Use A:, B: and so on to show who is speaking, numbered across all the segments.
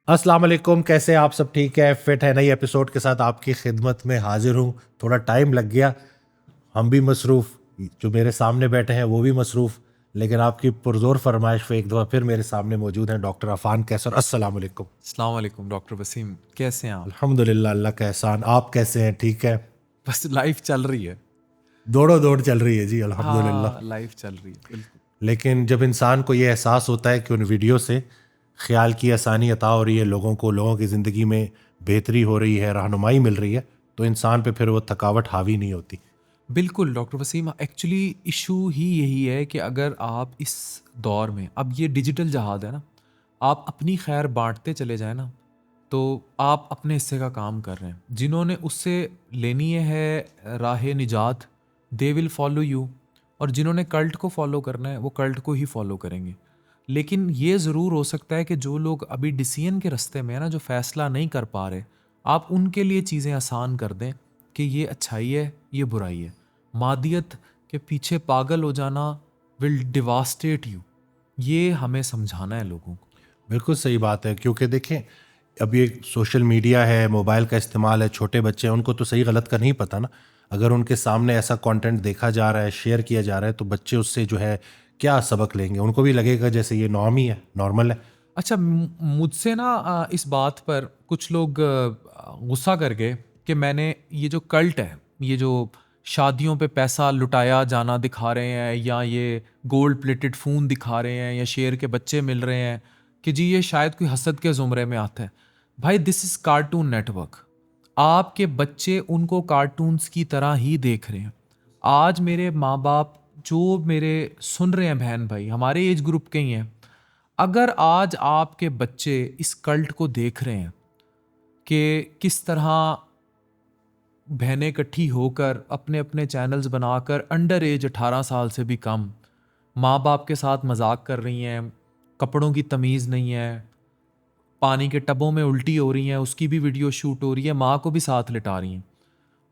A: अस्सलाम वालेकुम, कैसे हैं आप? सब ठीक है? फिट है? नई एपिसोड के साथ आपकी खिदमत में हाजिर हूँ। थोड़ा टाइम लग गया, हम भी मसरूफ़, जो मेरे सामने बैठे हैं वो भी मसरूफ़, लेकिन आपकी पुरज़ोर फरमाइश पे एक दफ़ा फिर मेरे सामने मौजूद हैं डॉक्टर अफ़ान कैसर। अस्सलाम वालेकुम।
B: अस्सलाम वालेकुम डॉक्टर वसीम, कैसे हैं आप?
A: अल्हम्दुलिल्लाह, अल्लाह का एहसान। आप कैसे हैं? ठीक है?
B: बस लाइफ चल रही है।
A: दौड़ो दौड़ चल रही है जी, अल्हम्दुलिल्लाह।
B: हाँ, लाइफ चल रही है, बिल्कुल।
A: लेकिन जब इंसान को ये एहसास होता है कि उन वीडियो से ख्याल की आसानी अता हो रही है, लोगों की ज़िंदगी में बेहतरी हो रही है, रहनुमाई मिल रही है, तो इंसान पे फिर वो थकावट हावी नहीं होती।
B: बिल्कुल डॉक्टर वसीम, एक्चुअली इशू ही यही है कि अगर आप इस दौर में, अब ये डिजिटल जहाद है ना, आप अपनी खैर बांटते चले जाए ना, तो आप अपने हिस्से का काम कर रहे हैं। जिन्होंने उससे लेनी है राह निजात, दे विल फॉलो यू, और जिन्होंने कल्ट को फॉलो करना है वो कल्ट को ही फॉलो करेंगे। लेकिन ये ज़रूर हो सकता है कि जो लोग अभी डिसीजन के रास्ते में है ना, जो फ़ैसला नहीं कर पा रहे, आप उनके लिए चीज़ें आसान कर दें कि ये अच्छाई है, ये बुराई है। मादियत के पीछे पागल हो जाना विल डिवास्टेट यू, ये हमें समझाना है लोगों को।
A: बिल्कुल सही बात है, क्योंकि देखें, अब ये सोशल मीडिया है, मोबाइल का इस्तेमाल है, छोटे बच्चे हैं, उनको तो सही गलत का नहीं पता ना। अगर उनके सामने ऐसा कंटेंट देखा जा रहा है, शेयर किया जा रहा है, तो बच्चे उससे जो है क्या सबक लेंगे? उनको भी लगेगा जैसे ये नॉर्म ही है, नॉर्मल है।
B: अच्छा, मुझसे ना इस बात पर कुछ लोग गुस्सा कर गए कि मैंने ये जो कल्ट है, ये जो शादियों पे पैसा लुटाया जाना दिखा रहे हैं, या ये गोल्ड प्लेटेड फ़ोन दिखा रहे हैं, या शेर के बच्चे मिल रहे हैं, कि जी ये शायद कोई हसद के ज़ुमरे में आता है। भाई, दिस इज़ कार्टून नेटवर्क। आपके बच्चे उनको कार्टून्स की तरह ही देख रहे हैं। आज मेरे माँ बाप जो मेरे सुन रहे हैं, बहन भाई हमारे एज ग्रुप के ही हैं, अगर आज आपके बच्चे इस कल्ट को देख रहे हैं कि किस तरह बहनें इकट्ठी होकर अपने अपने चैनल्स बनाकर अंडर एज 18 साल से भी कम माँ बाप के साथ मजाक कर रही हैं, कपड़ों की तमीज़ नहीं है, पानी के टबों में उल्टी हो रही हैं, उसकी भी वीडियो शूट हो रही है, माँ को भी साथ लिटा रही हैं,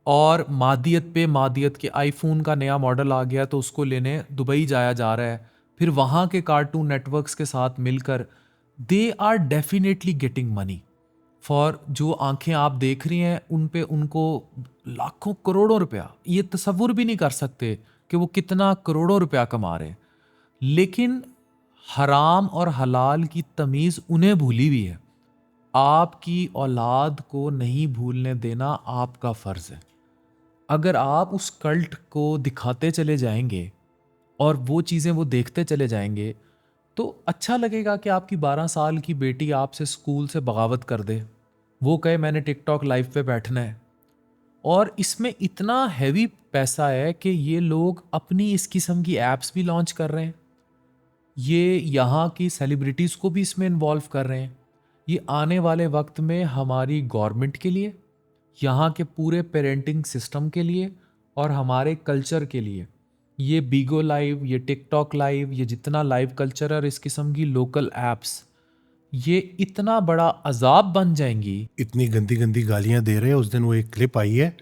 B: और मादियत पे मादियत के आईफोन का नया मॉडल आ गया तो उसको लेने दुबई जाया जा रहा है, फिर वहाँ के कार्टून नेटवर्क्स के साथ मिलकर they are definitely getting money for जो आंखें आप देख रही हैं उन पे उनको लाखों करोड़ों रुपया, ये तसव्वुर भी नहीं कर सकते कि वो कितना करोड़ों रुपया कमा रहे हैं। लेकिन हराम और हलाल की तमीज़ उन्हें भूली हुई है। आपकी औलाद को नहीं भूलने देना आपका फ़र्ज़ है। अगर आप उस कल्ट को दिखाते चले जाएंगे और वो चीज़ें वो देखते चले जाएंगे, तो अच्छा लगेगा कि आपकी 12 साल की बेटी आपसे स्कूल से बगावत कर दे, वो कहे मैंने टिकटॉक लाइव पे बैठना है। और इसमें इतना हैवी पैसा है कि ये लोग अपनी इस किस्म की एप्स भी लॉन्च कर रहे हैं, ये यहाँ की सेलिब्रिटीज़ को भी इसमें इन्वॉल्व कर रहे हैं। ये आने वाले वक्त में हमारी गवर्नमेंट के लिए, यहाँ के पूरे पेरेंटिंग सिस्टम के लिए और हमारे कल्चर के लिए, ये बीगो लाइव, ये टिकटॉक लाइव, ये जितना लाइव कल्चर और इस किस्म की लोकल एप्स, ये इतना बड़ा अजाब बन जाएंगी।
A: इतनी गंदी गंदी गालियां दे रहे हैं। उस दिन वो एक क्लिप आई है,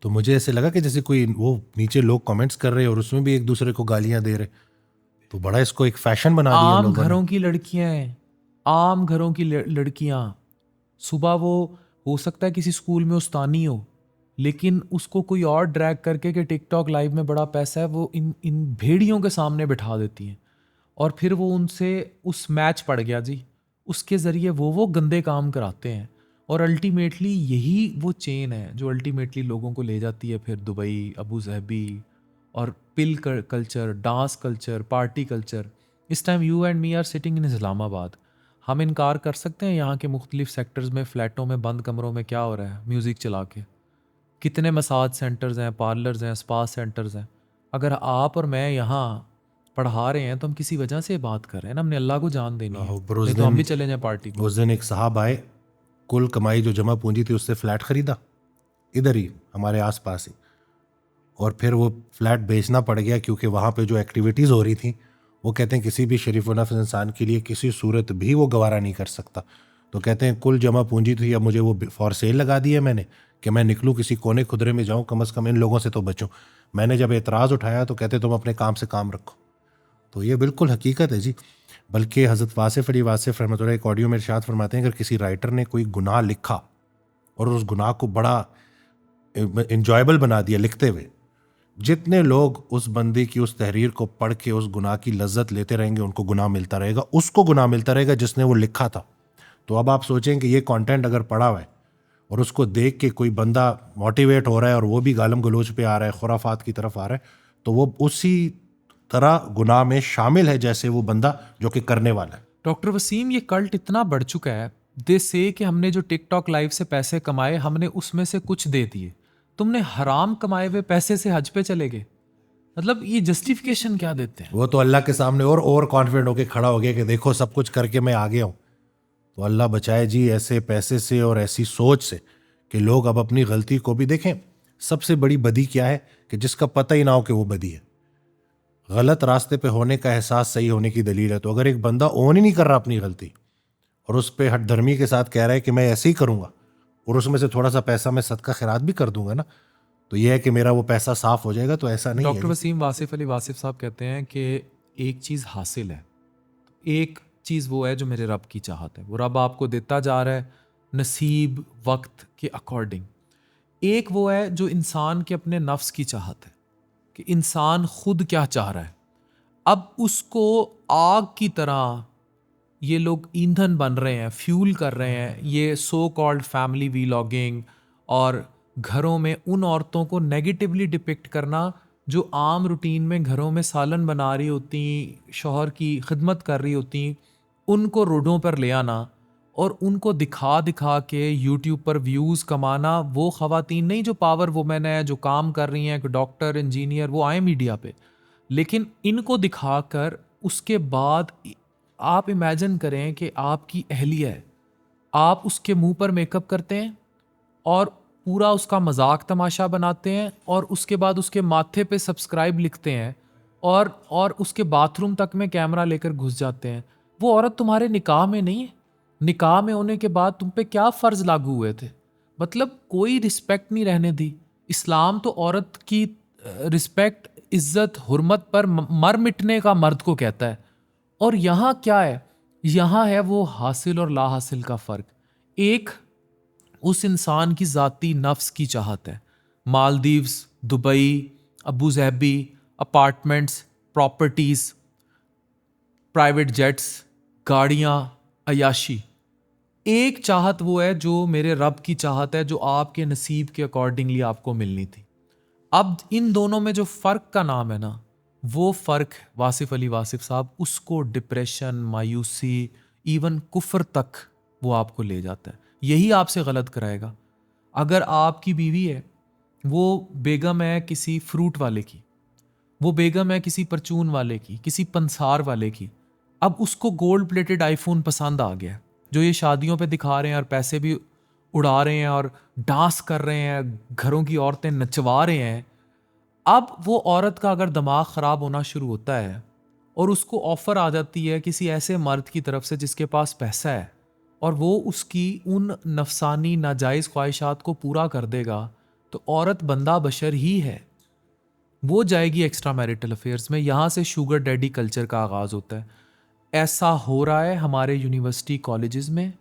A: तो मुझे ऐसे लगा कि जैसे कोई वो नीचे लोग कमेंट्स कर रहे हैं और उसमें भी एक दूसरे को गालियां दे रहे, तो बड़ा इसको एक फैशन बना दिया
B: आम
A: लोगों ने।
B: घरों की लड़कियां हैं, आम घरों की लड़कियां, सुबह वो हो सकता है किसी स्कूल में उस्तानी हो, लेकिन उसको कोई और ड्रैग करके कि टिकटॉक लाइव में बड़ा पैसा है, वो इन इन भेड़ियों के सामने बिठा देती हैं, और फिर वो उनसे उस मैच पड़ गया जी, उसके ज़रिए वो गंदे काम कराते हैं। और अल्टीमेटली यही वो चेन है जो अल्टीमेटली लोगों को ले जाती है फिर दुबई, अबू धाबी, और pill culture, dance culture, party culture. इस time you and me are sitting in Islamabad. हम इनकार कर सकते हैं यहाँ के मुख्तलिफ सेक्टर्स में, फ़्लैटों में, बंद कमरों में क्या हो रहा है म्यूज़िक चला के? कितने मसाज सेंटर्स हैं, पार्लर्स हैं, स्पा सेंटर्स हैं। अगर आप और मैं यहाँ पढ़ा रहे हैं तो हम किसी वजह से बात कर रहे हैं ना, हमने अल्लाह को जान देनी है,
A: पर
B: नहीं तो हम भी चले जाएं पार्टी में।
A: उस दिन एक साहब आए, कुल कमाई जो जमा पूंजी थी उससे फ्लैट खरीदा, इधर ही हमारे आसपास ही, और फिर वो फ्लैट बेचना पड़ गया क्योंकि वहाँ पे जो एक्टिविटीज़ हो रही थी, वो कहते हैं किसी भी शरीफ नफ्स इंसान के लिए किसी सूरत भी वो गवारा नहीं कर सकता। तो कहते हैं कुल जमा पूंजी थी, अब मुझे वो फॉर सेल लगा दी है मैंने कि मैं निकलूँ किसी कोने खुदरे में जाऊँ, कम से कम इन लोगों से तो बचूँ। मैंने जब एतराज़ उठाया तो कहते तुम अपने काम से काम रखो। तो ये बिल्कुल हकीकत है जी। बल्कि हज़रत वासिफ़ अली वासिफ़ रहमतुल्लाह एक ऑडियो में इरशाद फरमाते हैं, अगर किसी राइटर ने कोई गुनाह लिखा और उस गुनाह को बड़ा इंजॉयबल बना दिया लिखते हुए, जितने लोग उस बंदे की उस तहरीर को पढ़ के उस गुनाह की लज्जत लेते रहेंगे, उनको गुनाह मिलता रहेगा, उसको गुनाह मिलता रहेगा जिसने वो लिखा था। तो अब आप सोचें कि ये कंटेंट अगर पढ़ा हुआ है और उसको देख के कोई बंदा मोटिवेट हो रहा है और वो भी गालम गलोच पे आ रहा है, खुराफात की तरफ आ रहा है, तो वो उसी तरह गुनाह में शामिल है जैसे वो बंदा जो कि करने वाला है।
B: डॉक्टर वसीम, ये कल्ट इतना बढ़ चुका है, दे से कि हमने जो टिकटॉक लाइव से पैसे कमाए, हमने उसमें से कुछ दे दिए, तुमने हराम कमाए हुए पैसे से हज पे चले गए। मतलब ये जस्टिफिकेशन क्या देते हैं?
A: वो तो अल्लाह के सामने और ओवर कॉन्फिडेंट होके खड़ा हो गया कि देखो सब कुछ करके मैं आ गया हूँ। तो अल्लाह बचाए जी ऐसे पैसे से और ऐसी सोच से कि लोग अब अपनी गलती को भी देखें। सबसे बड़ी बदी क्या है कि जिसका पता ही ना हो कि वो बदी है। गलत रास्ते पे होने का एहसास सही होने की दलील है। तो अगर एक बंदा ओन ही नहीं कर रहा अपनी गलती और उस पर हठधर्मी के साथ कह रहा है कि मैं ऐसे ही करूँगा और उसमें से थोड़ा सा पैसा मैं सदका खैरात भी कर दूंगा ना, तो यह है कि मेरा वो पैसा साफ हो जाएगा, तो ऐसा नहीं है
B: डॉक्टर
A: जी।
B: वसीम, वासिफ अली वासिफ साहब कहते हैं कि एक चीज़ हासिल है, एक चीज़ वो है जो मेरे रब की चाहत है, वो रब आपको देता जा रहा है नसीब वक्त के अकॉर्डिंग। एक वो है जो इंसान के अपने नफ्स की चाहत है कि इंसान खुद क्या चाह रहा है। अब उसको आग की तरह ये लोग ईंधन बन रहे हैं, फ्यूल कर रहे हैं, ये सो कॉल्ड फैमिली वीलॉगिंग और घरों में उन औरतों को नेगेटिवली डिपिक्ट करना जो आम रूटीन में घरों में सालन बना रही होती, शौहर की खिदमत कर रही होती, उनको रोडों पर ले आना और उनको दिखा दिखा के यूट्यूब पर व्यूज़ कमाना। वो ख़वातीन नहीं जो पावर वुमेन है, जो काम कर रही हैं, डॉक्टर इंजीनियर, वो आए मीडिया पे, लेकिन इनको दिखाकर उसके बाद आप इमेजिन करें कि आपकी अहलिया है, आप उसके मुंह पर मेकअप करते हैं और पूरा उसका मजाक तमाशा बनाते हैं और उसके बाद उसके माथे पे सब्सक्राइब लिखते हैं और उसके बाथरूम तक में कैमरा लेकर घुस जाते हैं। वो औरत तुम्हारे निकाह में नहीं है, निकाह में होने के बाद तुम पे क्या फ़र्ज लागू हुए थे? मतलब कोई रिस्पेक्ट नहीं रहने दी। इस्लाम तो औरत की रिस्पेक्ट, इज्जत, हुर्मत पर मर मिटने का मर्द को कहता है। और यहाँ क्या है? यहाँ है वो हासिल और ला हासिल का फ़र्क। एक उस इंसान की ज़ाती नफ्स की चाहत है, Maldives, Dubai, Abu Dhabi, apartments, properties, private jets, गाड़ियाँ, अयाशी। एक चाहत वो है जो मेरे रब की चाहत है, जो आपके नसीब के अकॉर्डिंगली आपको मिलनी थी। अब इन दोनों में जो फ़र्क का नाम है ना, वो फ़र्क वासिफ़ अली वासिफ़ साहब, उसको डिप्रेशन, मायूसी, इवन कुफ्र तक वो आपको ले जाता है। यही आपसे गलत कराएगा। अगर आपकी बीवी है, वो बेगम है किसी फ्रूट वाले की, वो बेगम है किसी परचून वाले की, किसी पंसार वाले की, अब उसको गोल्ड प्लेटेड आईफोन पसंद आ गया, जो ये शादियों पे दिखा रहे हैं और पैसे भी उड़ा रहे हैं और डांस कर रहे हैं, घरों की औरतें नचवा रहे हैं। अब वो औरत का अगर दिमाग ख़राब होना शुरू होता है और उसको ऑफ़र आ जाती है किसी ऐसे मर्द की तरफ से जिसके पास पैसा है और वो उसकी उन नफसानी नाजायज़ ख्वाहिशात को पूरा कर देगा, तो औरत बंदा बशर ही है, वो जाएगी एक्स्ट्रा मैरिटल अफेयर्स में। यहाँ से शुगर डैडी कल्चर का आगाज़ होता है। ऐसा हो रहा है हमारे यूनिवर्सिटी कॉलेजेस में।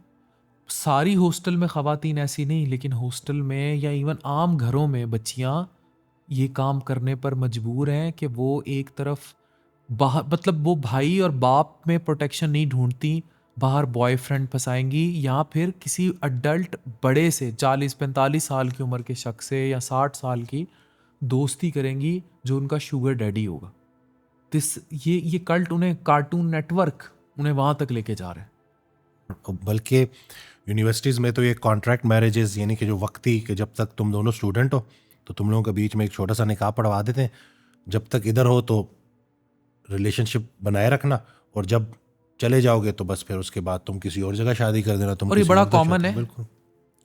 B: सारी हॉस्टल में ख़वातीन ऐसी नहीं, लेकिन हॉस्टल में या इवन आम घरों में बच्चियाँ ये काम करने पर मजबूर हैं कि वो एक तरफ बाहर, मतलब वो भाई और बाप में प्रोटेक्शन नहीं ढूंढती, बाहर बॉयफ्रेंड फंसाएंगी या फिर किसी अडल्ट बड़े से 40-45 साल की उम्र के शख्स से या 60 साल की दोस्ती करेंगी जो उनका शुगर डैडी होगा। ये कल्ट उन्हें, कार्टून नेटवर्क उन्हें वहाँ तक लेके जा रहे हैं।
A: बल्कि यूनिवर्सिटीज़ में तो ये कॉन्ट्रैक्ट मैरिजेस, यानी कि जो वक्ती कि जब तक तुम दोनों स्टूडेंट हो तो तुम लोगों के बीच में एक छोटा सा निकाह पढ़वा देते हैं, जब तक इधर हो तो रिलेशनशिप बनाए रखना, और जब चले जाओगे तो बस फिर उसके बाद तुम किसी और जगह शादी कर देना। तुम
B: और ये
A: किसी
B: बड़ा
A: और
B: कॉमन
A: देश
B: है,
A: बिल्कुल।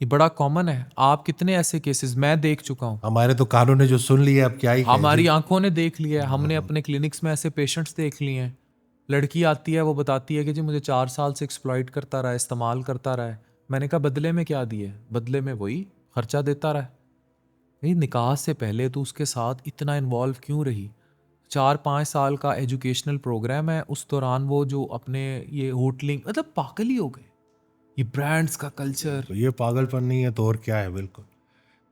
B: ये बड़ा कॉमन है। आप कितने ऐसे केसेस मैं देख चुका हूँ,
A: हमारे तो कानून ने जो सुन लिया, अब क्या ही कहें
B: हमारी
A: जी।
B: आंखों ने देख लिया है, हमने अपने क्लिनिक्स में ऐसे पेशेंट्स देख लिए हैं। लड़की आती है, वो बताती है कि जी मुझे 4 साल से एक्सप्लॉइट करता रहा है, इस्तेमाल करता रहा है। मैंने कहा बदले में क्या दिए? बदले में वही खर्चा देता रहा है। नहीं, निकाह से पहले तो उसके साथ इतना इन्वॉल्व क्यों रही? 4-5 साल का एजुकेशनल प्रोग्राम है, उस दौरान वो जो अपने ये होटलिंग, मतलब पागल ही हो गए। ये ब्रांड्स का कल्चर,
A: तो ये पागलपन नहीं है तो और क्या है। बिल्कुल,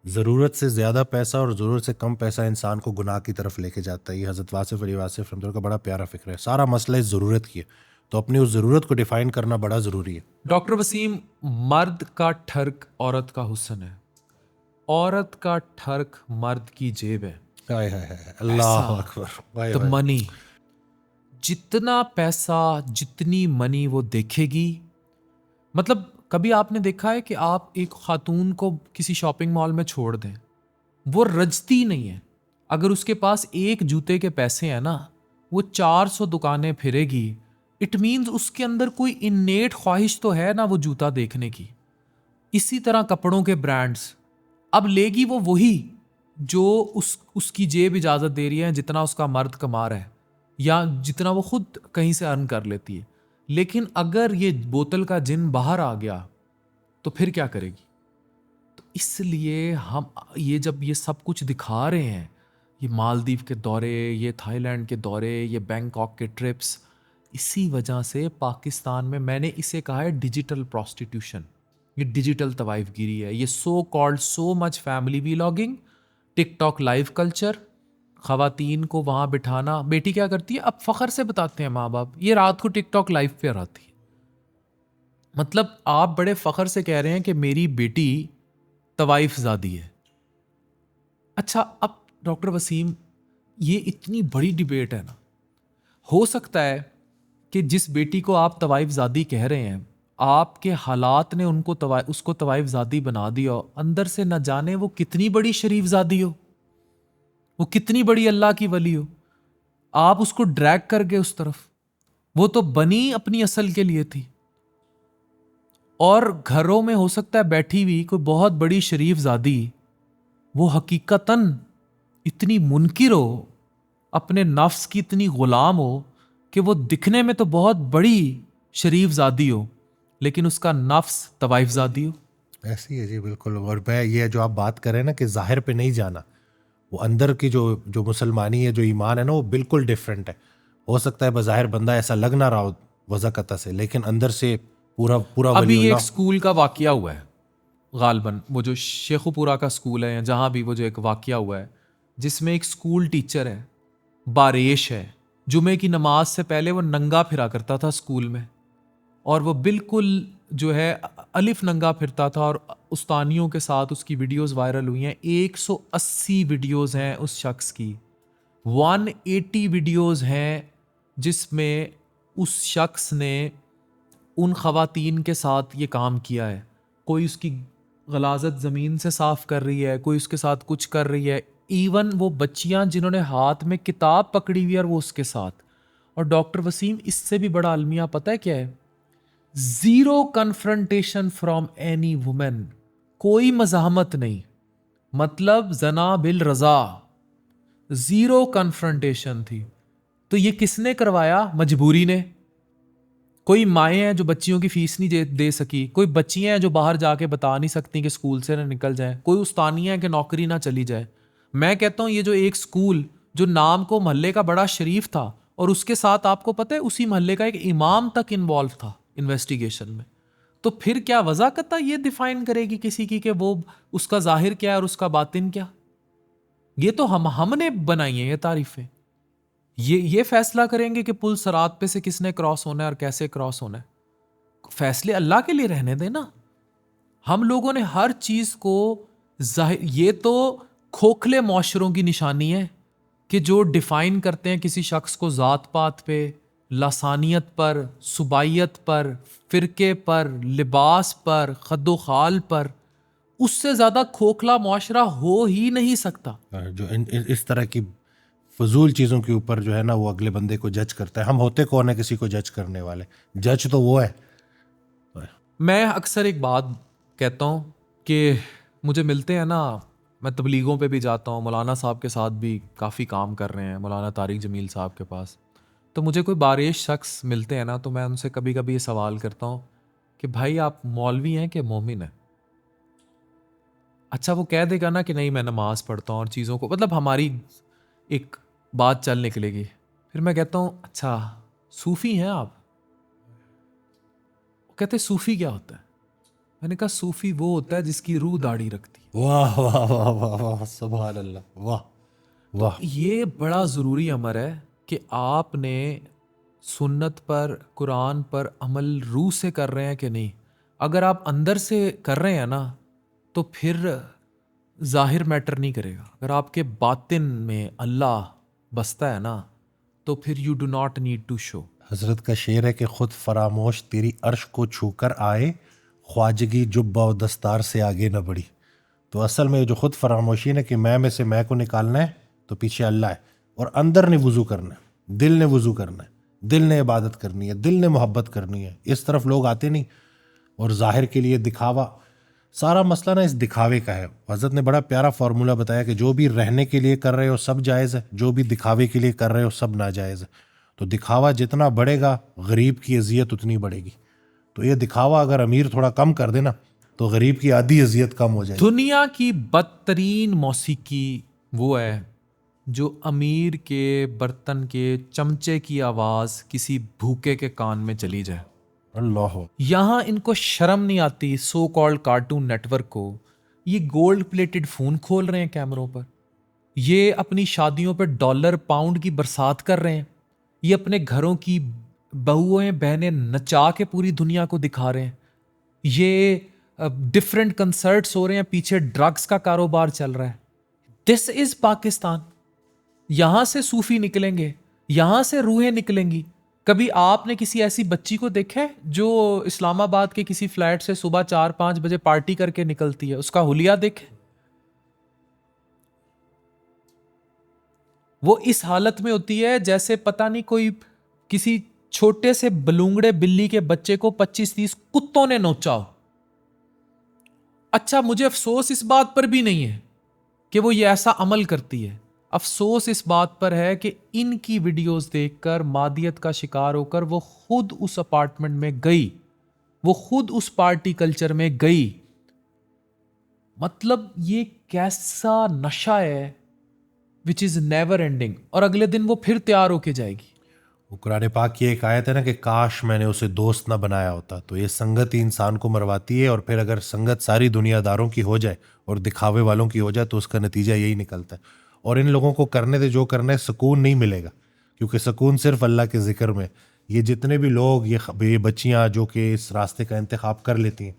A: ज़रूरत से ज़्यादा पैसा और ज़रूरत से कम पैसा इंसान को गुनाह की तरफ लेके जाता है। ये हज़रत वासिफ़ अली वासिफ़ रहमतुल्लाह का बड़ा प्यारा फ़िक्र है। सारा मसला इस ज़रूरत की है, तो अपनी उस ज़रूरत को डिफ़ाइन करना बड़ा ज़रूरी है।
B: डॉक्टर वसीम, मर्द का ठर्क औरत का हुस्न है, औरत का ठर्क मर्द की जेब है।
A: हाय हाय हाय, अल्लाह अकबर, वाह
B: द
A: वाह।
B: मनी, जितना पैसा, जितनी मनी वो देखेगी, मतलब कभी आपने देखा है कि आप एक खातून को किसी शॉपिंग मॉल में छोड़ दें, वो रजती नहीं है। अगर उसके पास एक जूते के पैसे हैं ना, वो 400 दुकानें फिरेगी। इट मीन्स उसके अंदर कोई इन्नेट ख्वाहिश तो है ना वो जूता देखने की। इसी तरह कपड़ों के ब्रांड्स, अब लेगी वो वही जो उसकी जेब इजाज़त दे रही है, जितना उसका मर्द कमा रहा है या जितना वो खुद कहीं से अर्न कर लेती है। लेकिन अगर ये बोतल का जिन बाहर आ गया तो फिर क्या करेगी? तो इसलिए हम ये जब ये सब कुछ दिखा रहे हैं, ये मालदीव के दौरे, ये थाईलैंड के दौरे, ये बैंकॉक के ट्रिप्स, इसी वजह से पाकिस्तान में मैंने इसे कहा है डिजिटल प्रोस्टिट्यूशन। ये डिजिटल तवाइफगिरी है, ये so called so much family vlogging, TikTok live culture, खवातीन को वहाँ बिठाना। बेटी क्या करती है, अब फ़ख्र से बताते हैं माँ बाप, ये रात को टिकटॉक लाइव पे आती है। मतलब आप बड़े फ़ख्र से कह रहे हैं कि मेरी बेटी तवाइफ ज़ादी है। अच्छा, अब डॉक्टर वसीम, ये इतनी बड़ी डिबेट है ना, हो सकता है कि जिस बेटी को आप तवाइफ ज़ादी कह रहे हैं, आपके हालात ने उसको तवाइफ ज़ादी बना दिया, अंदर से न जाने वो कितनी बड़ी शरीफ ज़ादी हो, वो कितनी बड़ी अल्लाह की वली हो, आप उसको ड्रैग कर गए उस तरफ। वो तो बनी अपनी असल के लिए थी। और घरों में हो सकता है बैठी हुई कोई बहुत बड़ी शरीफ ज़ादी, वो हकीकतन इतनी मुनकिर हो, अपने नफ्स की इतनी गुलाम हो कि वो दिखने में तो बहुत बड़ी शरीफ ज़ादी हो, लेकिन उसका नफ्स तवाइफ ज़ादी हो।
A: ऐसी है जी, बिल्कुल। और मैं, ये जो आप बात कर रहे हैं ना कि ज़ाहिर पे नहीं जाना, वो अंदर की जो जो मुसलमानी है, जो ईमान है ना, वो बिल्कुल डिफरेंट है। हो सकता है बज़ाहिर बंदा ऐसा लग ना रहा हो वज़ाकता से, लेकिन अंदर से पूरा पूरा
B: अभी एक
A: वलीउल्लाह।
B: स्कूल का वाकया हुआ है गालबन, वो जो शेखुपुरा का स्कूल है, जहाँ भी वो जो एक वाकया हुआ है, जिसमें एक स्कूल टीचर है, बारेश है, जुमे की नमाज से पहले वो नंगा फिरा करता था स्कूल में, और वो बिल्कुल जो है अलिफ नंगा फिरता था, और उस्तानियों के साथ उसकी वीडियोस वायरल हुई हैं। 180 वीडियोस हैं उस शख्स की, 180 वीडियोस हैं जिसमें उस शख्स ने उन खवातीन के साथ ये काम किया है। कोई उसकी गलाजत ज़मीन से साफ़ कर रही है, कोई उसके साथ कुछ कर रही है, इवन वो बच्चियां जिन्होंने हाथ में किताब पकड़ी हुई है और वो उसके साथ। और डॉक्टर वसीम, इससे भी बड़ा अलमिया पता है क्या है? Zero confrontation from any women, कोई मज़ाहमत नहीं, मतलब जना बिल रज़ा, ज़ीरो कन्फ्रंटेशन थी। तो ये किसने करवाया? मजबूरी ने। कोई माएँ हैं जो बच्चियों की फीस नहीं दे सकी, कोई बच्चियाँ हैं जो बाहर जाके बता नहीं सकती कि स्कूल से ना निकल जाए, कोई उस्तानियाँ हैं कि नौकरी ना चली जाए। मैं कहता हूँ ये जो एक स्कूल जो नाम को मोहल्ले का बड़ा शरीफ था, और उसके साथ आपको पता है उसी मोहल्ले का एक इमाम तक इन्वॉल्व था इन्वेस्टिगेशन में, तो फिर क्या वज़ाकता ये डिफाइन करेगी किसी की कि वो उसका जाहिर क्या है और उसका बातिन क्या? ये तो हमने बनाई है ये तारीफें। ये फैसला करेंगे कि पुल सरात पे से किसने क्रॉस होना है और कैसे क्रॉस होना है। फैसले अल्लाह के लिए रहने देना। हम लोगों ने हर चीज को ये तो खोखले मौशरों की निशानी है कि जो डिफाइन करते हैं किसी शख्स को जात पात पे, लसानियत पर, सुबाइयत पर, फिरके पर, लिबास पर, खद्दो खाल पर, उससे ज्यादा खोखला मुआशरा हो ही नहीं सकता।
A: जो इस तरह की फजूल चीज़ों के ऊपर जो है ना, वो अगले बंदे को जज करता है। हम होते कौन है किसी को जज करने वाले? जज तो वो है।
B: मैं अक्सर एक बात कहता हूँ कि मुझे मिलते हैं ना, मैं तबलीगों पे भी जाता हूँ, मौलाना साहब के साथ भी काफ़ी काम कर रहे हैं, मौलाना तारिक जमील साहब के पास। तो मुझे कोई बारिश शख्स मिलते हैं ना, तो मैं उनसे कभी कभी ये सवाल करता हूँ कि भाई आप मौलवी हैं कि मोमिन हैं? अच्छा, वो कह देगा ना कि नहीं मैं नमाज पढ़ता हूँ और चीज़ों को, मतलब हमारी एक बात चल निकलेगी। फिर मैं कहता हूँ अच्छा सूफ़ी हैं आप? वो कहते सूफ़ी क्या होता है? मैंने कहा सूफ़ी वो होता है जिसकी रूह दाढ़ी रखती है।
A: वाह वाह वाह वाह वाह, सुभान अल्लाह, वाह वाह।
B: ये बड़ा ज़रूरी अमर है कि आपने सुन्नत पर, कुरान पर अमल रूह से कर रहे हैं कि नहीं। अगर आप अंदर से कर रहे हैं ना तो फिर ज़ाहिर मैटर नहीं करेगा। अगर आपके बातिन में अल्लाह बसता है ना तो फिर you do not need to show.
A: हजरत का शेर है कि खुद फरामोश तेरी अर्श को छूकर आए, ख्वाजगी जुब्बा और दस्तार से आगे न बढ़ी। तो असल में जो खुद फरामोशी है कि मैं में से मैं को निकालना है तो पीछे अल्लाह है, और अंदर ने वज़ू करना है, दिल ने वज़ू करना है, दिल ने इबादत करनी है, दिल ने मोहब्बत करनी है। इस तरफ लोग आते नहीं, और जाहिर के लिए दिखावा। सारा मसला ना इस दिखावे का है। हज़रत ने बड़ा प्यारा फार्मूला बताया कि जो भी रहने के लिए कर रहे हो सब जायज़ है, जो भी दिखावे के लिए कर रहे हो सब नाजायज़ है। तो दिखावा जितना बढ़ेगा गरीब की अजियत उतनी बढ़ेगी। तो ये दिखावा अगर अमीर थोड़ा कम कर देना तो गरीब की आधी अजियत कम हो जाएगी।
B: दुनिया की बदतरीन मौसीकी वो है जो अमीर के बर्तन के चमचे की आवाज़ किसी भूखे के कान में चली जाए।
A: अल्लाह।
B: यहाँ इनको शर्म नहीं आती सो कॉल्ड कार्टून नेटवर्क को। ये गोल्ड प्लेटेड फ़ोन खोल रहे हैं कैमरों पर, ये अपनी शादियों पर डॉलर पाउंड की बरसात कर रहे हैं, ये अपने घरों की बहुएं बहनें नचा के पूरी दुनिया को दिखा रहे हैं, ये डिफरेंट कंसर्ट्स हो रहे हैं, पीछे ड्रग्स का कारोबार चल रहा है। This is Pakistan. यहां से सूफी निकलेंगे, यहां से रूहें निकलेंगी। कभी आपने किसी ऐसी बच्ची को देखा है जो इस्लामाबाद के किसी फ्लैट से सुबह 4-5 बजे पार्टी करके निकलती है? उसका हुलिया देखे। वो इस हालत में होती है जैसे पता नहीं कोई किसी छोटे से बलूंगड़े बिल्ली के बच्चे को 25-30 कुत्तों ने नोचा हो। अच्छा, मुझे अफसोस इस बात पर भी नहीं है कि वो ये ऐसा अमल करती है। अफसोस इस बात पर है कि इनकी वीडियोस देखकर मादियत का शिकार होकर वो खुद उस अपार्टमेंट में गई, वो खुद उस पार्टी कल्चर में गई। मतलब ये कैसा नशा है विच इज नेवर एंडिंग, और अगले दिन वो फिर तैयार होके जाएगी।
A: वो कुरान पाक की एक आयत है ना कि काश मैंने उसे दोस्त ना बनाया होता। तो ये संगत ही इंसान को मरवाती है, और फिर अगर संगत सारी दुनियादारों की हो जाए और दिखावे वालों की हो जाए तो उसका नतीजा यही निकलता है। और इन लोगों को करने दे जो करना है, सुकून नहीं मिलेगा, क्योंकि सुकून सिर्फ अल्लाह के ज़िक्र में। ये जितने भी लोग, ये बच्चियाँ जो कि इस रास्ते का इंतखाब कर लेती हैं,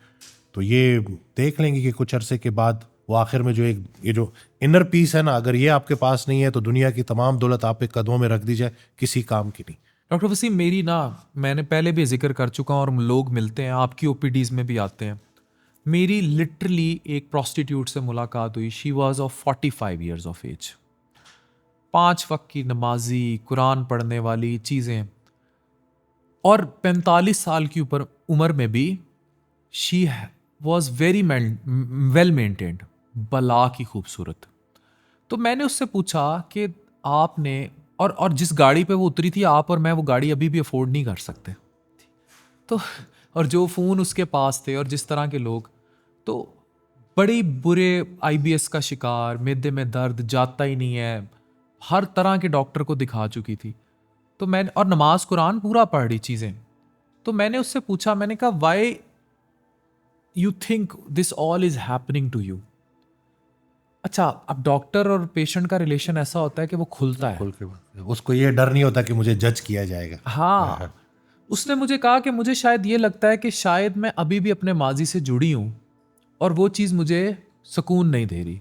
A: तो ये देख लेंगे कि कुछ अरसे के बाद वो आखिर में जो एक ये जो इनर पीस है ना, अगर ये आपके पास नहीं है तो दुनिया की तमाम दौलत आप एक कदमों में रख दी जाए, किसी काम की नहीं।
B: डॉक्टर वसीम, मेरी ना, मैंने पहले भी जिक्र कर चुका हूँ और लोग मिलते हैं, आपकी ओपीडीज में भी आते हैं। मेरी लिटरली एक प्रोस्टिट्यूट से मुलाकात हुई। She was of 45 years of age, 5 वक्त की नमाजी, कुरान पढ़ने वाली चीज़ें, और 45 साल की ऊपर उम्र में भी she was very well maintained, बला की खूबसूरत। तो मैंने उससे पूछा कि आपने, और जिस गाड़ी पे वो उतरी थी, आप और मैं वो गाड़ी अभी भी अफोर्ड नहीं कर सकते। तो और जो फ़ोन उसके पास थे और जिस तरह के लोग, तो बड़े बुरे आईबीएस का शिकार, मैदे में दर्द जाता ही नहीं है, हर तरह के डॉक्टर को दिखा चुकी थी। तो मैंने, और नमाज कुरान पूरा पढ़ रही चीज़ें। तो मैंने उससे पूछा, मैंने कहा why you think this all is happening to you. अच्छा, अब डॉक्टर और पेशेंट का रिलेशन ऐसा होता है कि वो खुलता है।
A: खुल के उसको ये डर नहीं होता कि मुझे जज किया जाएगा।
B: हाँ, उसने मुझे कहा कि मुझे शायद ये लगता है कि शायद मैं अभी भी अपने माजी से जुड़ी हूँ और वो चीज़ मुझे सुकून नहीं दे रही।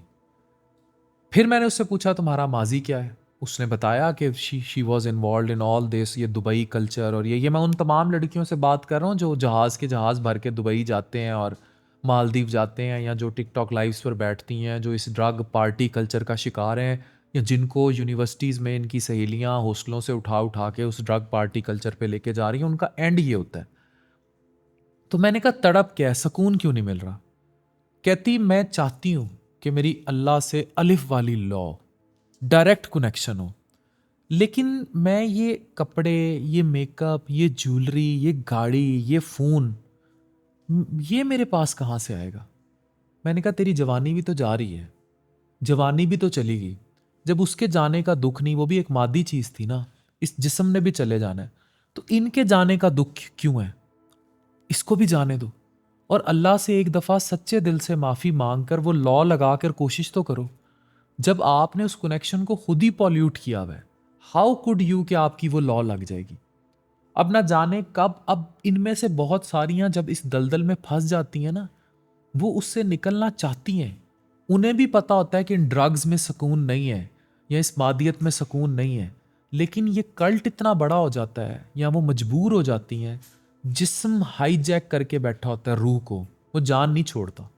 B: फिर मैंने उससे पूछा तुम्हारा माजी क्या है? उसने बताया कि she was involve in all this, ये दुबई कल्चर, और ये मैं उन तमाम लड़कियों से बात कर रहा हूँ जो जहाज़ भर के दुबई जाते हैं और मालदीव जाते हैं, या जो टिकटॉक लाइव्स पर बैठती हैं, जो इस ड्रग पार्टी कल्चर का शिकार हैं, या जिनको यूनिवर्सिटीज़ में इनकी सहेलियाँ हॉस्टलों से उठा उठा के उस ड्रग पार्टी कल्चर पे लेके जा रही हैं। उनका एंड ये होता है। तो मैंने कहा तड़प क्या है, सुकून क्यों नहीं मिल रहा? कहती मैं चाहती हूँ कि मेरी अल्लाह से अलिफ वाली लॉ, डायरेक्ट कनेक्शन हो, लेकिन मैं ये कपड़े, ये मेकअप, ये ज्वेलरी, ये गाड़ी, ये फ़ोन, ये मेरे पास कहाँ से आएगा? मैंने कहा तेरी जवानी भी तो जा रही है, जवानी भी तो चली गई, जब उसके जाने का दुख नहीं, वो भी एक मादी चीज़ थी ना, इस जिस्म ने भी चले जाना है, तो इनके जाने का दुख क्यों है? इसको भी जाने दो और अल्लाह से एक दफ़ा सच्चे दिल से माफ़ी मांग कर वो लॉ लगा कर कोशिश तो करो। जब आपने उस कनेक्शन को खुद ही पॉल्यूट किया हुआ है, हाउ कुड यू कि आपकी वो लॉ लग जाएगी? अब ना जाने कब, अब इनमें से बहुत सारियां जब इस दलदल में फंस जाती हैं ना, वो उससे निकलना चाहती हैं। उन्हें भी पता होता है कि इन ड्रग्स में सुकून नहीं है या इस मादियत में सुकून नहीं है, लेकिन ये कल्ट इतना बड़ा हो जाता है या वो मजबूर हो जाती हैं, जिस्म हाईजैक करके बैठा होता है रूह को, वो जान नहीं छोड़ता।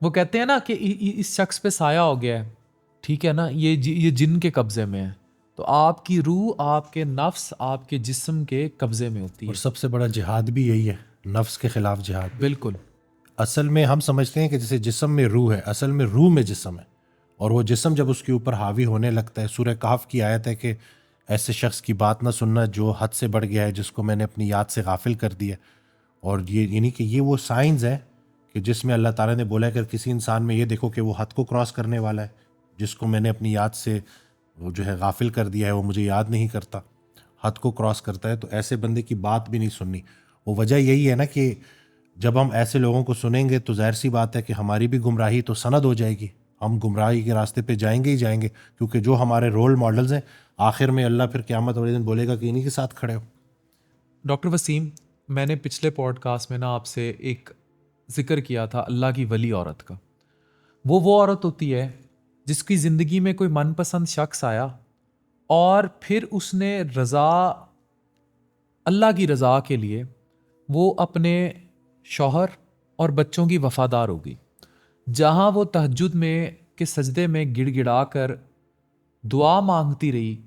B: वो कहते हैं ना कि इस शख्स पे साया हो गया है, ठीक है ना, ये जिन के कब्जे में है। तो आपकी रूह, आपके नफ्स, आपके जिस्म के कब्जे में होती
A: और
B: है।
A: सबसे बड़ा जिहाद भी यही है, नफ्स के खिलाफ जिहाद।
B: बिल्कुल।
A: असल में हम समझते हैं कि जैसे जिस्म में रूह है, असल में रूह में जिस्म है, और वो जिस्म जब उसके ऊपर हावी होने लगता है, सूरह कहफ की आयत है कि ऐसे शख्स की बात ना सुनना जो हद से बढ़ गया है, जिसको मैंने अपनी याद से गाफिल कर दिया। और ये यानी कि ये वो साइंस है कि जिसमें अल्लाह ताला ने बोला है कि किसी इंसान में ये देखो कि वो हद को क्रॉस करने वाला है, जिसको मैंने अपनी याद से वो जो है गाफिल कर दिया है, वो मुझे याद नहीं करता, हद को क्रॉस करता है, तो ऐसे बंदे की बात भी नहीं सुननी। वो वजह यही है ना कि जब हम ऐसे लोगों को सुनेंगे तो जाहिर सी बात है कि हमारी भी गुमराही तो सनद हो जाएगी, हम गुमराही के रास्ते पे जाएंगे ही जाएंगे, क्योंकि जो हमारे रोल मॉडल्स हैं आखिर में अल्लाह फिर क़यामत वाले दिन बोलेगा कि इन्हीं के साथ खड़े हो।
B: डॉक्टर वसीम, मैंने पिछले पॉडकास्ट में ना आपसे एक जिक्र किया था अल्लाह की वली औरत का। वो औरत होती है जिसकी ज़िंदगी में कोई मनपसंद शख्स आया और फिर उसने रज़ा, अल्लाह की रज़ा के लिए वो अपने शौहर और बच्चों की वफ़ादार होगी। जहाँ वो तहज्जुद में के सजदे में गिड़गिड़ा कर दुआ मांगती रही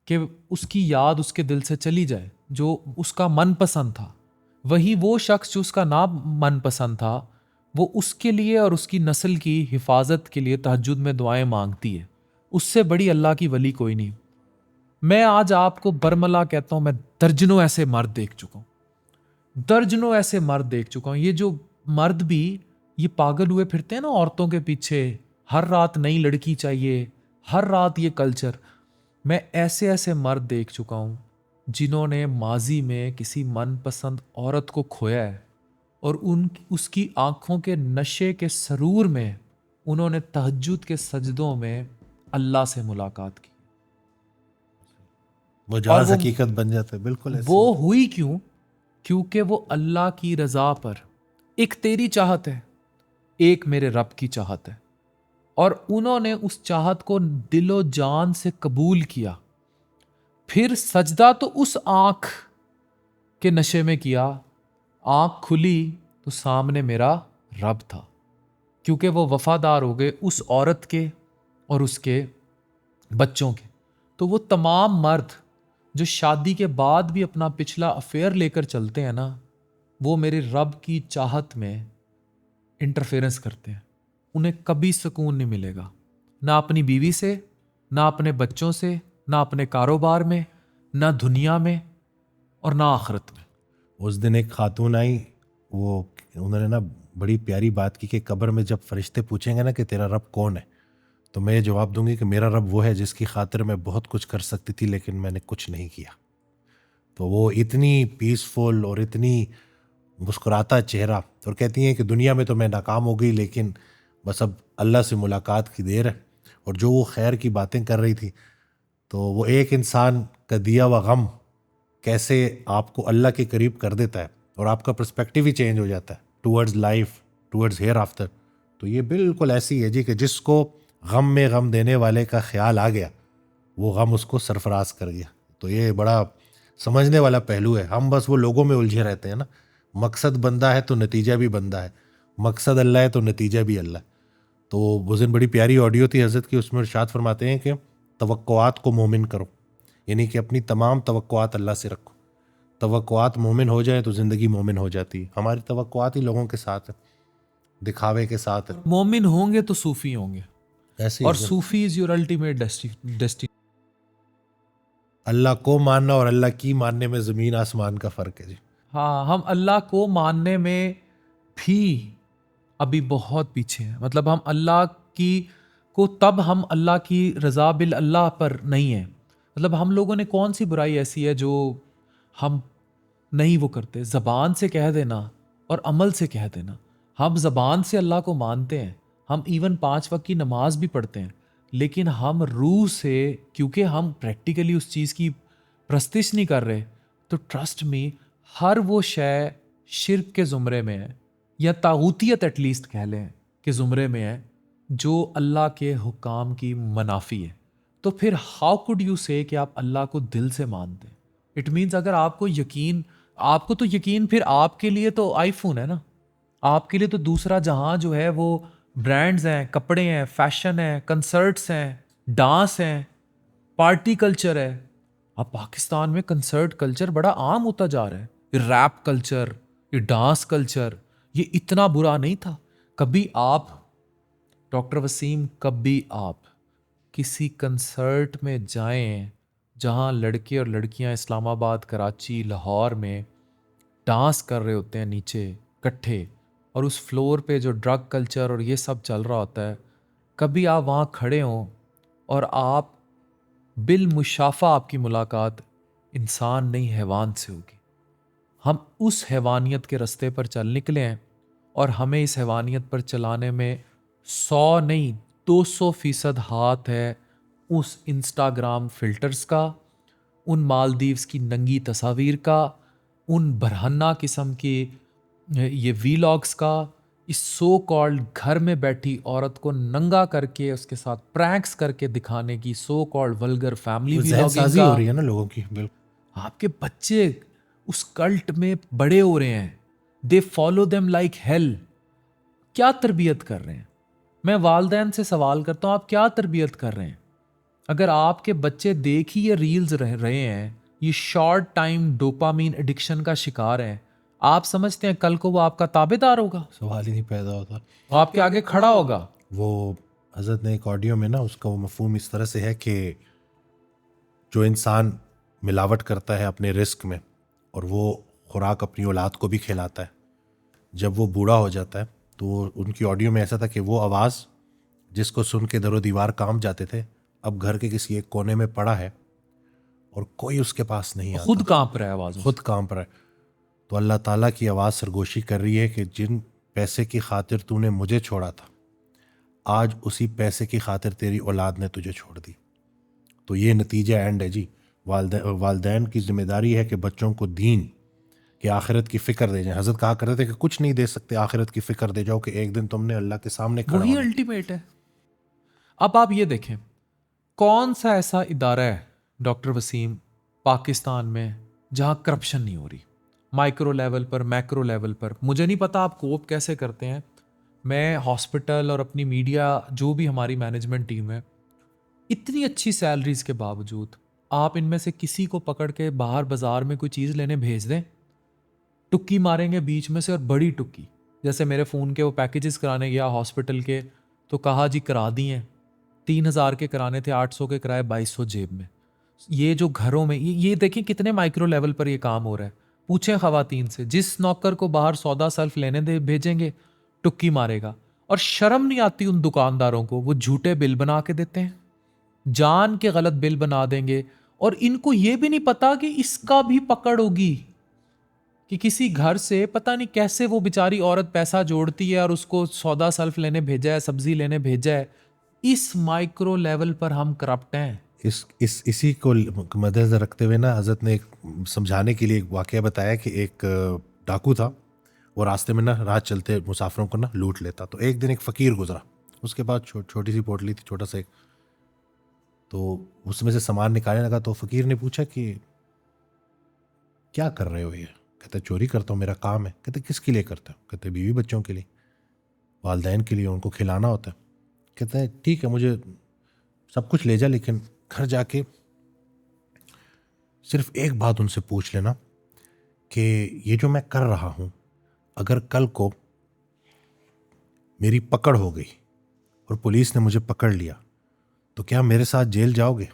B: कि उसकी याद उसके दिल से चली जाए, जो उसका मनपसंद था, वही वो शख्स जो उसका ना मनपसंद था, वो उसके लिए और उसकी नस्ल की हिफाजत के लिए तहज्जुद में दुआएं मांगती है। उससे बड़ी अल्लाह की वली कोई नहीं। मैं आज आपको बरमला कहता हूं, मैं दर्जनों ऐसे मर्द देख चुका हूं, दर्जनों ऐसे मर्द देख चुका हूं। ये जो मर्द भी ये पागल हुए फिरते हैं ना औरतों के पीछे, हर रात नई लड़की चाहिए, हर रात ये कल्चर, मैं ऐसे ऐसे मर्द देख चुका हूं जिन्होंने माजी में किसी मनपसंद औरत को खोया है और उसकी आंखों के नशे के सरूर में उन्होंने तहज्जुद के सजदों में अल्लाह से मुलाकात की।
A: वो
B: और
A: जहाज हकीकत बन जाता है। बिल्कुल ऐसे
B: वो हुई क्यों? क्योंकि वो अल्लाह की रजा पर, एक तेरी चाहत है, एक मेरे रब की चाहत है, और उन्होंने उस चाहत को दिलो जान से कबूल किया। फिर सजदा तो उस आंख के नशे में किया, आंख खुली तो सामने मेरा रब था, क्योंकि वो वफादार हो गए उस औरत के और उसके बच्चों के। तो वो तमाम मर्द जो शादी के बाद भी अपना पिछला अफेयर लेकर चलते हैं ना, वो मेरे रब की चाहत में इंटरफेरेंस करते हैं। उन्हें कभी सुकून नहीं मिलेगा, ना अपनी बीवी से, ना अपने बच्चों से, ना अपने कारोबार में, ना दुनिया में, और ना आखिरत में।
A: उस दिन एक खातून आई, वो उन्होंने ना बड़ी प्यारी बात की कि कब्र में जब फरिश्ते पूछेंगे ना कि तेरा रब कौन है, तो मैं ये जवाब दूंगी कि मेरा रब वो है जिसकी खातिर मैं बहुत कुछ कर सकती थी लेकिन मैंने कुछ नहीं किया। तो वो इतनी पीसफुल और इतनी मुस्कुराता चेहरा, और कहती हैं कि दुनिया में तो मैं नाकाम हो गई लेकिन बस अब अल्लाह से मुलाकात की देर है। और जो वो खैर की बातें कर रही थी, तो वो एक इंसान का दिया हुआ गम कैसे आपको अल्लाह के करीब कर देता है और आपका पर्सपेक्टिव ही चेंज हो जाता है towards life, towards hereafter. तो ये बिल्कुल ऐसी है जी कि जिसको गम में गम देने वाले का ख्याल आ गया, वो गम उसको सरफराज कर गया। तो ये बड़ा समझने वाला पहलू है। हम बस वो लोगों में उलझे रहते हैं ना, मकसद बंदा है तो नतीजा भी बंदा है, मकसद अल्लाह है तो नतीजा भी अल्लाह है। तो उस दिन बड़ी प्यारी ऑडियो थी हज़रत की, उसमें इरशाद फरमाते हैं कि तवक्कुआत को मोमिन करो, यानी कि अपनी तमाम तवक्कुआत अल्लाह से रखो। तवक्कुआत मोमिन हो जाए तो ज़िंदगी मोमिन हो जाती है। हमारी तवक्कुआत ही लोगों के साथ है, दिखावे के साथ है।
B: मोमिन होंगे तो सूफी होंगे,
A: ऐसे
B: और
A: ही है।
B: सूफी इज योर अल्टीमेट डेस्टिनी।
A: अल्लाह को मानना और अल्लाह की मानने में ज़मीन आसमान का फ़र्क है जी।
B: हाँ, हम अल्लाह को मानने में भी अभी बहुत पीछे हैं। मतलब हम अल्लाह की को तब हम अल्लाह की रज़ा बिल अल्लाह पर नहीं है। मतलब हम लोगों ने कौन सी बुराई ऐसी है जो हम नहीं वो करते? ज़बान से कह देना और अमल से कह देना। हम ज़बान से अल्लाह को मानते हैं, हम इवन 5 वक्त की नमाज भी पढ़ते हैं, लेकिन हम रूह से, क्योंकि हम प्रैक्टिकली उस चीज़ की प्रस्तिश नहीं कर रहे, तो ट्रस्ट मी हर वो शय शिर्क के ज़ुमरे में है, या तागूतियत एटलीस्ट कह लें कि ज़ुमरे में है, जो अल्लाह के हुकाम की मनाफी है। तो फिर हाउ कुड यू से कि आप अल्लाह को दिल से मानते हैं? इट मीन्स अगर आपको तो यकीन फिर आपके लिए तो आईफोन है ना, आपके लिए तो दूसरा जहां जो है वो ब्रांड्स हैं, कपड़े हैं, फैशन है, कंसर्ट्स हैं, डांस हैं, पार्टी कल्चर है। अब पाकिस्तान में कंसर्ट कल्चर बड़ा आम होता जा रहा है, ये रैप कल्चर, ये डांस कल्चर, ये इतना बुरा नहीं था। कभी आप डॉक्टर वसीम, कभी आप किसी कंसर्ट में जाएं जहां लड़के और लड़कियां इस्लामाबाद, कराची, लाहौर में डांस कर रहे होते हैं नीचे इकट्ठे, और उस फ्लोर पे जो ड्रग कल्चर और ये सब चल रहा होता है, कभी आप वहाँ खड़े हों और आप बिल मुशाफा आपकी मुलाकात इंसान नहीं हैवान से होगी। हम उस हैवानियत के रास्ते पर चल निकले हैं, और हमें इस हैवानियत पर चलाने में 100 नहीं 200% हाथ है उस इंस्टाग्राम फिल्टर्स का, उन मालदीव्स की नंगी तस्वीर का, उन बरहन्ना किस्म की ये वीलॉग्स का, इस सो कॉल्ड घर में बैठी औरत को नंगा करके उसके साथ प्रैंक्स करके दिखाने की सो कॉल्ड वल्गर फैमिली
A: वो जहन
B: वीलॉगिंग
A: साजी
B: का।
A: हो रही है ना लोगों की, बिल्कुल।
B: आपके बच्चे उस कल्ट में बड़े हो रहे हैं, they follow them like hell. क्या तरबियत कर रहे हैं? मैं वालदैन से सवाल करता हूं, आप क्या तरबियत कर रहे हैं? अगर आपके बच्चे देख ही ये रील्स रह रहे हैं, ये शॉर्ट टाइम डोपामीन एडिक्शन का शिकार है, आप समझते हैं कल को वो आपका ताबेदार होगा?
A: सवाल ही नहीं पैदा होता।
B: वो आपके आगे खड़ा होगा?
A: वो हजरत ने एक ऑडियो में ना उसका वो मफहूम इस तरह से है कि जो इंसान मिलावट करता है अपने रिस्क में और वो खुराक अपनी औलाद को भी खिलाता है, जब वो बूढ़ा हो जाता है तो उनकी ऑडियो में ऐसा था कि वो आवाज़ जिसको सुन के दरो दीवार काम जाते थे, अब घर के किसी एक कोने में पड़ा है और कोई उसके पास नहीं आता,
B: खुद कांप रहा है आवाज,
A: खुद कांप रहा है। तो अल्लाह ताला की आवाज़ सरगोशी कर रही है कि जिन पैसे की खातिर तूने मुझे छोड़ा था, आज उसी पैसे की खातिर तेरी औलाद ने तुझे छोड़ दी। तो ये नतीजा एंड है जी। वालदैन की जिम्मेदारी है कि बच्चों को दीन कि आखिरत की फ़िक्र दे जाए। हज़रत कहा करते थे कि कुछ नहीं दे सकते, आखिरत की फ़िक्र दे जाओ कि एक दिन तुमने अल्लाह के सामने खड़ा
B: वही
A: होना।
B: अल्टीमेट है। अब आप ये देखें, कौन सा ऐसा इदारा है डॉक्टर वसीम पाकिस्तान में जहां करप्शन नहीं हो रही, माइक्रो लेवल पर, मैक्रो लेवल पर? मुझे नहीं पता आप कोप कैसे करते हैं। मैं हॉस्पिटल और अपनी मीडिया, जो भी हमारी मैनेजमेंट टीम है, इतनी अच्छी सैलरीज के बावजूद आप इनमें से किसी को पकड़ के बाहर बाजार में कोई चीज़ लेने भेज दें, टुक्की मारेंगे बीच में से, और बड़ी टुक्की। जैसे मेरे फ़ोन के वो पैकेजेस कराने गया हॉस्पिटल के, तो कहा जी करा दिए, 3,000 के कराने थे, 800 के कराए, 2200 जेब में। ये जो घरों में ये देखें कितने माइक्रो लेवल पर ये काम हो रहा है। पूछें खवातीन से, जिस नौकर को बाहर सौदा सल्फ लेने दे भेजेंगे टुक्की मारेगा। और शर्म नहीं आती उन दुकानदारों को, वो झूठे बिल बना के देते हैं, जान के गलत बिल बना देंगे, और इनको ये भी नहीं पता कि इसका भी पकड़ होगी, कि किसी घर से पता नहीं कैसे वो बेचारी औरत पैसा जोड़ती है और उसको सौदा सल्फ लेने भेजा है, सब्जी लेने भेजा है। इस माइक्रो लेवल पर हम करप्ट हैं।
A: इसी को मद्देनजर रखते हुए ना हज़रत ने एक समझाने के लिए एक वाक़या बताया कि एक डाकू था, वो रास्ते में ना राह चलते मुसाफिरों को ना लूट लेता। तो एक दिन एक फ़कीर गुजरा, उसके पास छोटी सी पोटली थी, छोटा सा एक, तो उसमें से सामान निकालने लगा। तो फ़कीर ने पूछा कि क्या कर रहे हो ये? कहते चोरी करता हूँ, मेरा काम है। कहते किसके लिए करता हूँ? कहते बीवी बच्चों के लिए, वालदैन के लिए, उनको खिलाना होता है। कहते हैं ठीक है, मुझे सब कुछ ले जा, लेकिन घर जाके सिर्फ एक बात उनसे पूछ लेना कि ये जो मैं कर रहा हूँ, अगर कल को मेरी पकड़ हो गई और पुलिस ने मुझे पकड़ लिया तो क्या मेरे साथ जेल जाओगे?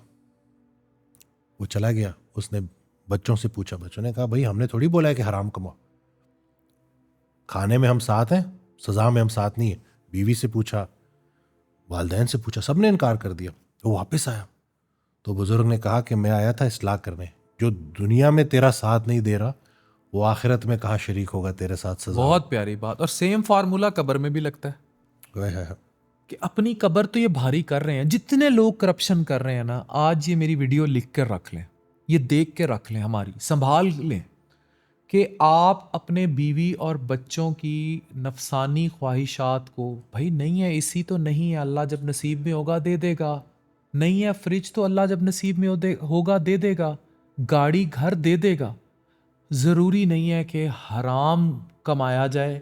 A: वो चला गया, उसने बच्चों से पूछा, बच्चों ने कहा भाई हमने थोड़ी बोला है कि हराम कमाओ, खाने में हम साथ हैं, सज़ा में हम साथ नहीं है। बीवी से पूछा, वालिदैन से पूछा, सबने इनकार कर दिया। वो वापस आया तो बुजुर्ग ने कहा कि मैं आया था इस्लाह करने, जो दुनिया में तेरा साथ नहीं दे रहा वो आखिरत में कहाँ शरीक होगा तेरे साथ सजा।
B: बहुत प्यारी बात। और सेम फार्मूला कब्र में भी लगता है
A: वह है।
B: कि अपनी कब्र तो ये भारी कर रहे हैं, जितने लोग करप्शन कर रहे हैं ना, आज ये मेरी वीडियो लिख कर रख लें, ये देख के रख लें, हमारी संभाल लें कि आप अपने बीवी और बच्चों की नफसानी ख्वाहिशात को, भाई नहीं है एसी तो नहीं है, अल्लाह जब नसीब में होगा दे देगा, नहीं है फ्रिज तो अल्लाह जब नसीब में होगा दे देगा, गाड़ी घर दे देगा। ज़रूरी नहीं है कि हराम कमाया जाए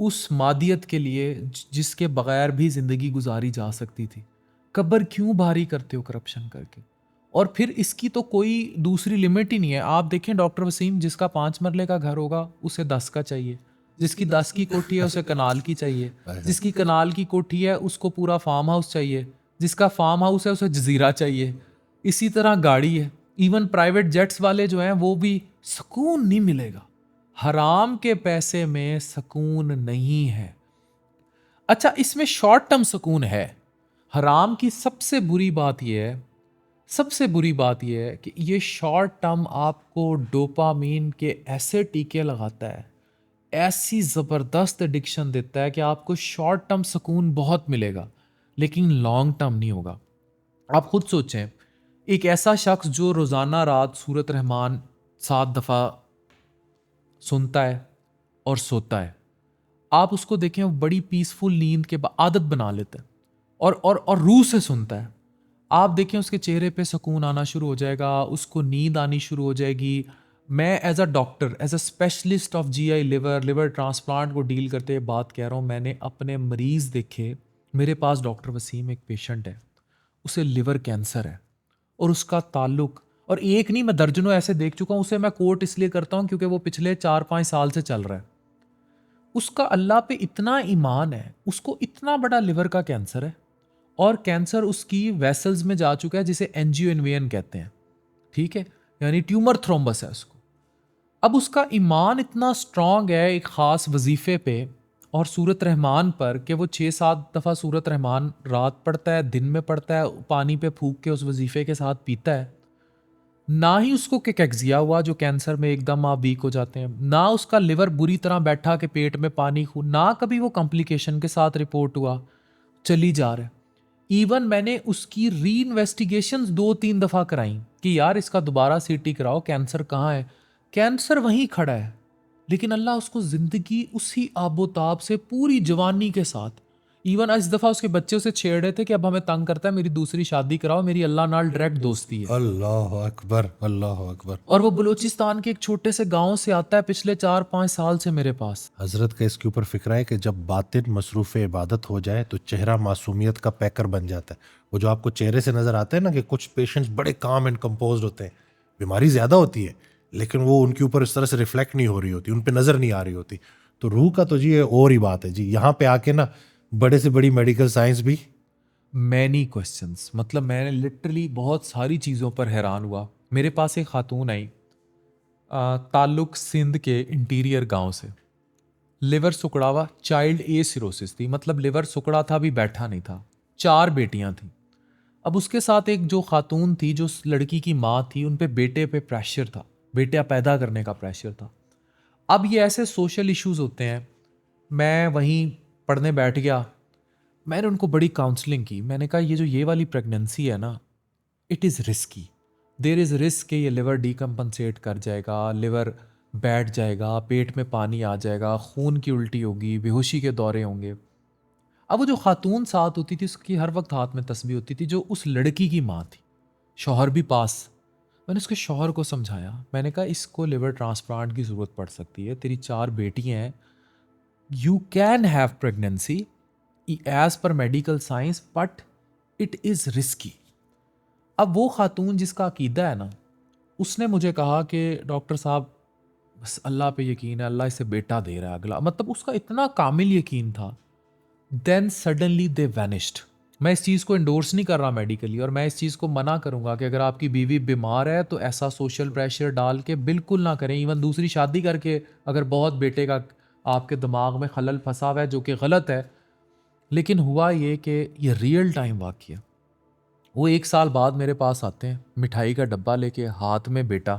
B: उस मादियत के लिए जिसके बगैर भी ज़िंदगी गुजारी जा सकती थी। कब्र क्यों भारी करते हो करप्शन करके? और फिर इसकी तो कोई दूसरी लिमिट ही नहीं है। आप देखें डॉक्टर वसीम, जिसका 5 मरले का घर होगा उसे 10 का चाहिए, जिसकी 10 की कोठी है उसे कनाल की चाहिए, जिसकी कनाल की कोठी है उसको पूरा फार्म हाउस चाहिए, जिसका फार्म हाउस है उसे जजीरा चाहिए। इसी तरह गाड़ी है, इवन प्राइवेट जेट्स वाले जो हैं वो भी, सुकून नहीं मिलेगा। हराम के पैसे में सुकून नहीं है। अच्छा, इसमें शॉर्ट टर्म सुकून है। हराम की सबसे बुरी बात यह है, सबसे बुरी बात यह है कि ये शॉर्ट टर्म आपको डोपामीन के ऐसे टीके लगाता है, ऐसी ज़बरदस्त एडिक्शन देता है कि आपको शॉर्ट टर्म सुकून बहुत मिलेगा लेकिन लॉन्ग टर्म नहीं होगा। आप खुद सोचें, एक ऐसा शख्स जो रोज़ाना रात सूरत रहमान 7 दफ़ा सुनता है और सोता है, आप उसको देखें वो बड़ी पीसफुल नींद के आदत बना लेता है और रूह से सुनता है। आप देखें उसके चेहरे पे सुकून आना शुरू हो जाएगा, उसको नींद आनी शुरू हो जाएगी। मैं as a doctor, as a specialist of GI liver transplant को डील करते हुए बात कह रहा हूँ। मैंने अपने मरीज़ देखे। मेरे पास डॉक्टर वसीम एक पेशेंट है, उसे लिवर कैंसर है और उसका ताल्लुक, और एक नहीं मैं दर्जनों ऐसे देख चुका हूँ। उसे मैं कोट इसलिए करता हूँ क्योंकि वो पिछले 4-5 साल से चल रहा है। उसका अल्लाह पे इतना ईमान है, उसको इतना बड़ा लिवर का कैंसर है और कैंसर उसकी वेसल्स में जा चुका है जिसे एंजियोइनवेन कहते हैं, ठीक है, यानी ट्यूमर थ्रोम्बस है उसको। अब उसका ईमान इतना स्ट्रांग है एक ख़ास वजीफ़े पे और सूरत रहमान पर कि वो 6-7 दफ़ा सूरत रहमान रात पढ़ता है, दिन में पढ़ता है, पानी पे फूक के उस वजीफ़े के साथ पीता है। ना ही उसको कैक्सिया हुआ जो कैंसर में एकदम आप वीक हो जाते हैं, ना उसका लिवर बुरी तरह बैठा के पेट में पानी खून, ना कभी वो कॉम्प्लिकेशन के साथ रिपोर्ट हुआ, चली जा रहा है। इवन मैंने उसकी री इन्वेस्टिगेशंस 2-3 दफ़ा कराई कि यार इसका दोबारा सीटी कराओ, कैंसर कहाँ है। कैंसर वहीं खड़ा है लेकिन अल्लाह उसको ज़िंदगी उसी आबोताब से पूरी जवानी के साथ, इवन इस दफ़ा उसके बच्चे उसे छेड़ रहे थे कि अब हमें तंग करता है, मेरी दूसरी शादी कराओ, मेरी अल्लाह नाल डायरेक्ट दोस्ती है।
A: अल्लाह अकबर, अल्लाह अकबर।
B: और वो बलूचिस्तान के एक छोटे से गांव से आता है पिछले 4-5 साल से मेरे पास।
A: हजरत का इसके ऊपर फिक्र है कि जब बातिन मसरूफ़ इबादत हो जाए तो चेहरा मासूमियत का पैकर बन जाता है। वो जो आपको चेहरे से नज़र आता है ना कि कुछ पेशेंट्स बड़े काम एंड कंपोज होते हैं, बीमारी ज़्यादा होती है लेकिन वो उनके ऊपर इस तरह से रिफ्लेक्ट नहीं हो रही होती, उन पर नज़र नहीं आ रही होती। तो रूह का तो जी ये और ही बात है जी। यहाँ पे आके ना बड़े से बड़ी मेडिकल साइंस भी,
B: मैनी क्वेश्चंस, मतलब मैंने लिटरली बहुत सारी चीज़ों पर हैरान हुआ। मेरे पास एक खातून आई ताल्लुक सिंध के इंटीरियर गांव से, लिवर सुकड़ा हुआ, चाइल्ड ए सिरोसिस थी, मतलब लिवर सुकड़ा था भी बैठा नहीं था, 4 बेटियां थी। अब उसके साथ एक जो खातून थी जो लड़की की माँ थी, उन पे बेटे पे प्रेशर था, बेटियां पैदा करने का प्रेशर था। अब ये ऐसे सोशल इश्यूज होते हैं। मैं वहीं पढ़ने बैठ गया, मैंने उनको बड़ी काउंसलिंग की। मैंने कहा ये जो ये वाली प्रेगनेंसी है ना, it is risky, there is risk कि ये लिवर डीकम्पनसेट कर जाएगा, लिवर बैठ जाएगा, पेट में पानी आ जाएगा, खून की उल्टी होगी, बेहोशी के दौरे होंगे। अब वो जो खातून साथ होती थी उसकी हर वक्त हाथ में तस्बीह होती थी, जो उस लड़की की माँ थी, शौहर भी पास। मैंने उसके शौहर को समझाया, मैंने कहा इसको लिवर ट्रांसप्लांट की ज़रूरत पड़ सकती है, तेरी 4 बेटियाँ हैं, you can have pregnancy as per medical science but it is risky. अब वो खातून जिसका अकीदा है ना, उसने मुझे कहा कि डॉक्टर साहब बस अल्लाह पे यकीन है, अल्लाह इसे बेटा दे रहा है अगला, मतलब उसका इतना कामिल यकीन था। Then suddenly they vanished. मैं इस चीज़ को इंडोर्स नहीं कर रहा मेडिकली, और मैं इस चीज़ को मना करूंगा कि अगर आपकी बीवी बीमार है तो ऐसा सोशल प्रेशर डाल के बिल्कुल ना करें। इवन दूसरी शादी करके अगर बहुत बेटे का आपके दिमाग में खलल फंसा हुआ है, जो कि गलत है, लेकिन हुआ ये कि ये रियल टाइम वाक़या। वो 1 साल बाद मेरे पास आते हैं, मिठाई का डब्बा लेके, हाथ में बेटा।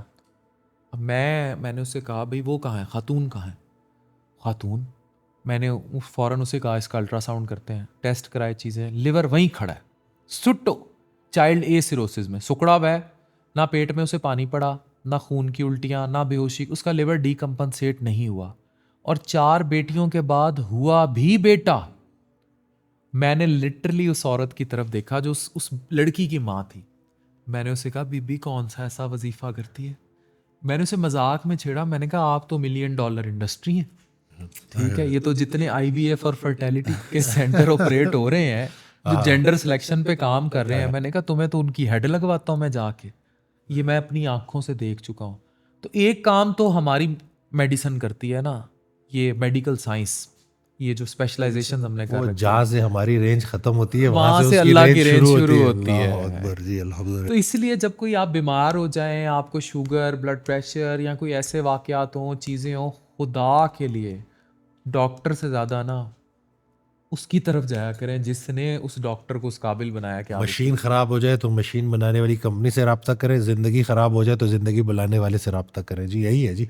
B: अब मैंने उससे कहा, भाई वो कहाँ है, खातून कहाँ है? खातून? मैंने फ़ौरन उसे कहा इसका अल्ट्रासाउंड करते हैं, टेस्ट कराए चीज़ें, लिवर वहीं खड़ा है, सुट्टो, चाइल्ड ए सिरोसिस में सुकड़ा हुआ है, ना पेट में उसे पानी पड़ा, ना खून की उल्टियाँ, ना बेहोशी, उसका लिवर डीकम्पनसेट नहीं हुआ। और 4 बेटियों के बाद हुआ भी बेटा। मैंने लिटरली उस औरत की तरफ देखा जो उस लड़की की माँ थी। मैंने उसे कहा, बीबी कौन सा ऐसा वजीफा करती है? मैंने उसे मजाक में छेड़ा, मैंने कहा आप तो $1 मिलियन इंडस्ट्री है, ठीक है, ये तो जितने IVF और फर्टेलिटी के सेंटर ऑपरेट हो रहे हैं, जो जेंडर सिलेक्शन पे काम कर रहे हैं, मैंने कहा तुम्हें तो उनकी हेड लगवाता हूँ मैं जाके, ये मैं अपनी आंखों से देख चुका हूँ। तो एक काम तो हमारी मेडिसिन करती है ना, ये मेडिकल साइंस, ये जो स्पेशलाइजेशन हमने कर
A: वो
B: रखी है,
A: जहाँ से हमारी रेंज खत्म होती है
B: वहाँ
A: वहां
B: से
A: से उसकी
B: अल्लाह
A: रेंज
B: की रेंज
A: शुरू
B: होती है।
A: अल्लाह अकबर जी, अल्हम्दुलिल्लाह।
B: तो इसलिए जब कोई आप बीमार हो जाएं, आपको शुगर, ब्लड प्रेशर या कोई ऐसे वाकयात हों, चीज़ें हों, खुदा के लिए डॉक्टर से ज़्यादा ना उसकी तरफ जाया करें जिसने उस डॉक्टर को उस काबिल बनाया कि आप
A: मशीन ख़राब हो जाए तो मशीन बनाने वाली कंपनी से रब्ता करें, ज़िंदगी ख़राब हो जाए तो ज़िंदगी बुलाने वाले से रब्ता करें। जी यही है जी,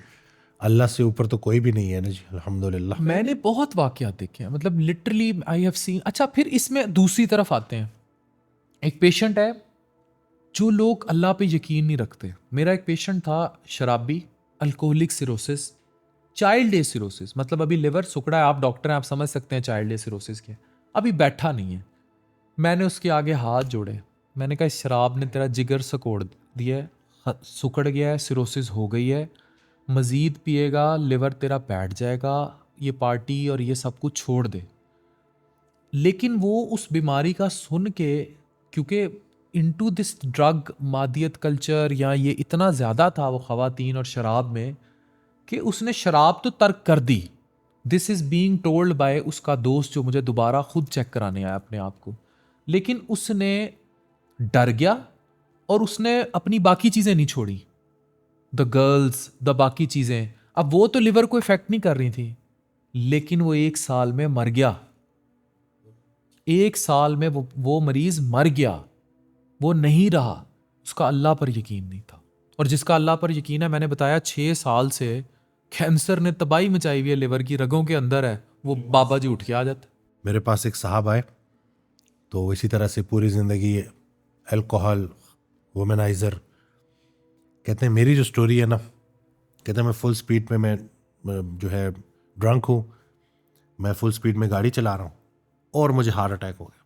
A: अल्लाह से ऊपर तो कोई भी नहीं है ना जी, अल्हम्दुलिल्लाह।
B: मैंने बहुत वाकयात देखे हैं, मतलब लिटरली आई हैव सीन। अच्छा, फिर इसमें दूसरी तरफ आते हैं। एक पेशेंट है, जो लोग अल्लाह पे यकीन नहीं रखते। मेरा एक पेशेंट था, शराबी, alcoholic cirrhosis, child a cirrhosis, मतलब अभी लिवर सुकड़ा है, आप डॉक्टर हैं, आप समझ सकते हैं चाइल्ड ए सिरोसिस के, अभी बैठा नहीं है। मैंने उसके आगे हाथ जोड़े, मैंने कहा इस शराब ने तेरा जिगर सकोड़ दिया है, सुकड़ गया है, सिरोसिस हो गई है, मज़ीद पिएगा लिवर तेरा बैठ जाएगा, ये पार्टी और ये सब कुछ छोड़ दे। लेकिन वो उस बीमारी का सुन के, क्योंकि इनटू दिस ड्रग मादियत कल्चर या ये इतना ज़्यादा था वो ख़वातीन और शराब में, कि उसने शराब तो तर्क कर दी। This is being told by उसका दोस्त जो मुझे दोबारा खुद चेक कराने आया अपने आप को। लेकिन उसने डर गया और उसने अपनी बाकी चीज़ें नहीं छोड़ी, द गर्ल्स, द बाकी चीज़ें। अब वो तो लिवर को इफेक्ट नहीं कर रही थी, लेकिन वो 1 साल में मर गया। 1 साल में वो मरीज मर गया, वो नहीं रहा, उसका अल्लाह पर यकीन नहीं था। और जिसका अल्लाह पर यकीन है, मैंने बताया 6 साल से कैंसर ने तबाही मचाई हुई है, लिवर की रगों के अंदर है, वो बाबा जी उठ के आ जाते।
A: मेरे पास एक साहब आए, तो इसी तरह से पूरी ज़िंदगी अल्कोहल, वुमेनाइज़र। कहते हैं मेरी जो स्टोरी है ना, कहते हैं मैं फुल स्पीड में, मैं जो है ड्रंक हूँ, मैं फुल स्पीड में गाड़ी चला रहा हूँ और मुझे हार्ट अटैक हो गया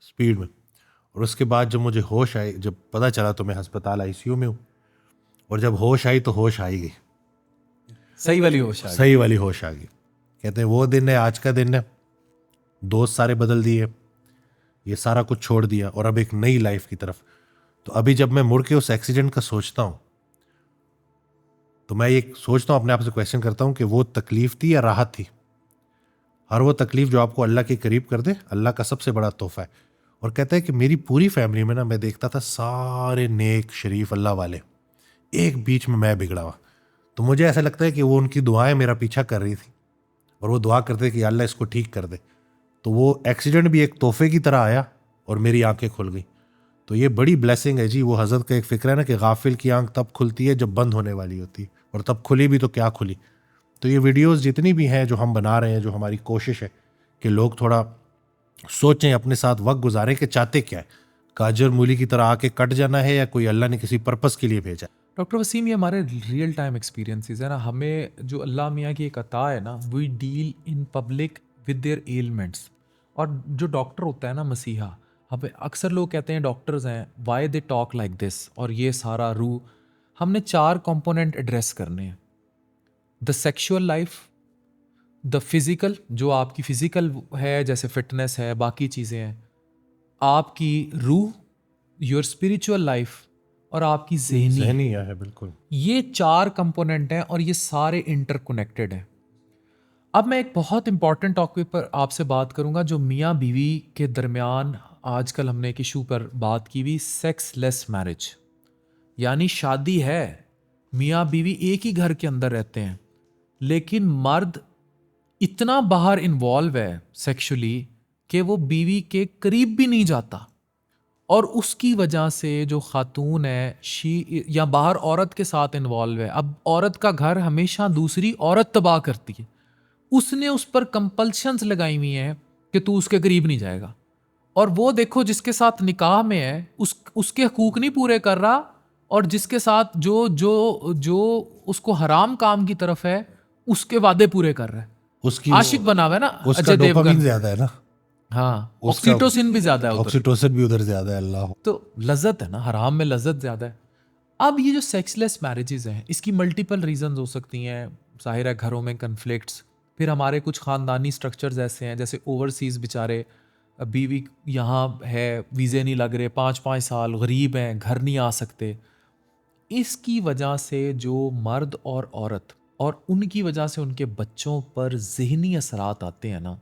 A: स्पीड में। और उसके बाद जब मुझे होश आई, जब पता चला तो मैं अस्पताल ICU में हूँ, और जब होश आई तो होश आ ही गई,
B: सही वाली होश आ गई।
A: सही वाली होश आ गई। कहते हैं वो दिन है, आज का दिन है, दोस्त सारे बदल दिए, ये सारा कुछ छोड़ दिया और अब एक नई लाइफ की तरफ। तो अभी जब मैं मुड़ के उस एक्सीडेंट का सोचता हूँ, तो मैं ये सोचता हूँ, अपने आप से क्वेश्चन करता हूँ कि वो तकलीफ थी या राहत थी। हर वो तकलीफ जो आपको अल्लाह के करीब कर दे, अल्लाह का सबसे बड़ा तोहफा है। और कहता है कि मेरी पूरी फैमिली में ना, मैं देखता था सारे नेक शरीफ अल्लाह वाले, एक बीच में मैं बिगड़ा हुआ। तो मुझे ऐसा लगता है कि वो उनकी दुआएं मेरा पीछा कर रही थी और वो दुआ करते कि अल्लाह इसको ठीक कर दे। तो वो एक्सीडेंट भी एक तोहफे की तरह आया और मेरी आंखें खुल गई। तो ये बड़ी ब्लेसिंग है जी। वो हज़रत का एक फ़िक्र है ना कि गाफिल की आंख तब खुलती है जब बंद होने वाली होती है, और तब खुली भी तो क्या खुली। तो ये वीडियोस जितनी भी हैं जो हम बना रहे हैं, जो हमारी कोशिश है कि लोग थोड़ा सोचें, अपने साथ वक्त गुजारें कि चाहते क्या है, काजर मूली की तरह आके कट जाना है या कोई अल्लाह ने किसी पर्पस के लिए भेजा।
B: डॉक्टर वसीम, ये हमारे रियल टाइम एक्सपीरियंसेस है ना, हमें जो अल्लाह मियाँ की एक अता है ना, we deal in public with their elements. और जो डॉक्टर होता है ना, मसीहा, हमें अक्सर लोग कहते हैं डॉक्टर्स हैं, why they talk like this, और ये सारा रूह, हमने 4 कंपोनेंट एड्रेस करने हैं। The sexual life, the physical, जो आपकी फ़िज़िकल है, जैसे फिटनेस है, बाकी चीज़ें हैं, आपकी रूह, योर स्पिरिचुअल लाइफ, और आपकी ज़हनी
A: है। बिल्कुल,
B: ये 4 कंपोनेंट हैं और ये सारे इंटरकनेक्टेड हैं। अब मैं एक बहुत इंपॉर्टेंट टॉपिक पर आपसे बात करूंगा, जो मियाँ बीवी के दरमियान आजकल हमने एक इशू पर बात की हुई, सेक्स लेस मैरिज। यानी शादी है, मियाँ बीवी एक ही घर के अंदर रहते हैं, लेकिन मर्द इतना बाहर इन्वॉल्व है सेक्सुअली कि वो बीवी के करीब भी नहीं जाता, और उसकी वजह से जो खातून है शी या बाहर औरत के साथ इन्वॉल्व है। अब औरत का घर हमेशा दूसरी औरत तबाह करती है, उसने उस पर कंपल्शंस लगाई हुई हैं कि तू उसके करीब नहीं जाएगा, और वो देखो जिसके साथ निकाह में है उसके हकूक नहीं पूरे कर रहा, और जिसके साथ जो जो जो उसको हराम काम की तरफ है उसके वादे पूरे कर रहा है।
A: उसकी
B: आशिक बना हुआ है ना
A: उसका
B: अजय
A: डोपामिन
B: देवगन।
A: ज्यादा है ना,
B: हाँ,
A: उसका
B: ऑक्सीटोसिन भी ज्यादा है उधर।
A: ऑक्सीटोसिन भी उधर ज्यादा है। अल्लाह,
B: तो लज्जत है ना, हराम में लज्जत ज्यादा है। अब ये जो सेक्सलेस मैरिजेस हैं इसकी मल्टीपल रीजंस हो सकती हैं। जाहिर है घरों में कन्फ्लिक्ट्स, फिर हमारे कुछ ख़ानदानी स्ट्रक्चर्स ऐसे हैं, जैसे ओवरसीज़ बेचारे बीवी यहाँ है, वीज़े नहीं लग रहे, 5-5 साल, गरीब हैं, घर नहीं आ सकते। इसकी वजह से जो मर्द और औरत और उनकी वजह से उनके बच्चों पर ज़हनी असरात आते हैं ना,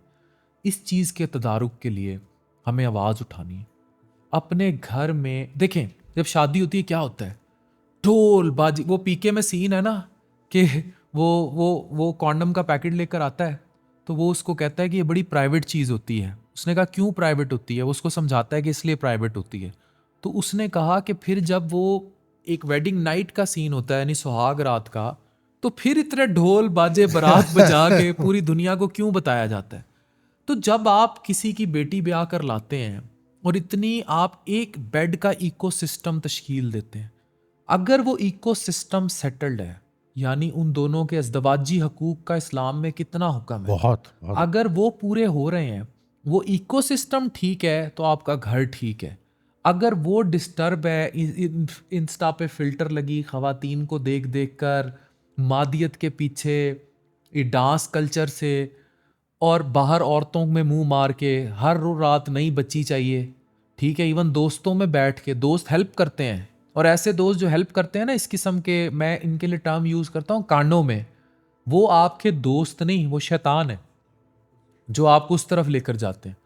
B: इस चीज़ के तदारुक के लिए हमें आवाज़ उठानी है। अपने घर में देखें, जब शादी होती है क्या होता है, ढोल बाजी। वो पीके में सीन है ना कि वो कॉन्डम का पैकेट लेकर आता है, तो वो उसको कहता है कि ये बड़ी प्राइवेट चीज़ होती है। उसने कहा क्यों प्राइवेट होती है, वो उसको समझाता है कि इसलिए प्राइवेट होती है। तो उसने कहा कि फिर जब वो एक वेडिंग नाइट का सीन होता है, यानी सुहाग रात का, तो फिर इतने ढोल बाजे बारात बजा के पूरी दुनिया को क्यों बताया जाता है। तो जब आप किसी की बेटी ब्याह कर लाते हैं और इतनी आप एक बेड का इकोसिस्टम तश्कील देते हैं, अगर वो इकोसिस्टम सेटल्ड है, यानी उन दोनों के अज़दवाजी हकूक का इस्लाम में कितना हुक्म है,
A: बहुत
B: अगर वो पूरे हो रहे हैं, वो इकोसिस्टम ठीक है, तो आपका घर ठीक है। अगर वो डिस्टर्ब है, इंस्टा पे फिल्टर लगी ख़वातीन को देख देख कर, मादियत के पीछे, ये डांस कल्चर से, और बाहर औरतों में मुंह मार के हर रात नई बच्ची चाहिए, ठीक है। इवन दोस्तों में बैठ के दोस्त हेल्प करते हैं, और ऐसे दोस्त जो हेल्प करते हैं ना इस किस्म के, मैं इनके लिए टर्म यूज़ करता हूँ कांडों में, वो आपके दोस्त नहीं, वो शैतान है जो आपको उस तरफ लेकर जाते हैं।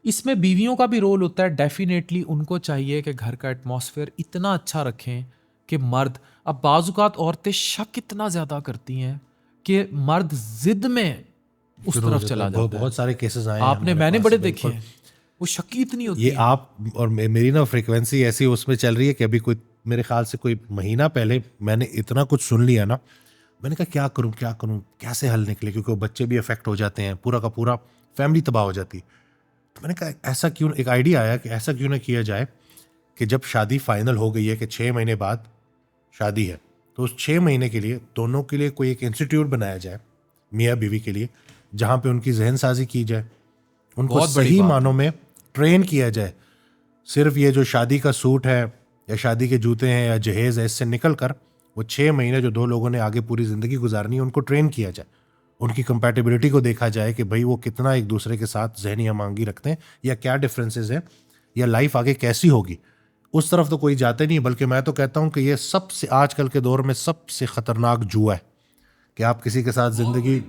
B: इसमें बीवियों का भी रोल होता है। डेफिनेटली उनको चाहिए कि घर का एटमॉस्फेयर इतना अच्छा रखें कि मर्द, अब बाज़ुकात औरतें शक इतना ज़्यादा करती हैं कि मर्द जिद में उस तरफ चला जाता है।
A: बहुत सारे केसेस आए हैं
B: आपने,
A: हमारे
B: मैंने
A: पास,
B: बड़े
A: बिल्कुल।
B: देखे हैं, वो शकी इतनी होती
A: ये
B: है।
A: आप और मेरी ना फ्रीक्वेंसी ऐसी उसमें चल रही है कि अभी कोई मेरे ख्याल से कोई महीना पहले मैंने इतना कुछ सुन लिया ना, मैंने कहा क्या करूं कैसे हल निकले, क्योंकि वो बच्चे भी अफेक्ट हो जाते हैं, पूरा का पूरा फैमिली तबाह हो जाती है। तो मैंने कहा ऐसा क्यों, एक आइडिया आया कि ऐसा क्यों ना किया जाए कि जब शादी फाइनल हो गई है कि 6 महीने बाद शादी है, तो उस 6 महीने के लिए दोनों के लिए कोई एक इंस्टीट्यूट बनाया जाए मियाँ बीवी के लिए, जहाँ पे उनकी जहन साजी की जाए, उनको
B: बहुत बड़ी
A: सही
B: बात
A: मानों में ट्रेन किया जाए। सिर्फ ये जो शादी का सूट है या शादी के जूते हैं या जहेज़ है, इससे निकल कर वो 6 महीने जो दो लोगों ने आगे पूरी ज़िंदगी गुजारनी है, उनको ट्रेन किया जाए, उनकी कंपैटिबिलिटी को देखा जाए कि भाई वो कितना एक दूसरे के साथ जहनी हमांगी रखते हैं, या क्या डिफरेंसेस हैं, या लाइफ आगे कैसी होगी। उस तरफ तो कोई जाते नहीं, बल्कि मैं तो कहता हूँ कि ये सबसे आजकल के दौर में सबसे ख़तरनाक जुआ है कि आप किसी के साथ ज़िंदगी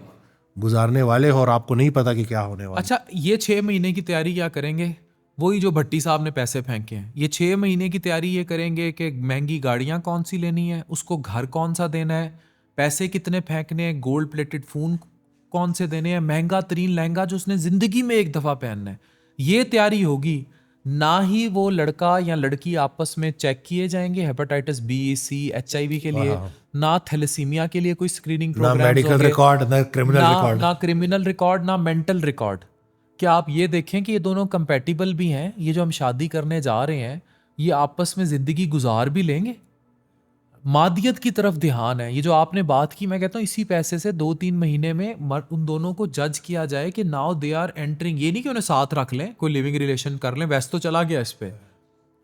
A: गुजारने वाले हो और आपको नहीं पता कि क्या होने वाला।
B: अच्छा, ये 6 महीने की तैयारी क्या करेंगे? वही जो भट्टी साहब ने पैसे फेंके हैं, ये 6 महीने की तैयारी ये करेंगे कि महंगी गाड़ियां कौन सी लेनी है, उसको घर कौन सा देना है, पैसे कितने फेंकने हैं, गोल्ड प्लेटेड फ़ोन कौन से देने हैं, महंगा तरीन लहंगा जो उसने ज़िंदगी में एक दफ़ा पहनना है, ये तैयारी होगी। ना ही वो लड़का या लड़की आपस में चेक किए जाएंगे हेपेटाइटिस B, C, HIV के लिए, ना थैलेसीमिया के लिए कोई स्क्रीनिंग
A: ना
B: प्रोग्राम,
A: मेडिकल रिकॉर्ड, ना क्रिमिनल रिकॉर्ड,
B: ना क्रिमिनल रिकॉर्ड, ना मेंटल रिकॉर्ड। क्या आप ये देखें कि ये दोनों कंपैटिबल भी हैं, ये जो हम शादी करने जा रहे हैं ये आपस में ज़िंदगी गुजार भी लेंगे। मादियत की तरफ ध्यान है। ये जो आपने बात की, मैं कहता हूँ इसी पैसे से 2-3 महीने में उन दोनों को जज किया जाए कि नाउ दे आर एंटरिंग, ये नहीं कि उन्हें साथ रख लें, कोई लिविंग रिलेशन कर लें, वैसे तो चला गया इस पे,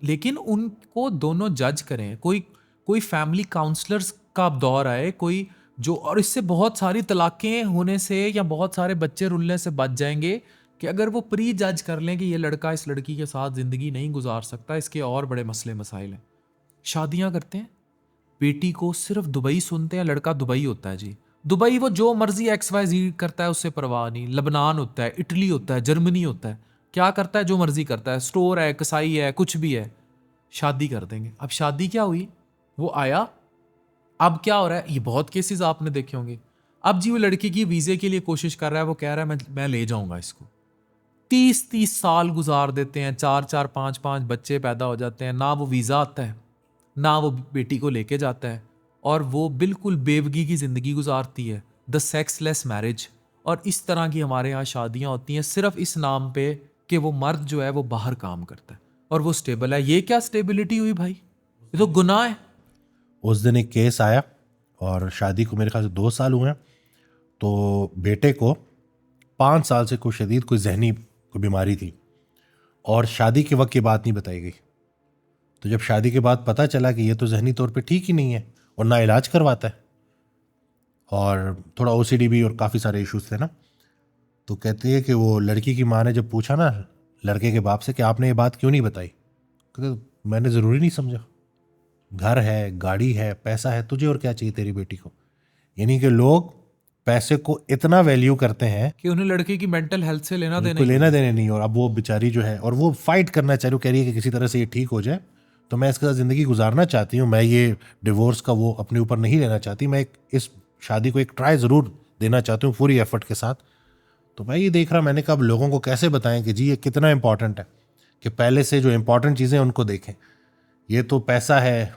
B: लेकिन उनको दोनों जज करें। कोई फैमिली काउंसलर्स का दौर आए, कोई जो, और इससे बहुत सारी तलाक़ें होने से या बहुत सारे बच्चे रुलने से बच जाएंगे कि अगर वो प्री जज कर लें कि ये लड़का इस लड़की के साथ ज़िंदगी नहीं गुजार सकता, इसके और बड़े मसले मसाइल हैं। शादियां करते हैं, बेटी को सिर्फ दुबई सुनते हैं, लड़का दुबई होता है जी, दुबई, वो जो मर्जी XYZ करता है उससे परवाह नहीं। लबनान होता है, इटली होता है, जर्मनी होता है, क्या करता है, जो मर्जी करता है, स्टोर है, कसाई है, कुछ भी है, शादी कर देंगे। अब शादी क्या हुई, वो आया, अब क्या हो रहा है, ये बहुत केसेस आपने देखे होंगे, अब जी वो लड़की की वीज़े के लिए कोशिश कर रहा है, वो कह रहा है मैं ले जाऊंगा इसको। 30-30 साल गुजार देते हैं, 4-4 5-5 बच्चे पैदा हो जाते हैं, ना वो वीज़ा आता है, ना वो बेटी को लेके जाता है, और वो बिल्कुल बेवगी की ज़िंदगी गुजारती है, द सेक्सलेस मैरिज। और इस तरह की हमारे यहाँ शादियाँ होती हैं सिर्फ इस नाम पे कि वो मर्द जो है वो बाहर काम करता है और वो स्टेबल है। ये क्या स्टेबिलिटी हुई भाई, ये तो गुनाह है।
A: उस दिन एक केस आया और शादी को मेरे ख्याल से 2 साल हुए हैं, तो बेटे को 5 साल से कोई शदीद कोई जहनी कोई बीमारी थी और शादी के वक्त ये बात नहीं बताई गई। तो जब शादी के बाद पता चला कि ये तो जहनी तौर पे ठीक ही नहीं है और ना इलाज करवाता है और थोड़ा OCD भी और काफ़ी सारे इश्यूज थे ना, तो कहती है कि वो लड़की की माँ ने जब पूछा ना लड़के के बाप से कि आपने ये बात क्यों नहीं बताई, कहते मैंने ज़रूरी नहीं समझा, घर है, गाड़ी है, पैसा है, तुझे और क्या चाहिए तेरी बेटी को। यानी कि लोग पैसे को इतना वैल्यू करते हैं
B: कि उन्हें लड़के की मेंटल हेल्थ से लेना देना
A: कोई लेना देने नहीं। और अब वो बेचारी जो है और वो फाइट करना चाह रही, कह रही है कि किसी तरह से ये ठीक हो जाए, तो मैं इसके साथ ज़िंदगी गुजारना चाहती हूँ, मैं ये डिवोर्स का वो अपने ऊपर नहीं लेना चाहती, मैं इस शादी को एक ट्राई ज़रूर देना चाहती हूँ पूरी एफर्ट के साथ। तो मैं ये देख रहा, मैंने कहा अब लोगों को कैसे बताएं कि जी ये कितना इंपॉर्टेंट है, कि पहले से जो इंपॉर्टेंट चीज़ें उनको देखें। ये तो पैसा है,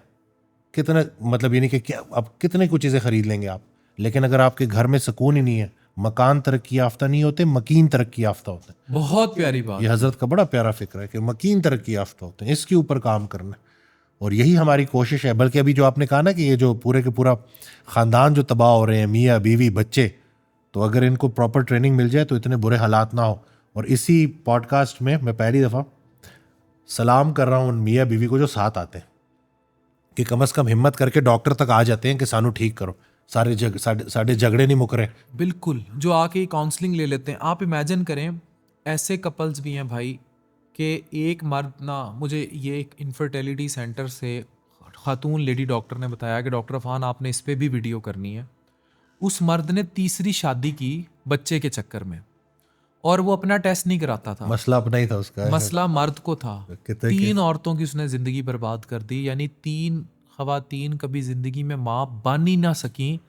A: कितना मतलब यानी कि क्या अब कितने कुछ चीज़ें खरीद लेंगे आप, लेकिन अगर आपके घर में सुकून ही नहीं है, मकान तरक्की याफ्ता नहीं होते, मकीन तरक्की याफ्ता होते हैं।
B: बहुत प्यारी बात।
A: ये हजरत का बड़ा प्यारा फिक्र है कि मकीन तरक्की याफ्ता होते हैं, इसके ऊपर काम करना है और यही हमारी कोशिश है। बल्कि अभी जो आपने कहा ना कि ये जो पूरे के पूरा ख़ानदान जो तबाह हो रहे हैं, मियाँ बीवी बच्चे, तो अगर इनको प्रॉपर ट्रेनिंग मिल जाए तो इतने बुरे हालात ना हो। और इसी पॉडकास्ट में मैं पहली दफ़ा सलाम कर रहा हूँ उन मियाँ बीवी को जो साथ आते हैं, कि कम से कम हिम्मत करके डॉक्टर तक आ जाते हैं कि सानू ठीक करो, साढ़े झगड़े नहीं मुक रहे।
B: बिल्कुल, जो आके काउंसलिंग ले लेते हैं। आप इमेजिन करें, ऐसे कपल्स भी हैं भाई कि एक मर्द ना, मुझे ये एक इनफर्टिलिटी सेंटर से खातून लेडी डॉक्टर ने बताया कि डॉक्टर अफान आपने इस पर भी वीडियो करनी है। उस मर्द ने तीसरी शादी की बच्चे के चक्कर में, और वो अपना टेस्ट नहीं कराता था।
A: मसला अपना ही था उसका,
B: मसला मर्द को था।
A: कितने
B: 3 औरतों की उसने ज़िंदगी बर्बाद कर दी, यानी 3 ख़वातीन कभी ज़िंदगी में माँ बन ही ना सकी।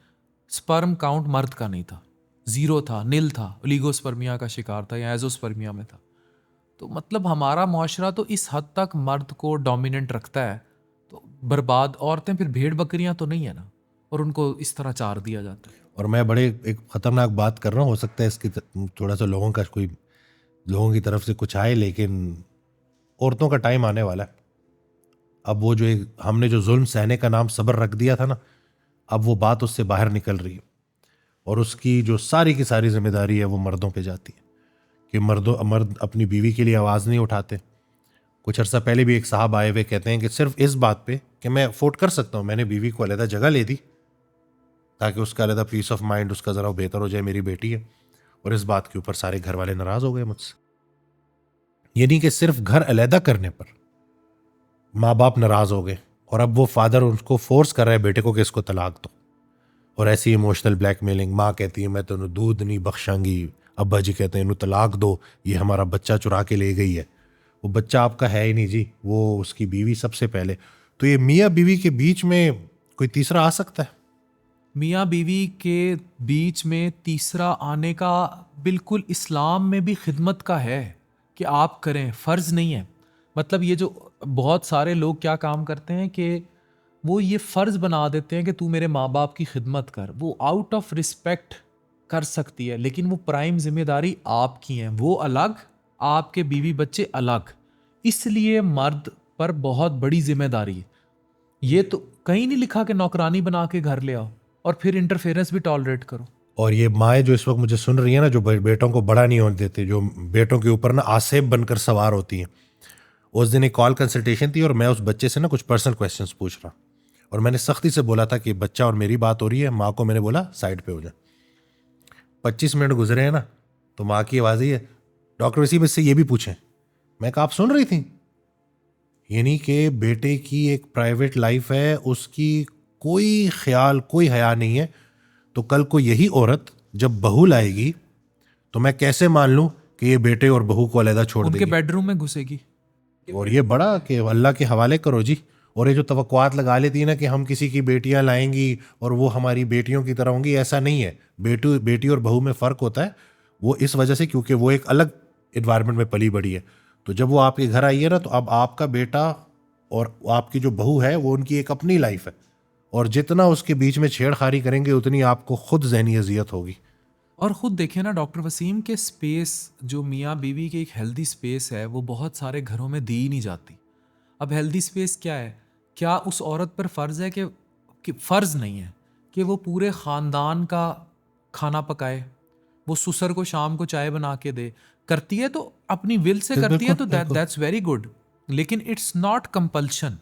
B: स्पर्म काउंट मर्द का नहीं था, 0 था, नील था, ओलिगोस्पर्मिया का शिकार था या एजोस्पर्मिया में था। तो मतलब हमारा मुआशरा तो इस हद तक मर्द को डोमिनेंट रखता है, तो बर्बाद औरतें फिर भेड़ बकरियां तो नहीं है ना, और उनको इस तरह चार दिया जाता है।
A: और मैं बड़े एक ख़तरनाक बात कर रहा हूँ, हो सकता है इसकी थोड़ा सा लोगों की तरफ से कुछ आए, लेकिन औरतों का टाइम आने वाला है। अब वो जो हमने जो जुल्म सहने का नाम सब्र रख दिया था ना, अब वो बात उससे बाहर निकल रही है और उसकी जो सारी की सारी जिम्मेदारी है वो मर्दों पे जाती है कि मर्द अपनी बीवी के लिए आवाज़ नहीं उठाते। कुछ अर्सा पहले भी एक साहब आए हुए कहते हैं कि सिर्फ इस बात पे कि मैं अफोर्ड कर सकता हूँ, मैंने बीवी को अलहदा जगह ले दी ताकि उसका अलहदा पीस ऑफ माइंड उसका ज़रा बेहतर हो जाए, मेरी बेटी है, और इस बात के ऊपर सारे घर वाले नाराज़ हो गए मुझसे। यानी कि सिर्फ घर अलहदा करने पर माँ बाप नाराज़ हो गए और अब वो फादर उनको फोर्स कर रहा है बेटे को कि इसको तलाक दो। और ऐसी इमोशनल ब्लैकमेलिंग, माँ कहती है मैं तो दूध नहीं बख्शांगी, अब्बा जी कहते हैं इन्हें तलाक दो, ये हमारा बच्चा चुरा के ले गई है। वो बच्चा आपका है ही नहीं जी, वो उसकी बीवी सबसे पहले। तो ये मियाँ बीवी के बीच में कोई तीसरा आ सकता है?
B: मियाँ बीवी के बीच में तीसरा आने का बिल्कुल इस्लाम में भी खिदमत का है कि आप करें, फ़र्ज़ नहीं है। मतलब ये जो बहुत सारे लोग क्या काम करते हैं कि वो ये फ़र्ज़ बना देते हैं कि तू मेरे माँ बाप की खिदमत कर। वो आउट ऑफ रिस्पेक्ट कर सकती है, लेकिन वो प्राइम जिम्मेदारी आपकी है, वो अलग, आपके बीवी बच्चे अलग। इसलिए मर्द पर बहुत बड़ी जिम्मेदारी है। ये तो कहीं नहीं लिखा कि नौकरानी बना के घर ले आओ और फिर इंटरफेरेंस भी टॉलरेट करो।
A: और ये माएँ जो इस वक्त मुझे सुन रही है ना, जो बेटों को बड़ा नहीं होने देते, जो बेटों के ऊपर ना आसेब बनकर सवार होती हैं। उस दिन एक कॉल कंसल्टेशन थी और मैं उस बच्चे से ना कुछ पर्सनल क्वेश्चंस पूछ रहा, और मैंने सख्ती से बोला था कि बच्चा और मेरी बात हो रही है। माँ को मैंने बोला साइड पे हो जाए। 25 मिनट गुजरे हैं ना, तो माँ की आवाज़ ही है, डॉक्टर वसीम इससे ये भी पूछें। मैं कहा आप सुन रही थी? यानी कि बेटे की एक प्राइवेट लाइफ है, उसकी कोई ख्याल कोई हया नहीं है। तो कल को यही औरत जब बहू लाएगी तो मैं कैसे मान लूँ कि ये बेटे और बहू को अलहदा छोड़ देगी?
B: उनके बेडरूम में घुसेगी।
A: और ये बड़ा कि अल्लाह के हवाले करो जी, और ये जो तवक्कुआत लगा लेती है ना कि हम किसी की बेटियां लाएंगी और वो हमारी बेटियों की तरह होंगी, ऐसा नहीं है। बेटी और बहू में फ़र्क होता है, वो इस वजह से क्योंकि वो एक अलग इन्वायरमेंट में पली बड़ी है। तो जब वो आपके घर आई है ना, तो अब आपका बेटा और आपकी जो बहू है वो उनकी एक अपनी लाइफ है, और जितना उसके बीच में छेड़खानी करेंगे उतनी आपको खुद ज़हनी अजियत होगी।
B: और ख़ुद देखिए ना डॉक्टर वसीम के स्पेस जो मियाँ बीवी की एक हेल्दी स्पेस है वो बहुत सारे घरों में दी ही नहीं जाती। अब हेल्दी स्पेस क्या है? क्या उस औरत पर फ़र्ज़ है कि फ़र्ज़ नहीं है कि वो पूरे ख़ानदान का खाना पकाए, वो ससुर को शाम को चाय बना के दे? करती है तो अपनी विल से करती है, तो दैट्स वेरी गुड, लेकिन इट्स नॉट कंपल्शन।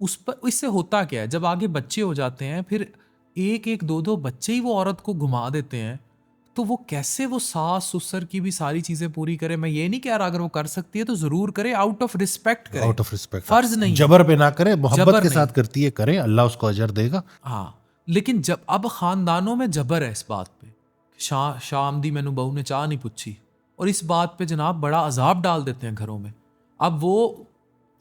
B: उस पर इससे होता क्या है, जब आगे बच्चे हो जाते हैं फिर एक एक दो दो बच्चे ही वो औरत को घुमा देते हैं, तो वो कैसे वो सास ससुर की भी सारी चीज़ें पूरी करे? मैं ये नहीं कह रहा, अगर वो कर सकती है तो ज़रूर करे, आउट ऑफ रिस्पेक्ट करे,
A: आउट ऑफ रिस्पेक्ट,
B: फ़र्ज़ नहीं है।
A: जबर पे ना करे, मोहब्बत
B: जबर
A: के
B: नहीं।
A: साथ करती है, करे, अल्लाह उसको अजर देगा।
B: हाँ, लेकिन जब अब ख़ानदानों में जबर है इस बात पे, शाम दी मैनू बहू ने चाह नहीं पूछी, और इस बात पे जनाब बड़ा अजाब डाल देते हैं घरों में। अब वो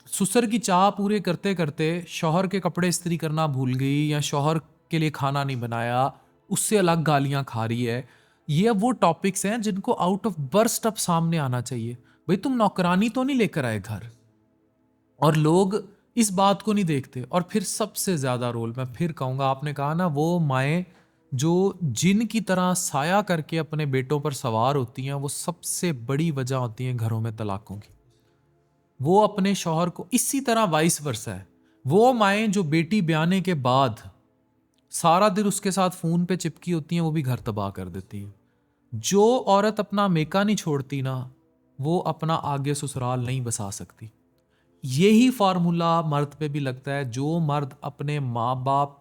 B: ससुर की चाह पूरे करते करते शौहर के कपड़े इस्त्री करना भूल गई, या शौहर के लिए खाना नहीं बनाया, उससे अलग गालियां खा रही है। ये अब वो टॉपिक्स हैं जिनको आउट ऑफ बर्स्ट अब सामने आना चाहिए। भाई तुम नौकरानी तो नहीं लेकर आए घर, और लोग इस बात को नहीं देखते। और फिर सबसे ज़्यादा रोल मैं फिर कहूँगा, आपने कहा ना वो माएँ जो जिन की तरह साया करके अपने बेटों पर सवार होती हैं, वो सबसे बड़ी वजह होती हैं घरों में तलाकों की। वो अपने शौहर को, इसी तरह वाइस वर्सा है, वो माएँ जो बेटी ब्याने के बाद सारा दिन उसके साथ फ़ोन पे चिपकी होती हैं, वो भी घर तबाह कर देती हैं। जो औरत अपना मेका नहीं छोड़ती ना, वो अपना आगे ससुराल नहीं बसा सकती। यही फार्मूला मर्द पे भी लगता है। जो मर्द अपने माँ बाप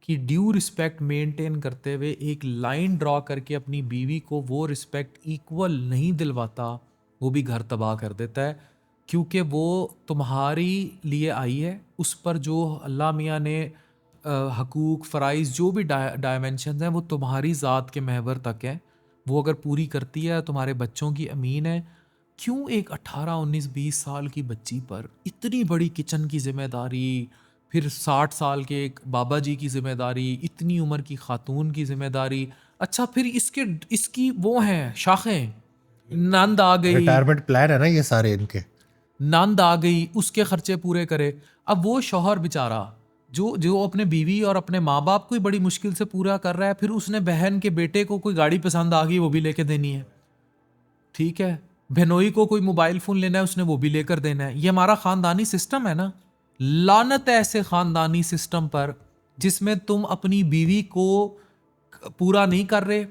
B: की ड्यू रिस्पेक्ट मेंटेन करते हुए एक लाइन ड्रॉ करके अपनी बीवी को वो रिस्पेक्ट इक्वल नहीं दिलवाता, वो भी घर तबाह कर देता है, क्योंकि वो तुम्हारी लिए आई है। उस पर जो अल्लाह मियाँ ने हकूक फ़राइज़ जो भी डायमेंशन हैं, वो तुम्हारी ज़ात के महवर तक हैं। वो अगर पूरी करती है, तुम्हारे बच्चों की अमीन है। क्यों एक 18, 19, 20 साल की बच्ची पर इतनी बड़ी किचन की जिम्मेदारी, फिर 60 साल के एक बाबा जी की जिम्मेदारी, इतनी उम्र की खातून की जिम्मेदारी? अच्छा, फिर इसकी वो हैं शाखें, नंद आ गई,
A: रिटायरमेंट प्लान है ना ये सारे इनके,
B: नंद आ गई, उसके खर्चे पूरे करे। अब वो शौहर बेचारा जो अपने बीवी और अपने माँ बाप को ही बड़ी मुश्किल से पूरा कर रहा है, फिर उसने बहन के बेटे को कोई गाड़ी पसंद आ गई, वो भी लेके देनी है, ठीक है। बहनोई को कोई मोबाइल फ़ोन लेना है, उसने वो भी लेकर देना है। ये हमारा ख़ानदानी सिस्टम है ना। लानत है ऐसे ख़ानदानी सिस्टम पर जिसमें तुम अपनी बीवी को पूरा नहीं कर रहे,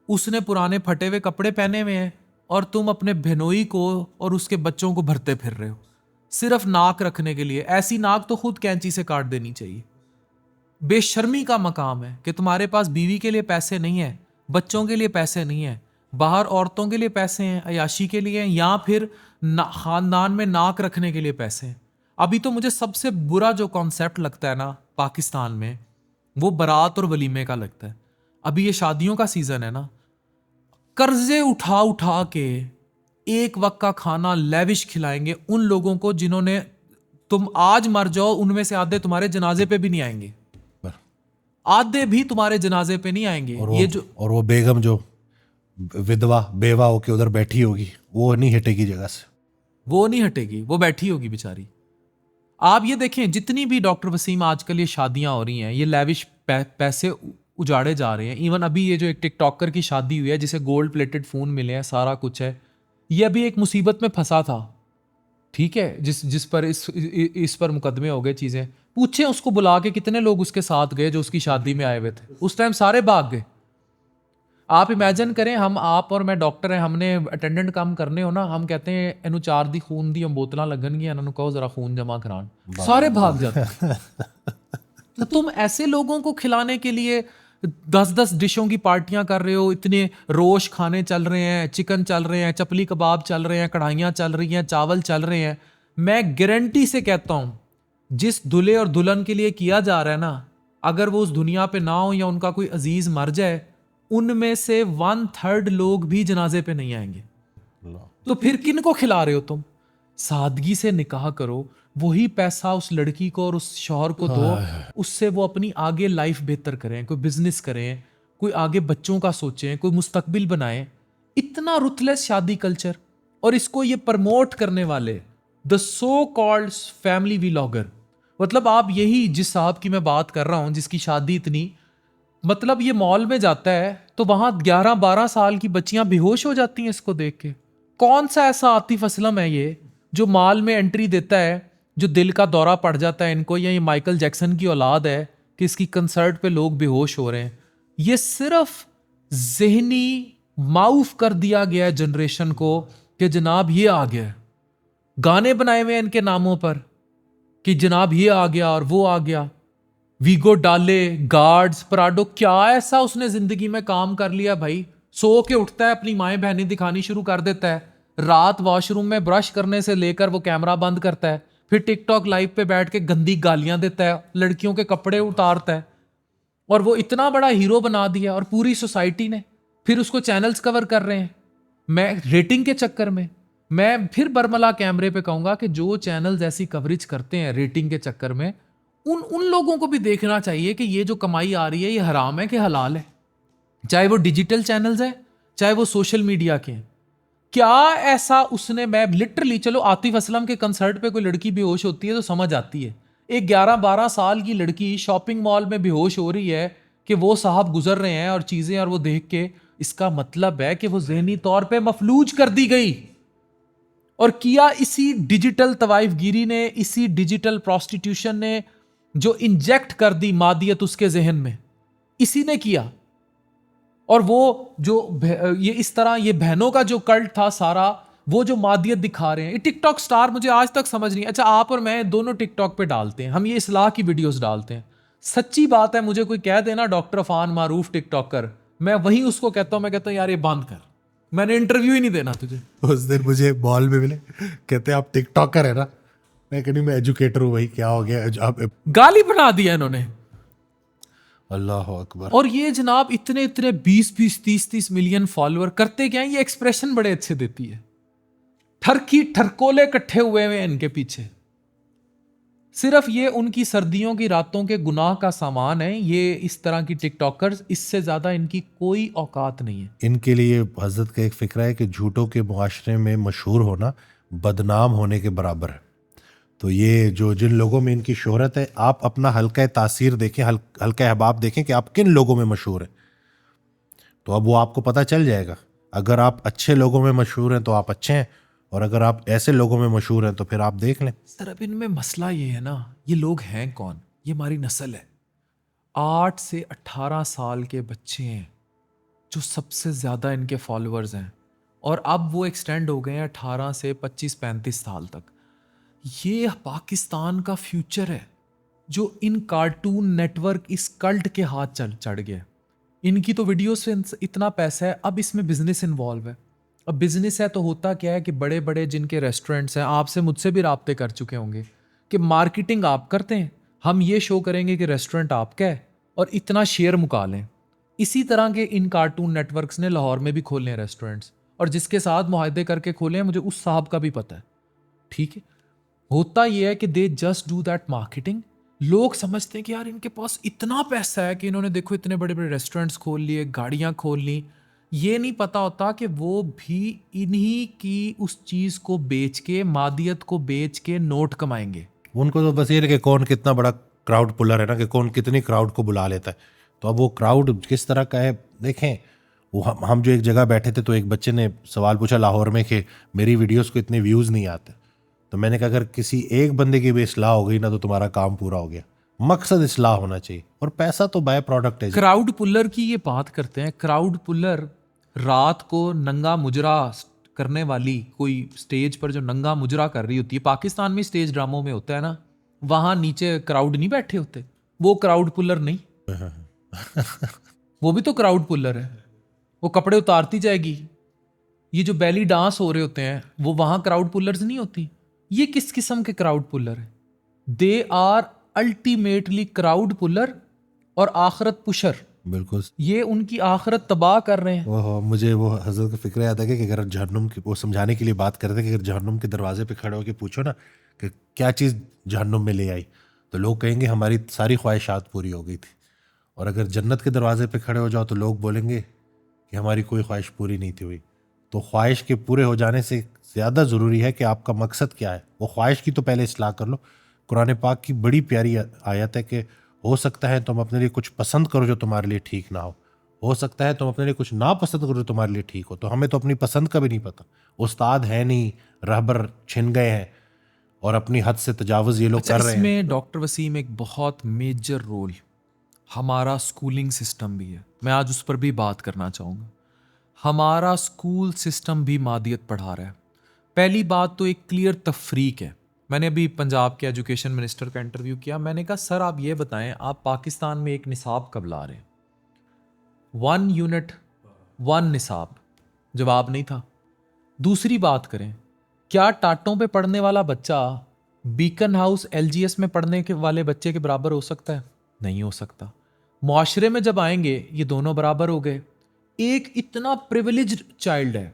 B: उसने पुराने फटे हुए कपड़े पहने हुए हैं, और तुम अपने बहनोई को और उसके बच्चों को भरते फिर रहे हो सिर्फ नाक रखने के लिए। ऐसी नाक तो खुद कैंची से काट देनी चाहिए। बेशर्मी का मकाम है कि तुम्हारे पास बीवी के लिए पैसे नहीं है, बच्चों के लिए पैसे नहीं है, बाहर औरतों के लिए पैसे हैं, अयाशी के लिए, या फिर ख़ानदान में नाक रखने के लिए पैसे हैं। अभी तो मुझे सबसे बुरा जो कॉन्सेप्ट लगता है ना पाकिस्तान में, वो बारात और वलीमे का लगता है। अभी ये शादियों का सीज़न है ना, कर्जे उठा उठा के एक वक्त का खाना लेविश खिलाएंगे उन लोगों को जिन्होंने, तुम आज मर जाओ उनमें से आधे तुम्हारे जनाजे पे भी नहीं आएंगे, आधे भी तुम्हारे जनाजे पे नहीं आएंगे।
A: और वो बेगम जो विधवा बेवा होके उधर बैठी होगी, वो नहीं हटेगी जगह से,
B: वो नहीं हटेगी, वो बैठी होगी बेचारी। आप ये देखें, जितनी भी डॉक्टर वसीम आजकल ये शादियां हो रही हैं, ये लेविश पैसे उजाड़े जा रहे हैं। इवन अभी ये जो एक टिकटॉकर की शादी हुई है जिसे गोल्ड प्लेटेड फ़ोन मिले हैं, सारा कुछ है, ये अभी एक मुसीबत में फंसा था, ठीक है, जिस पर इस पर मुकदमे हो गए चीज़ें। पूछे उसको बुला के कितने लोग उसके साथ गए जो उसकी शादी में आए हुए थे, उस टाइम सारे भाग गए। आप इमेजिन करें, हम आप और मैं डॉक्टर हैं, हमने अटेंडेंट काम करने हो ना, हम कहते हैं इनू 4 दी खून दी बोतलां लगनगियां, इन्होंने कहो जरा खून जमा करान, सारे भाग जाते। तो तुम ऐसे लोगों को खिलाने के लिए 10-10 डिशों की पार्टियां कर रहे हो, इतने रोश खाने चल रहे हैं, चिकन चल रहे हैं, चपली कबाब चल रहे हैं, कढ़ाइयाँ चल रही हैं, चावल चल रहे हैं। मैं गारंटी से कहता हूँ, जिस दूल्हे और दुल्हन के लिए किया जा रहा है ना, अगर वो उस दुनिया पे ना हो या उनका कोई अजीज मर जाए, उनमें से 1/3 लोग भी जनाजे पे नहीं आएंगे। तो फिर किन को खिला रहे हो तुम? सादगी से निकाह करो, वही पैसा उस लड़की को और उस शौहर को दो, उससे वो अपनी आगे लाइफ बेहतर करें, कोई बिजनेस करें, कोई आगे बच्चों का सोचें, कोई मुस्तकबिल बनाएं। इतना रुथलेस शादी कल्चर, और इसको ये प्रमोट करने वाले the so called family vlogger. मतलब आप यही जिस साहब की मैं बात कर रहा हूं, जिसकी शादी इतनी, मतलब ये मॉल में जाता है तो वहां 11-12 साल की बच्चियां बेहोश हो जाती हैं इसको देख के। कौन सा ऐसा आतिफ असलम है ये जो मॉल में एंट्री देता है, जो दिल का दौरा पड़ जाता है इनको, या ये माइकल जैक्सन की औलाद है कि इसकी कंसर्ट पे लोग बेहोश हो रहे हैं। ये सिर्फ ज़हनी माउफ कर दिया गया है जनरेशन को कि जनाब ये आ गया, गाने बनाए हुए हैं इनके नामों पर कि जनाब ये आ गया और वो आ गया, वीगो डाले, गार्ड्स, पराडो, क्या ऐसा उसने जिंदगी में काम कर लिया भाई। सो के उठता है, अपनी माएँ बहनें दिखानी शुरू कर देता है, रात वॉशरूम में ब्रश करने से लेकर वो कैमरा बंद करता है, फिर टिकटॉक लाइव पे बैठ के गंदी गालियां देता है, लड़कियों के कपड़े उतारता है, और वो इतना बड़ा हीरो बना दिया, और पूरी सोसाइटी ने फिर उसको चैनल्स कवर कर रहे हैं। मैं रेटिंग के चक्कर में, मैं फिर बरमला कैमरे पे कहूंगा कि जो चैनल्स ऐसी कवरेज करते हैं रेटिंग के चक्कर में, उन लोगों को भी देखना चाहिए कि ये जो कमाई आ रही है ये हराम है कि हलाल है, चाहे वो डिजिटल चैनल्स है, चाहे वो सोशल मीडिया के हैं। क्या ऐसा उसने, मैं लिटरली, चलो आतिफ असलम के कंसर्ट पे कोई लड़की बेहोश होती है तो समझ आती है, एक 11-12 साल की लड़की शॉपिंग मॉल में बेहोश हो रही है कि वो साहब गुजर रहे हैं और चीजें, और वो देख के, इसका मतलब है कि वो ज़हनी तौर पे मफलूज कर दी गई। और किया इसी डिजिटल तवाइफगिरी ने, इसी डिजिटल प्रोस्टिट्यूशन ने, जो इंजेक्ट कर दी मादियत उसके जहन में, इसी ने किया। और वो जो ये इस तरह ये बहनों का जो कल्ट था सारा, वो जो मादियत दिखा रहे हैं, ये टिकटॉक स्टार, मुझे आज तक समझ नहीं। अच्छा, आप और मैं दोनों टिकटॉक पे डालते हैं, हम ये इस्लाह की वीडियोस डालते हैं। सच्ची बात है, मुझे कोई कह देना डॉक्टर अफान मारूफ टिकटॉकर, मैं वही उसको कहता हूं, मैं कहता हूं यार ये बंद कर, मैंने इंटरव्यू ही नहीं देना तुझे।
A: उस दिन मुझे मॉल में मिले, कहते आप टिकटॉकर है ना, मैं कहनी मैं एजुकेटर हूँ भाई, क्या हो गया आप।
B: गाली बना दिया इन्होंने।
A: अल्लाह अकबर।
B: और ये जनाब इतने इतने 20-20, 30-30 मिलियन फॉलोअर करते क्या है, ये एक्सप्रेशन बड़े अच्छे देती है, ठरकी ठरकोले इकट्ठे हुए हैं इनके पीछे। सिर्फ ये उनकी सर्दियों की रातों के गुनाह का सामान है ये इस तरह की टिकटॉकर्स, इससे ज्यादा इनकी कोई औकात नहीं है।
A: इनके लिए हजरत का एक फिक्रा है कि झूठों के मुआशरे में मशहूर होना बदनाम होने के बराबर है। तो ये जो जिन लोगों में इनकी शोहरत है, आप अपना हल्का तासीर देखें, हल्का अहबाब देखें कि आप किन लोगों में मशहूर हैं, तो अब वो आपको पता चल जाएगा। अगर आप अच्छे लोगों में मशहूर हैं तो आप अच्छे हैं, और अगर आप ऐसे लोगों में मशहूर हैं तो फिर आप देख लें।
B: सर अब इनमें मसला ये है ना, ये लोग हैं कौन, ये हमारी नस्ल है, 8 से 18 साल के बच्चे हैं जो सबसे ज़्यादा इनके फॉलोअर्स हैं, और अब वो एक्सटेंड हो गए हैं 18 से 25-35 साल तक। ये पाकिस्तान का फ्यूचर है जो इन कार्टून नेटवर्क, इस कल्ट के हाथ चढ़ गया। इनकी तो वीडियो से इतना पैसा है, अब इसमें बिजनेस इन्वॉल्व है। अब बिजनेस है तो होता क्या है कि बड़े बड़े जिनके रेस्टोरेंट्स हैं, आपसे मुझसे भी राब्ते कर चुके होंगे कि मार्केटिंग आप करते हैं, हम ये शो करेंगे कि रेस्टोरेंट आपका है और इतना शेयर मुका लें। इसी तरह के इन कार्टून नेटवर्क्स ने लाहौर में भी खोले हैं रेस्टोरेंट्स, और जिसके साथ मुआहदे करके खोले हैं मुझे उस साहब का भी पता है। ठीक है, होता यह है कि they just do that marketing. लोग समझते हैं कि यार इनके पास इतना पैसा है कि इन्होंने देखो इतने बड़े बड़े रेस्टोरेंट्स खोल लिए, गाड़ियां खोल ली। ये नहीं पता होता कि वो भी इन्हीं की उस चीज़ को बेच के, मादियत को बेच के नोट कमाएंगे।
A: उनको तो बस ये है कि कौन कितना बड़ा क्राउड पुलर है ना, कि कौन कितनी क्राउड को बुला लेता है। तो अब वो क्राउड किस तरह का है देखें। वो हम जो एक जगह बैठे थे तो एक बच्चे ने सवाल पूछा लाहौर में कि मेरी वीडियोस को इतने व्यूज़ नहीं आते। तो मैंने कहा अगर किसी एक बंदे की भी इस्लाह हो गई ना तो तुम्हारा काम पूरा हो गया। मकसद इस्लाह होना चाहिए, और पैसा तो बाय प्रोडक्ट है।
B: क्राउड पुलर की ये बात करते हैं। क्राउड पुलर रात को नंगा मुजरा करने वाली, कोई स्टेज पर जो नंगा मुजरा कर रही होती है, पाकिस्तान में स्टेज ड्रामों में होता है ना, वहां नीचे क्राउड नहीं बैठे होते, वो क्राउड पुलर नहीं वो भी तो क्राउड पुलर है। वो कपड़े उतारती जाएगी। ये जो बैली डांस हो रहे होते हैं वो वहां क्राउड पुलर्स नहीं होती। ये किस किस्म के क्राउड पुलर है? They are ultimately crowd puller और आखरत पुशर।
A: बिल्कुल।
B: ये उनकी आखिरत तबाह कर रहे हैं।
A: ओहो, मुझे वो हजरत का फिक्र याद है कि अगर जहन्नुम की, वो समझाने के लिए बात करते हैं कि अगर जहन्नुम के दरवाजे पे खड़े होकर पूछो ना कि क्या चीज़ जहन्नुम में ले आई, तो लोग कहेंगे हमारी सारी ख्वाहिशात पूरी हो गई थी। और अगर जन्नत के दरवाजे पे खड़े हो जाओ तो लोग बोलेंगे कि हमारी कोई ख्वाहिश पूरी नहीं थी हुई। तो ख्वाहिश के पूरे हो जाने से ज़्यादा ज़रूरी है कि आपका मकसद क्या है। वो ख्वाहिश की तो पहले इस्लाह कर लो। कुरान पाक की बड़ी प्यारी आयत है कि हो सकता है तुम अपने लिए कुछ पसंद करो जो तुम्हारे लिए ठीक ना हो सकता है तुम अपने लिए कुछ ना पसंद करो जो तुम्हारे लिए ठीक हो। तो हमें तो अपनी पसंद का भी नहीं पता, उस्ताद है नहीं, रहबर छिन गए हैं और अपनी हद से तजावुज़ ये लोग
B: अच्छा,
A: कर रहे हैं।
B: इसमें डॉक्टर वसीम एक बहुत मेजर रोल हमारा स्कूलिंग सिस्टम भी है। मैं आज उस पर भी बात करना चाहूँगा। हमारा स्कूल सिस्टम भी मादियत पढ़ा रहा है। पहली बात तो एक क्लियर तफरीक है। मैंने अभी पंजाब के एजुकेशन मिनिस्टर का इंटरव्यू किया। मैंने कहा सर आप ये बताएं, आप पाकिस्तान में एक निसाब कब ला रहे हैं? 1 यूनिट 1 निसाब। जवाब नहीं था। दूसरी बात करें, क्या टाटों पे पढ़ने वाला बच्चा बीकन हाउस LGS में पढ़ने के वाले बच्चे के बराबर हो सकता है? नहीं हो सकता। मुआशरे में जब आएंगे ये दोनों बराबर हो गए। एक इतना प्रिविलेज्ड चाइल्ड है,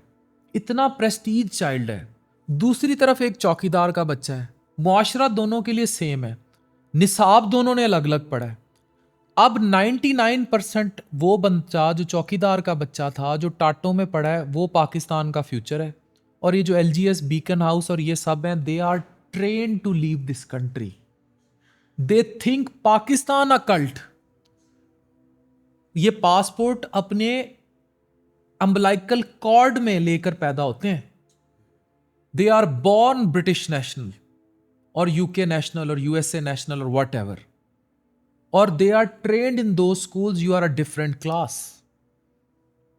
B: इतना प्रेस्टीज चाइल्ड है, दूसरी तरफ एक चौकीदार का बच्चा है। मुआशरा दोनों के लिए सेम है, निसाब दोनों ने अलग अलग पढ़ा है। अब 99% वो बच्चा जो चौकीदार का बच्चा था, जो टाटों में पढ़ा है, वो पाकिस्तान का फ्यूचर है। और ये जो LGS, बीकन हाउस और ये सब हैं, they are trained to leave this country. They think Pakistan a cult. ये पासपोर्ट अपने अम्बलाइकल कॉर्ड में लेकर पैदा होते हैं। They are born British national और UK नेशनल और USA नेशनल और वट एवर, और they are trained in those schools you are a different class,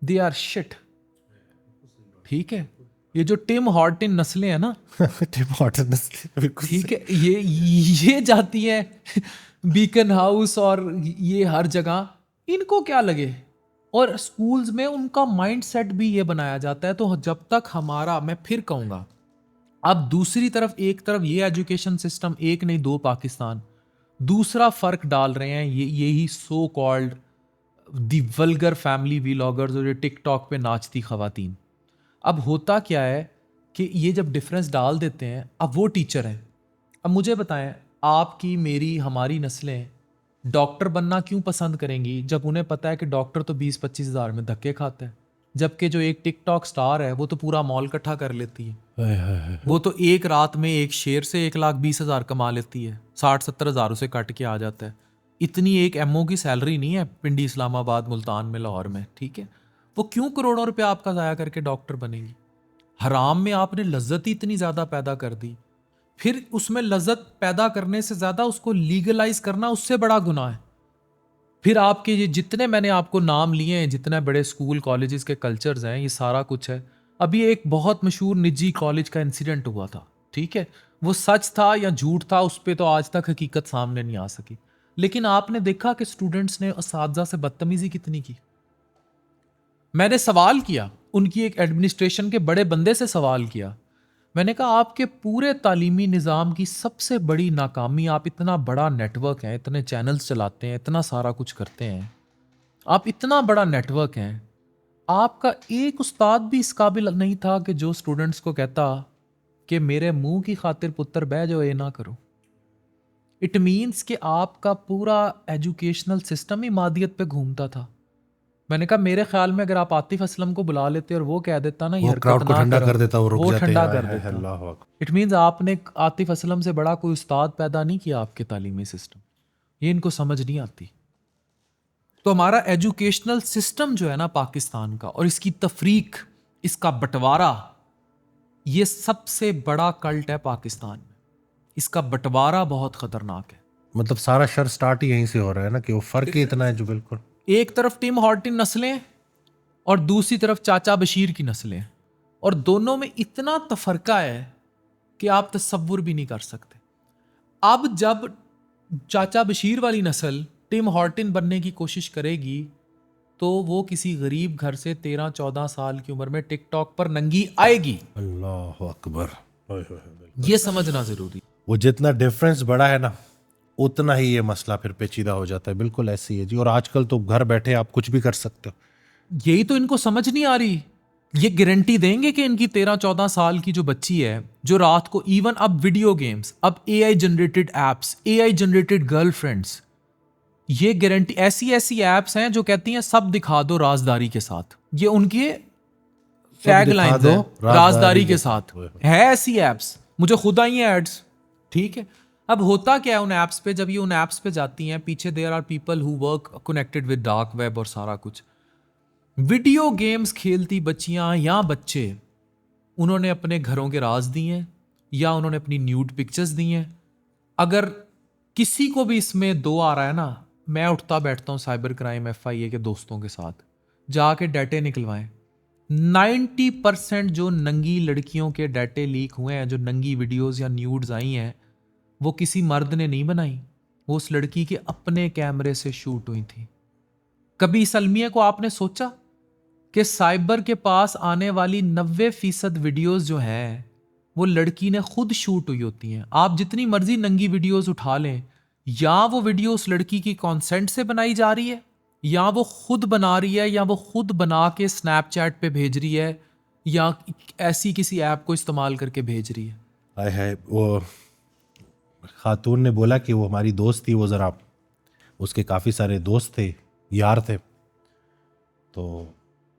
B: they are shit। ठीक है, ये जो टिम हॉर्टन नस्लें हैं ना,
A: टिम हॉर्टन बिल्कुल
B: ठीक है, ये जाती है बीकन हाउस और ये हर जगह, इनको क्या लगे। और स्कूल्स में उनका माइंडसेट भी ये बनाया जाता है। तो जब तक हमारा, मैं फिर कहूंगा, अब दूसरी तरफ, एक तरफ ये एजुकेशन सिस्टम, एक नहीं दो पाकिस्तान, दूसरा फर्क डाल रहे हैं यही so called the vulgar family vloggers और ये टिकटॉक पे नाचती खवातीन। अब होता क्या है कि ये जब डिफरेंस डाल देते हैं, अब वो टीचर हैं। अब मुझे बताएं, आपकी, मेरी, हमारी नस्लें डॉक्टर बनना क्यों पसंद करेंगी जब उन्हें पता है कि डॉक्टर तो 20-25 हज़ार में धक्के खाता है, जबकि जो एक टिकटॉक स्टार है वो तो पूरा मॉल इकट्ठा कर लेती है। वो तो एक रात में एक शेर से 1,20,000 कमा लेती है, 60-70 हज़ार उसे कट के आ जाता है। इतनी एक MO की सैलरी नहीं है पिंडी, इस्लामाबाद, मुल्तान में, लाहौर में। ठीक है, वो क्यों करोड़ों रुपया आपका ज़ाया करके डॉक्टर बनेगी? हराम में आपने लज्जत ही इतनी ज़्यादा पैदा कर दी, फिर उसमें लज्जत पैदा करने से ज़्यादा उसको लीगलाइज करना उससे बड़ा गुनाह है। फिर आपके ये जितने मैंने आपको नाम लिए हैं, जितने बड़े स्कूल कॉलेजेस के कल्चर्स हैं, ये सारा कुछ है। अभी एक बहुत मशहूर निजी कॉलेज का इंसिडेंट हुआ था, ठीक है, वो सच था या झूठ था उस पर तो आज तक हकीकत सामने नहीं आ सकी, लेकिन आपने देखा कि स्टूडेंट्स ने असातिज़ा से बदतमीजी कितनी की। मैंने सवाल किया, उनकी एक एडमिनिस्ट्रेशन के बड़े बंदे से सवाल किया, मैंने कहा आपके पूरे तालीमी निज़ाम की सबसे बड़ी नाकामी, आप इतना बड़ा नेटवर्क हैं, इतने चैनल्स चलाते हैं, इतना सारा कुछ करते हैं, आप इतना बड़ा नेटवर्क हैं, आपका एक उस्ताद भी इस काबिल नहीं था कि जो स्टूडेंट्स को कहता कि मेरे मुंह की खातिर पुत्र बह जाओ, ये ना करो। इट मीन्स कि आपका पूरा एजुकेशनल सिस्टम ही मादियत पे घूमता था। मैंने कहा मेरे ख्याल में अगर आप आतिफ असलम को बुला लेते और वो कह देता ना, ये
A: क्राउड को ठंडा कर देता,
B: वो ठंडा कर देता। इट मीन्स आपने आतिफ असलम से बड़ा कोई उस्ताद पैदा नहीं किया आपके तालीमी सिस्टम। ये इनको समझ नहीं आती। तो हमारा एजुकेशनल सिस्टम जो है ना पाकिस्तान का, और इसकी तफरीक, इसका बंटवारा, ये सबसे बड़ा कल्ट है पाकिस्तान में। इसका बंटवारा बहुत खतरनाक है।
A: मतलब सारा शर स्टार्ट ही यहीं से हो रहा है ना, कि वो फर्क ही इतना है जो बिल्कुल,
B: एक तरफ टिम हॉर्टन नस्लें और दूसरी तरफ चाचा बशीर की नस्लें, और दोनों में इतना तफरका है कि आप तसव्वुर भी नहीं कर सकते। अब जब चाचा बशीर वाली नस्ल टिम हॉर्टन बनने की कोशिश करेगी तो वो किसी गरीब घर से 13-14 साल की उम्र में टिकटॉक पर नंगी आएगी।
A: अल्लाह अकबर।
B: ये समझना जरूरी।
A: वो जितना डिफरेंस बड़ा है ना, उतना ही ये मसला फिर पेचीदा हो जाता है। बिल्कुल ऐसे ही है जी। और आजकल तो घर बैठे आप कुछ भी कर सकते हो।
B: यही तो इनको समझ नहीं आ रही। ये गारंटी देंगे कि इनकी 13-14 साल की जो बच्ची है, जो रात को इवन अब वीडियो गेम्स, अब AI generated apps, AI generated girlfriends, ये गारंटी, ऐसी ऐसी एप्स हैं जो कहती हैं सब दिखा दो राजदारी के साथ। ये उनके
A: सब
B: टैग
A: दिखा
B: लाइन्स
A: दो
B: हैं राजदारी के साथ। है ऐसी एप्स, मुझे खुद आई हैं एड्स। ठीक है, अब होता क्या है उन एप्स पे, जब ये उन एप्स पे जाती हैं, पीछे there are people who work connected with dark web और सारा कुछ। वीडियो गेम्स खेलती बच्चियां या बच्चे, उन्होंने अपने घरों के राज दिए हैं या उन्होंने अपनी न्यूड पिक्चर्स दी हैं। अगर किसी को भी इसमें दो आ रहा है ना, मैं उठता बैठता हूँ साइबर क्राइम FIA के दोस्तों के साथ, जाके डाटे निकलवाएं। 90% जो नंगी लड़कियों के डाटे लीक हुए हैं, जो नंगी वीडियोस या न्यूड्स आई हैं, वो किसी मर्द ने नहीं बनाई, वो उस लड़की के अपने कैमरे से शूट हुई थी। कभी इस अलमिया को आपने सोचा कि साइबर के पास आने वाली 90% वीडियोस जो हैं वो लड़की ने खुद शूट हुई होती हैं। आप जितनी मर्जी नंगी वीडियोस उठा लें, या वो वीडियो उस लड़की की कॉन्सेंट से बनाई जा रही है, या वो खुद बना रही है, या वो खुद बना के स्नैपचैट पे भेज रही है, या ऐसी किसी ऐप को इस्तेमाल करके भेज रही है।
A: हाय हाय, वो खातून ने बोला कि वो हमारी दोस्त थी, वो ज़रा उसके काफ़ी सारे दोस्त थे, यार थे। तो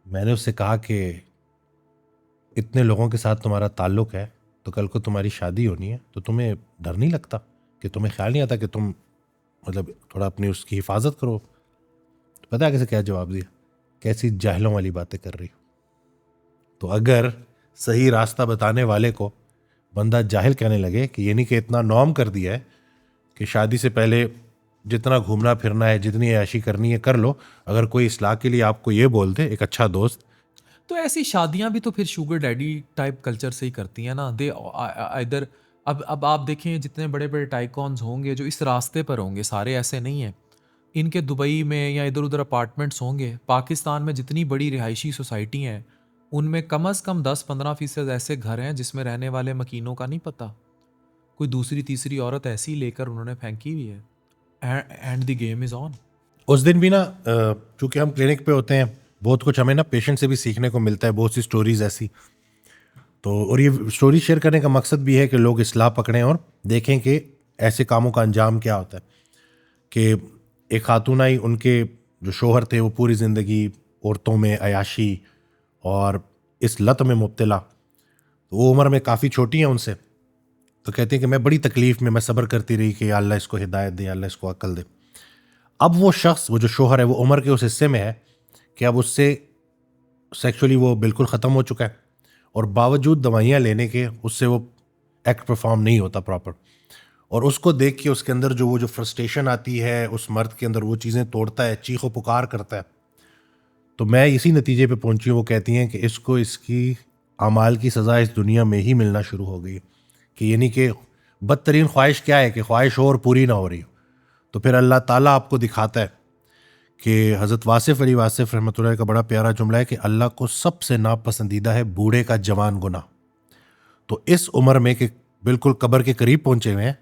A: मैंने उससे कहा कि इतने लोगों के साथ तुम्हारा ताल्लुक़ है, तो कल को तुम्हारी शादी होनी है, तो तुम्हें डर नहीं लगता, कि तुम्हें ख्याल नहीं आता कि तुम मतलब थोड़ा अपनी उसकी हिफाजत करो? तो पता है कैसे क्या जवाब दिया? कैसी जाहिलों वाली बातें कर रही हो। तो अगर सही रास्ता बताने वाले को बंदा जाहिल कहने लगे कि ये नहीं कि इतना नॉर्म कर दिया है कि शादी से पहले जितना घूमना फिरना है, जितनी ऐशी करनी है कर लो, अगर कोई इस्लाह के लिए आपको ये बोल दे, एक अच्छा दोस्त,
B: तो ऐसी शादियां भी तो फिर शुगर डैडी टाइप कल्चर से ही करती हैं ना। दे इधर, अब आप देखें जितने बड़े बड़े टाइकॉन्स होंगे जो इस रास्ते पर होंगे, सारे ऐसे नहीं हैं। इनके दुबई में या इधर उधर अपार्टमेंट्स होंगे। पाकिस्तान में जितनी बड़ी रिहायशी सोसाइटी हैं, उनमें कम से कम 10-15% ऐसे घर हैं जिसमें रहने वाले मकीनों का नहीं पता। कोई दूसरी तीसरी औरत ऐसी लेकर उन्होंने फेंकी हुई है। And the game is on.
A: उस दिन भी ना, चूंकि हम क्लिनिक पे होते हैं, बहुत कुछ हमें ना पेशेंट से भी सीखने को मिलता है, बहुत सी स्टोरीज ऐसी। तो और ये स्टोरी शेयर करने का मकसद भी है कि लोग इस्लाह पकड़ें और देखें कि ऐसे कामों का अंजाम क्या होता है। कि एक खातून आई, उनके जो शोहर थे वो पूरी ज़िंदगी औरतों में अयाशी और इस लत में मुब्तला, तो वो उम्र में काफ़ी छोटी हैं उनसे। तो कहती हैं कि मैं बड़ी तकलीफ़ में, मैं सब्र करती रही कि अल्लाह इसको हिदायत दे, अल्लाह इसको अक्ल दे। अब वो शख्स, वो जो शोहर है, वो उम्र के उस हिस्से में है कि अब उससे सेक्सुअली वो बिल्कुल ख़त्म हो चुका है, और बावजूद दवाइयाँ लेने के उससे वो एक्ट परफॉर्म नहीं होता प्रॉपर। और उसको देख के उसके अंदर वो जो फ्रस्ट्रेशन आती है उस मर्द के अंदर, वो चीज़ें तोड़ता है, चीखो पुकार करता है। तो मैं इसी नतीजे पे पहुंची हूँ। वो कहती हैं कि इसको इसकी अमाल की सज़ा इस दुनिया में ही मिलना शुरू हो गई। कि यानी कि बदतरीन ख्वाहिश क्या है कि ख्वाहिश हो और पूरी ना हो रही हो। तो फिर अल्लाह ताला आपको दिखाता है कि हज़रत वासिफ़ अली वासिफ़ रहमतुल्लाह का बड़ा प्यारा जुमला है कि अल्लाह को सबसे नापसंदीदा है बूढ़े का जवान गुनाह। तो इस उम्र में कि बिल्कुल कब्र के करीब पहुंचे हुए हैं,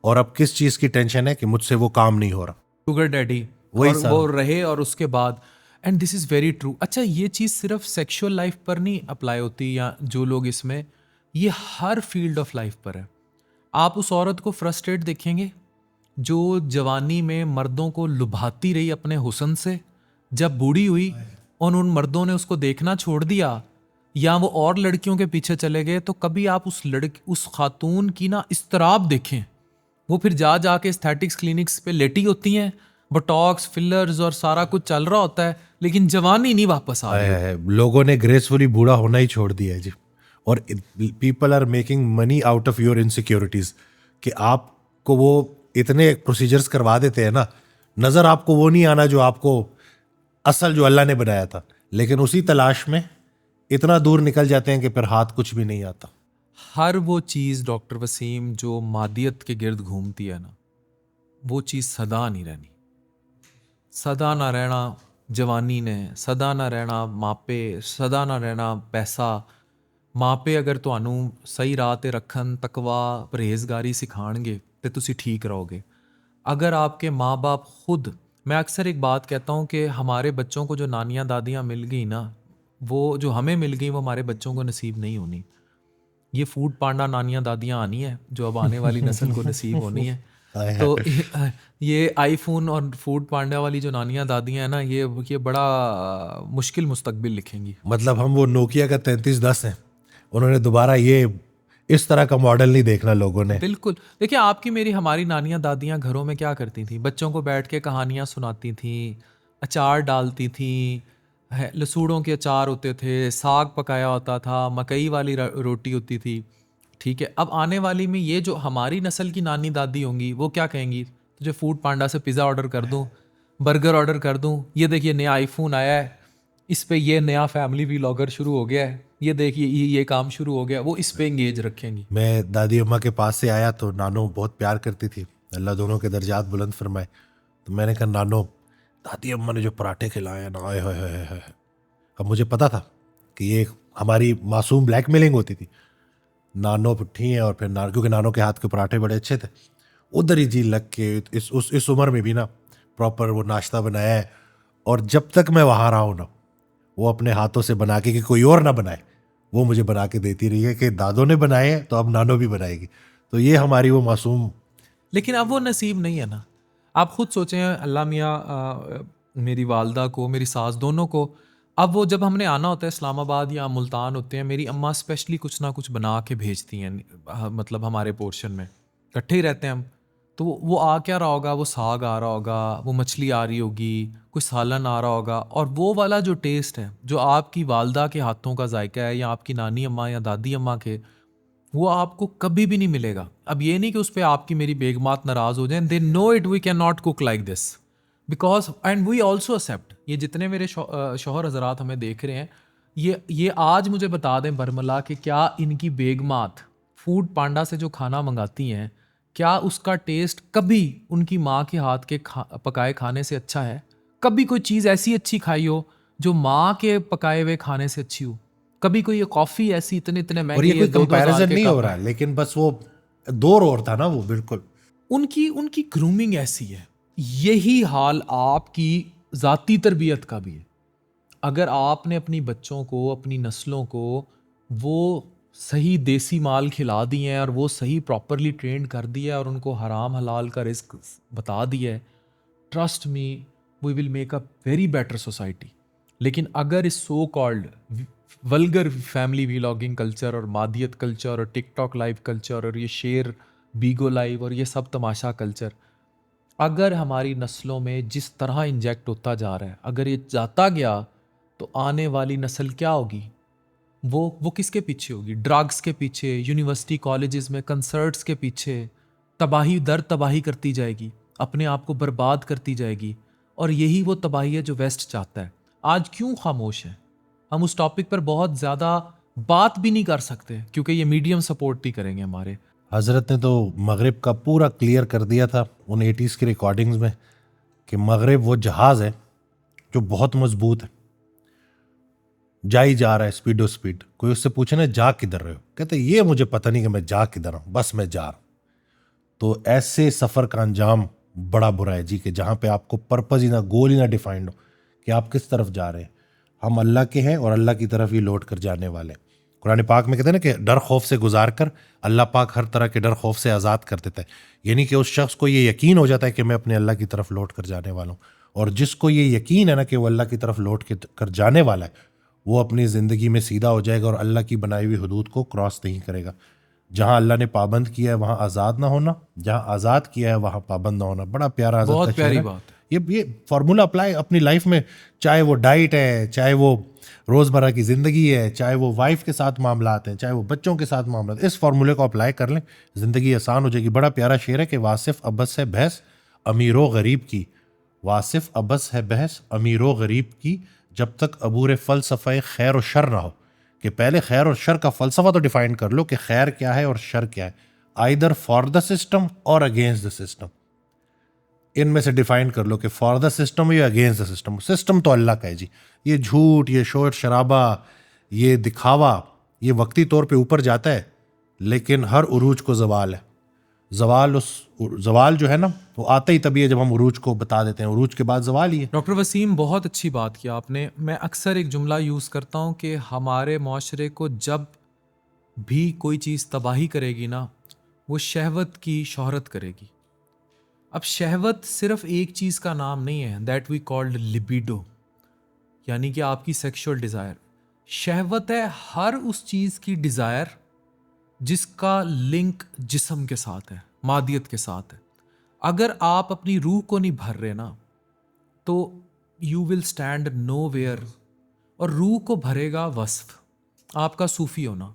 A: और अब किस चीज़ की टेंशन है कि मुझसे वो काम नहीं हो रहा,
B: शुगर डैडी,
A: वही
B: और
A: सब।
B: वो रहे, और उसके बाद, and this is very true. अच्छा, ये चीज़ सिर्फ सेक्सुअल लाइफ पर नहीं अप्लाई होती, या जो लोग इसमें, ये हर फील्ड ऑफ लाइफ पर है। आप उस औरत को फ्रस्ट्रेट देखेंगे जो जवानी में मर्दों को लुभाती रही अपने हुस्न से, जब बूढ़ी हुई और उन मर्दों ने उसको देखना छोड़ दिया, या वो और लड़कियों के पीछे चले गए, तो कभी आप उस खातून की ना इस्तराब देखें। वो फिर जा के एस्थेटिक्स क्लिनिक्स पे लेटी होती हैं, बोटॉक्स, फिलर्स और सारा कुछ चल रहा होता है, लेकिन जवानी नहीं वापस आ रही।
A: है लोगों ने ग्रेसफुली बूढ़ा होना ही छोड़ दिया है जी। और people are making money out of your insecurities. कि आपको वो इतने प्रोसीजर्स करवा देते हैं ना, नज़र आपको वो नहीं आना जो आपको असल जो अल्लाह ने बनाया था, लेकिन उसी तलाश में इतना दूर निकल जाते हैं कि फिर हाथ कुछ भी नहीं आता।
B: हर वो चीज़ डॉक्टर वसीम जो मादियत के गिर्द घूमती है ना, वो चीज़ सदा नहीं रहनी। सदा ना रहना जवानी ने, सदा ना रहना मापे, सदा ना रहना पैसा। मापे अगर ਤੁਹਾਨੂੰ ਸਹੀ ਰਾਹ ਤੇ ਰੱਖਣ, ਤਕਵਾ, ਪਰਹੇਜ਼ਗਾਰੀ ਸਿਖਾਣਗੇ ਤੇ ਤੁਸੀਂ ਠੀਕ ਰਹੋਗੇ। अगर आपके माँ बाप खुद, मैं अक्सर एक बात कहता हूँ कि हमारे बच्चों को जो नानियाँ दादियाँ मिल गई ना, वो जो हमें मिल गई वो हमारे बच्चों को नसीब नहीं होनी। ये फूड पांडा नानियाँ दादियाँ आनी है जो अब आने वाली नस्ल को नसीब होनी है।
A: हाय हाय।
B: तो ये आईफोन और फूड पांडा वाली जो नानियाँ दादियाँ हैं ना, ये बड़ा मुश्किल मुस्तकबिल लिखेंगी।
A: मतलब हम वो नोकिया का 3310 हैं, उन्होंने दोबारा ये इस तरह का मॉडल नहीं देखना लोगों ने।
B: बिल्कुल। देखिए, आपकी मेरी हमारी नानियाँ दादियाँ घरों में क्या करती थी, बच्चों को बैठ के कहानियाँ सुनाती थी, अचार डालती थी, लसूड़ों के अचार होते थे, साग पकाया होता था, मकई वाली रोटी होती थी। ठीक है, अब आने वाली में ये जो हमारी नस्ल की नानी दादी होंगी वो क्या कहेंगी, तुझे फूड पांडा से पिज़्ज़ा ऑर्डर कर दूँ, बर्गर ऑर्डर कर दूँ, ये देखिए नया आईफोन आया है, इस पे ये नया फैमिली व्लॉगर शुरू हो गया है, ये देखिए ये काम शुरू हो गया, वो इस पे एंगेज रखेंगी।
A: मैं दादी अम्मा के पास से आया तो नानो बहुत प्यार करती थी, अल्लाह दोनों के दर्जात बुलंद फरमाए। तो मैंने कहा नानो, दादी अम्मा ने जो पराठे खिलाए हैं ना, आए हाय हाय हाय। अब मुझे पता था कि ये हमारी मासूम ब्लैकमेलिंग होती थी। नानो उठी हैं और फिर क्योंकि नानो के हाथ के पराठे बड़े अच्छे थे, उधर ही जी लग के इस उम्र में भी ना प्रॉपर वो नाश्ता बनाया है। और जब तक मैं वहाँ रहा हूँ ना, वो अपने हाथों से बना के, कि कोई और ना बनाए, वो मुझे बना के देती रही है कि दादों ने बनाए हैं तो अब नानो भी बनाएगी। तो ये हमारी वो मासूम।
B: लेकिन अब वो नसीब नहीं है ना। आप खुद सोचें, अल्लाह मियाँ मेरी वालदा को, मेरी सास, दोनों को, अब वो जब हमने आना होता है इस्लामाबाद या मुल्तान होते हैं, मेरी अम्मा स्पेशली कुछ ना कुछ बना के भेजती हैं, मतलब हमारे पोर्शन में इकट्ठे ही रहते हैं हम। तो वो आ क्या रहा होगा, वो साग आ रहा होगा, वो मछली आ रही होगी, कोई सालन आ रहा होगा, और वो वाला जो टेस्ट है जो आपकी वालदा के हाथों का जायका है, या आपकी नानी अम्मा या दादी अम्मा के, वो आपको कभी भी नहीं मिलेगा। अब ये नहीं कि उस पर आपकी मेरी बेगमात नाराज हो जाए, they know it, we can not cook like this because, and we also accept. ये जितने मेरे शौहर हजरात हमें देख रहे हैं, ये आज मुझे बता दें बरमला कि क्या इनकी बेगमात फूड पांडा से जो खाना मंगाती हैं, क्या उसका टेस्ट कभी उनकी माँ के हाथ के पकाए खाने से अच्छा है? कभी कोई चीज़ ऐसी अच्छी खाई हो जो माँ के पकाए हुए खाने से अच्छी हो? कभी कोई ये कॉफ़ी ऐसी इतने इतने
A: और
B: महंगे,
A: ये कोई
B: 2,000
A: कंपैरिजन
B: के
A: नहीं
B: कप
A: हो रहा है, लेकिन बस वो दौर और था ना वो, बिल्कुल।
B: उनकी ग्रूमिंग ऐसी है। यही हाल आपकी ज़ाती तरबियत का भी है। अगर आपने अपनी बच्चों को, अपनी नस्लों को वो सही देसी माल खिला दिए हैं और वो सही प्रॉपरली ट्रेंड कर दिया है और उनको हराम हलाल का रिस्क बता दिया है, trust me, we will make a very better society. लेकिन अगर इस so called vulgar family vlogging culture और मादियत कल्चर और टिकटॉक लाइव कल्चर और ये शेर बीगो लाइव और ये सब तमाशा कल्चर अगर हमारी नस्लों में जिस तरह इंजेक्ट होता जा रहा है, अगर ये जाता गया, तो आने वाली नस्ल क्या होगी? वो किसके पीछे होगी? ड्रग्स के पीछे, यूनिवर्सिटी कॉलेजेस में कंसर्ट्स के पीछे, तबाही दर तबाही करती जाएगी, अपने आप को बर्बाद करती जाएगी। और यही वो तबाही है जो वेस्ट चाहता है। आज क्यों खामोश है? हम उस टॉपिक पर बहुत ज़्यादा बात भी नहीं कर सकते क्योंकि ये मीडियम सपोर्ट नहीं करेंगे हमारे।
A: हजरत ने तो मगरिब का पूरा क्लियर कर दिया था उन 80s की रिकॉर्डिंग्स में कि मगरिब वो जहाज़ है जो बहुत मजबूत है, जा ही जा रहा है स्पीडो स्पीड। कोई उससे पूछे ना जा किधर रहे हो, कहते ये मुझे पता नहीं कि मैं जा किधर हूँ, बस मैं जा रहा हूँ। तो ऐसे सफ़र का अंजाम बड़ा बुरा है जी, कि जहाँ पे आपको पर्पज़ ही ना, गोल ही ना डिफाइंड हो कि आप किस तरफ जा रहे हैं। हम अल्लाह के हैं और अल्लाह की तरफ ही लौट कर जाने वाले हैं। कुरान पाक में कहते हैं ना कि डर खौफ से गुजार कर अल्लाह पाक हर तरह के डर खौफ से आज़ाद कर देता है। यानी कि उस शख्स को ये यकीन हो जाता है कि मैं अपने अल्लाह की तरफ लौट कर जाने वाला हूँ। और जिसको ये यकीन है ना कि वो अल्लाह की तरफ लौट के कर जाने वाला है, वो अपनी ज़िंदगी में सीधा हो जाएगा और अल्लाह की बनाई हुई हदूद को क्रॉस नहीं करेगा। जहाँ अल्लाह ने पाबंद किया है वहाँ आज़ाद ना होना, जहाँ आज़ाद किया है वहाँ पाबंद ना होना। बड़ा प्यारा हज़रत का
B: बहुत
A: शेर
B: प्यारी
A: है।
B: बात है।
A: ये फार्मूला अप्लाई अपनी लाइफ में, चाहे वो डाइट है, चाहे वो रोज़मर्रा की ज़िंदगी है, चाहे वो वाइफ के साथ मामलात हैं, चाहे वो बच्चों के साथ मामलात, इस फार्मूले को अप्लाई कर लें, ज़िंदगी आसान हो जाएगी। बड़ा प्यारा शेर है कि वासिफ अबस है बहस अमीरो गरीब की, वासिफ अबस है बहस अमीरो गरीब की, जब तक अबूर फ़लसफ़ा खैर और शर ना हो। कि पहले खैर और शर का फ़लसफ़ा तो डिफ़ाइन कर लो कि खैर क्या है और शर क्या है। आइदर फॉर द सिस्टम और अगेंस्ट द सिस्टम, इनमें से डिफाइन कर लो कि फॉर द सिस्टम या अगेंस्ट द सिस्टम। सिस्टम तो अल्लाह का है जी। ये झूठ, ये शोर शराबा, ये दिखावा, ये वक्ती तौर पे ऊपर जाता है, लेकिन हर उरूज को ज़वाल है। जवाल जो है ना वो आता ही तभी है जब हम उरूज को बता देते हैं, उरूज के बाद जवाल ही है।
B: डॉक्टर वसीम, बहुत अच्छी बात की आपने। मैं अक्सर एक जुमला यूज़ करता हूँ कि हमारे माशरे को जब भी कोई चीज़ तबाही करेगी ना, वो शहवत की शोहरत करेगी। अब शहवत सिर्फ एक चीज़ का नाम नहीं है, दैट वी कॉल्ड लिबिडो, यानी कि आपकी सेक्सुअल डिज़ायर। शहवत है हर उस चीज़ की डिज़ायर जिसका लिंक जिस्म के साथ है, मादियत के साथ है। अगर आप अपनी रूह को नहीं भर रहे ना, तो you will stand nowhere. और रूह को भरेगा वस्फ, आपका सूफी होना।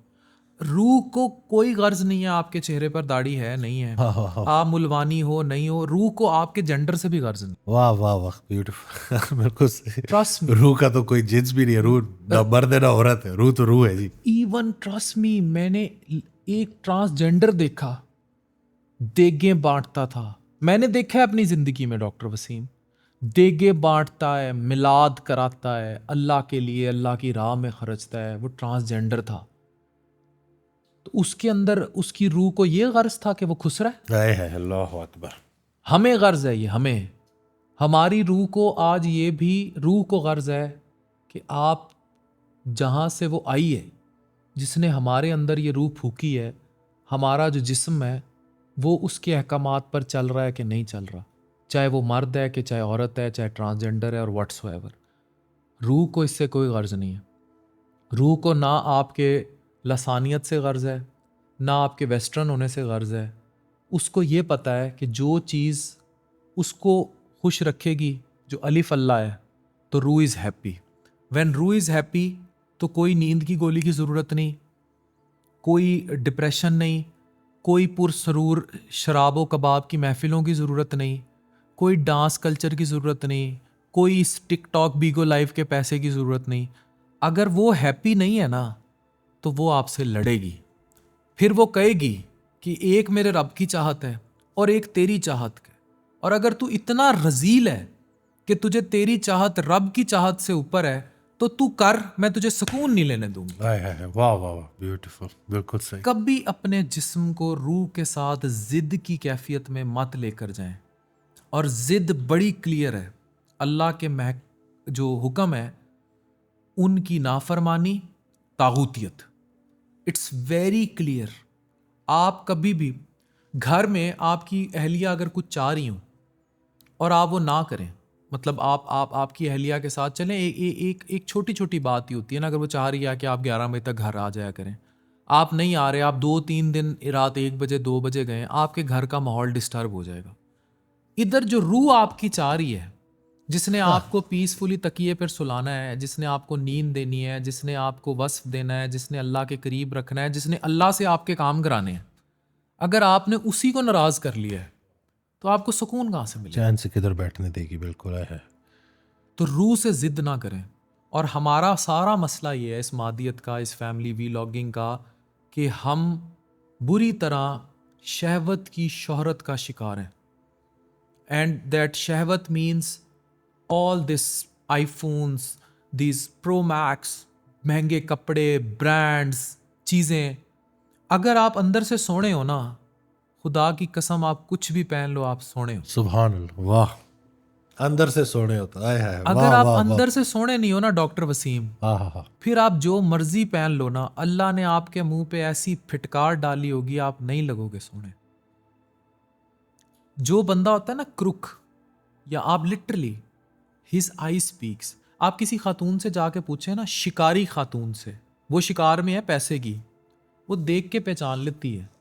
B: रूह को कोई गर्ज नहीं है आपके चेहरे पर दाढ़ी है नहीं है, आप मुलवानी हो नहीं हो, रूह को आपके जेंडर से भी गर्ज नहीं।
A: वाह वाह वाह, ब्यूटीफुल। बिल्कुल सही।
B: ट्रस्ट मी,
A: रूह का तो कोई जिन्स भी नहीं है, रूह ना मर्द है ना औरत है, रूह तो रूह है जी।
B: इवन ट्रस्ट मी, मैंने एक ट्रांसजेंडर देखा, देगे बांटता था। मैंने देखा है अपनी जिंदगी में डॉक्टर वसीम, देगे बांटता है, मिलाद कराता है, अल्लाह के लिए अल्लाह की राह में खर्चता है। वो ट्रांसजेंडर था, तो उसके अंदर उसकी रूह को ये गर्ज था कि वो खुश रहे।
A: आए है, अल्लाह अकबर।
B: हमें गर्ज है ये, हमें, हमारी रूह को आज ये भी रूह को गर्ज है कि आप जहाँ से वो आई है, जिसने हमारे अंदर ये रूह फूकी है, हमारा जो जिस्म है वो उसके अहकामात पर चल रहा है कि नहीं चल रहा, चाहे वो मर्द है कि चाहे औरत है, चाहे ट्रांसजेंडर है और व्हाट्सएवर। रूह को इससे कोई गर्ज नहीं है। रूह को ना आपके लसानियत से गर्ज है, ना आपके वेस्टर्न होने से गर्ज है। उसको ये पता है कि जो चीज़ उसको खुश रखेगी, जो अलिफ अल्लाह है, तो रूह इज़ हैप्पी। व्हेन रूह इज़ हैप्पी तो कोई नींद की गोली की ज़रूरत नहीं, कोई डिप्रेशन नहीं, कोई पुरसरूर शराब व कबाब की महफिलों की ज़रूरत नहीं, कोई डांस कल्चर की ज़रूरत नहीं, कोई इस टिकटॉक बीगो लाइफ के पैसे की ज़रूरत नहीं। अगर वो हैप्पी नहीं है ना, तो वो आपसे लड़ेगी। फिर वो कहेगी कि एक मेरे रब की चाहत है और एक तेरी चाहत है, और अगर तू इतना रजील है कि तुझे तेरी चाहत रब की चाहत से ऊपर है, तो तू कर, मैं तुझे सुकून नहीं लेने दूंगी।
A: आए है, वाह वाह वाह, ब्यूटीफुल, बिल्कुल सही।
B: कभी अपने जिस्म को रूह के साथ जिद की कैफियत में मत लेकर जाएं। और जिद बड़ी क्लियर है, अल्लाह के जो हुक्म है उनकी नाफरमानी, तागूतियत, इट्स वेरी क्लियर। आप कभी भी घर में आपकी अहलिया अगर कुछ चाह रही हो और आप वो ना करें, मतलब आपकी अहलिया के साथ चलें, एक छोटी छोटी बात ही होती है ना, अगर वो चाह रही है कि आप 11 बजे तक घर आ जाया करें, आप नहीं आ रहे, आप 2-3 दिन रात 1 बजे 2 बजे गए, आपके घर का माहौल डिस्टर्ब हो जाएगा। इधर जो रूह आपकी चाह रही है, जिसने आपको पीसफुली तकिए पर सुलाना है, जिसने आपको नींद देनी है, जिसने आपको वस्फ देना है, जिसने अल्लाह के करीब रखना है, जिसने अल्लाह से आपके काम कराने हैं, अगर आपने उसी को नाराज कर लिया है तो आपको सुकून कहाँ से मिलेगा?
A: चैन से किधर बैठने देगी, बिल्कुल है।
B: तो रूह से जिद ना करें। और हमारा सारा मसला ये है इस मादियत का, इस फैमिली वीलॉगिंग का, कि हम बुरी तरह शहवत की शोहरत का शिकार हैं। एंड दैट शहवत means all this iPhones, this Pro Max, महंगे कपड़े, ब्रांड्स, चीज़ें। अगर आप अंदर से सोने हो ना, खुदा की कसम, आप कुछ भी पहन लो, आप सोने हो।
A: सुभान अल्लाह, वाह, अंदर से सोने होता है।
B: अगर आप अंदर से सोने नहीं हो ना डॉक्टर वसीम,
A: हाँ,
B: फिर आप जो मर्जी पहन लो ना, अल्लाह ने आपके मुंह पे ऐसी फिटकार डाली होगी, आप नहीं लगोगे सोने। जो बंदा होता है ना क्रुक, या आप लिटरली हिज आई स्पीक्स, आप किसी खातून से जाके पूछे ना, शिकारी खातून से, वो शिकार में है पैसे की, वो देख के पहचान लेती है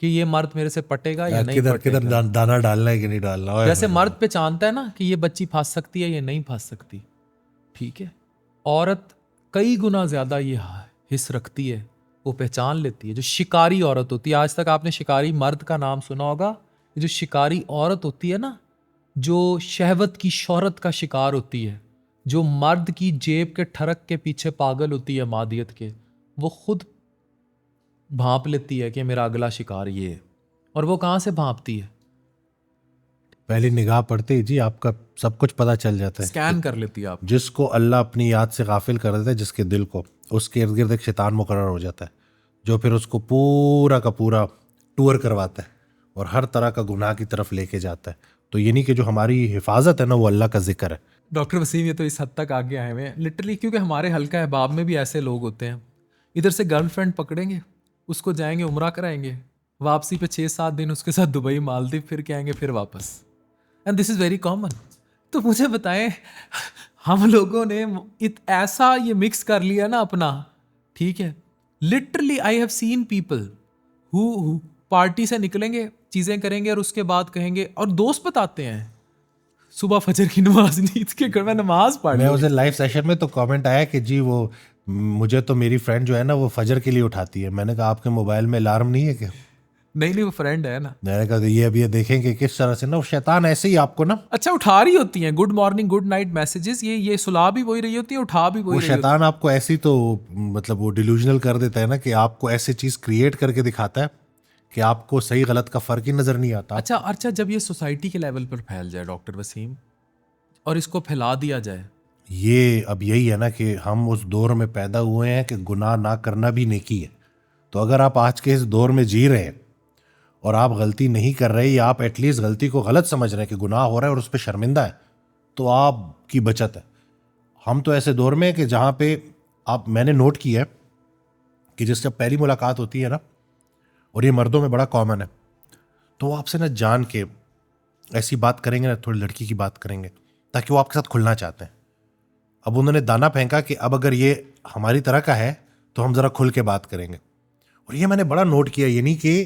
B: कि ये मर्द मेरे से पटेगा या नहीं
A: किधर
B: पटेगा।
A: किधर दाना डालना है कि नहीं डालना है।
B: जैसे मर्द पहचानता है ना कि ये बच्ची फंस सकती है, ये नहीं फंस सकती, ठीक है, औरत कई गुना ज्यादा ये हिस्स रखती है, वो पहचान लेती है। जो शिकारी औरत होती है, आज तक आपने शिकारी मर्द का नाम सुना होगा, ये जो शिकारी औरत होती है ना, जो शहवत की शोहरत का शिकार होती है, जो मर्द की जेब के ठरक के पीछे पागल होती है मादियत के, वो खुद भांप लेती है कि मेरा अगला शिकार ये है। और वो कहाँ से भांपती है?
A: पहली निगाह पड़ते ही जी आपका सब कुछ पता चल जाता है।
B: स्कैन कर लेती है आप।
A: जिसको अल्लाह अपनी याद से गाफिल कर देता है, जिसके दिल को, उसके इर्द गिर्द एक शैतान मुकर्रर हो जाता है, जो फिर उसको पूरा का पूरा टूर करवाता है और हर तरह का गुनाह की तरफ लेके जाता है। तो ये नहीं कि जो हमारी हिफाजत है ना वो अल्लाह का जिक्र है।
B: डॉक्टर वसीम ये तो इस हद तक आगे आए हुए हैं लिटरली, क्योंकि हमारे हल्का अहबाब में भी ऐसे लोग होते हैं, इधर से गर्लफ्रेंड पकड़ेंगे, उसको जाएंगे उम्रा कराएंगे, वापसी पे 6-7 दिन उसके साथ दुबई मालदीव फिर के आएंगे, फिर वापस। And this is very common. तो मुझे बताएं, हम लोगों ने ऐसा ये मिक्स कर लिया ना अपना, ठीक है। Literally I have seen people who party से निकलेंगे, चीज़ें करेंगे और उसके बाद कहेंगे, और दोस्त बताते हैं सुबह फजर की नमाज नींद के घर में नमाज पढ़
A: मैं
B: ली।
A: उसे लाइव सेशन में तो कमेंट आया कि जी वो मुझे तो मेरी फ्रेंड जो है ना वो फजर के लिए उठाती है। मैंने कहा आपके मोबाइल में अलार्म नहीं है क्या?
B: नहीं वो फ्रेंड है ना।
A: मैंने कहा ये अभी ये देखेंगे किस तरह से ना वो शैतान ऐसे ही आपको ना,
B: अच्छा उठा रही होती हैं good morning good night messages, ये सुला भी वही रही होती है, उठा भी
A: वो
B: वही रही होती
A: शैतान आपको ऐसी तो मतलब वो डिल्यूजनल कर देता है ना कि आपको ऐसी चीज क्रिएट करके दिखाता है कि आपको सही गलत का फर्क ही नजर नहीं आता।
B: है। अच्छा जब ये सोसाइटी के लेवल पर फैल जाए डॉक्टर वसीम, और इसको फैला दिया जाए,
A: ये अब यही है ना कि हम उस दौर में पैदा हुए हैं कि गुनाह ना करना भी नेकी है। तो अगर आप आज के इस दौर में जी रहे हैं और आप गलती नहीं कर रहे या आप एटलीस्ट गलती को गलत समझ रहे हैं कि गुनाह हो रहा है और उस पर शर्मिंदा है, तो आपकी बचत है। हम तो ऐसे दौर में हैं कि जहाँ पे मैंने नोट किया है कि जिससे पहली मुलाकात होती है ना, और ये मर्दों में बड़ा कॉमन है, तो वो आपसे ना जान के ऐसी बात करेंगे ना, थोड़ी लड़की की बात करेंगे ताकि वो आपके साथ खुलना चाहते हैं। अब उन्होंने दाना फेंका कि अब अगर ये हमारी तरह का है तो हम ज़रा खुल के बात करेंगे। और ये मैंने बड़ा नोट किया,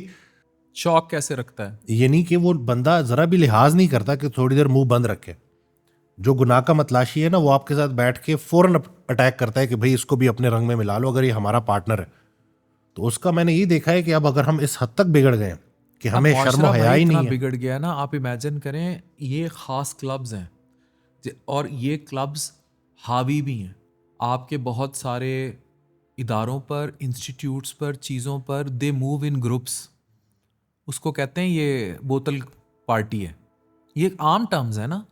B: शौक कैसे रखता है।
A: ये नहीं कि वो बंदा ज़रा भी लिहाज नहीं करता कि थोड़ी देर मुंह बंद रखे। जो गुनाह का मतलाशी है ना वो आपके साथ बैठ के फ़ौरन अटैक करता है कि भाई इसको भी अपने रंग में मिला लो अगर ये हमारा पार्टनर है। तो उसका मैंने ये देखा है कि अब अगर हम इस हद तक बिगड़ गए कि हमें
B: अब
A: शर्म
B: माशरा
A: हया
B: भाई
A: ही
B: इतना
A: नहीं है।
B: बिगड़ गया ना, आप इमेजिन करें, ये खास क्लब्स हैं और ये क्लब्स हावी भी हैं आपके बहुत सारे इदारों पर, इंस्टीट्यूट्स पर, चीज़ों पर। दे मूव इन ग्रुप्स, उसको कहते हैं ये बोतल पार्टी है, ये एक आम टर्म्स है ना।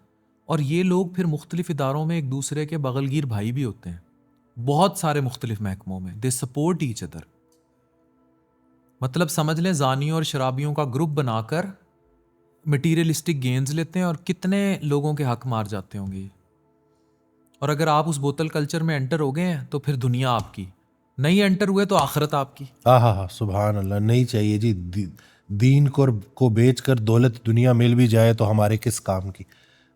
B: और ये लोग फिर मुख्तलिफ इदारों में एक दूसरे के बगलगीर भाई भी होते हैं, बहुत सारे मुख्तलिफ महकमों में। दे सपोर्ट ईच अदर, मतलब समझ लें जानियों और शराबियों का ग्रुप बनाकर मटीरियलिस्टिक गेन्स लेते हैं, और कितने लोगों के हक मार जाते होंगे। और अगर आप उस बोतल कल्चर में एंटर हो गए हैं तो फिर दुनिया आपकी, नहीं एंटर हुए तो आखिरत आपकी।
A: हाँ, सुभान अल्लाह। नहीं चाहिए जी, दीन को बेचकर दौलत दुनिया मिल भी जाए तो हमारे किस काम की।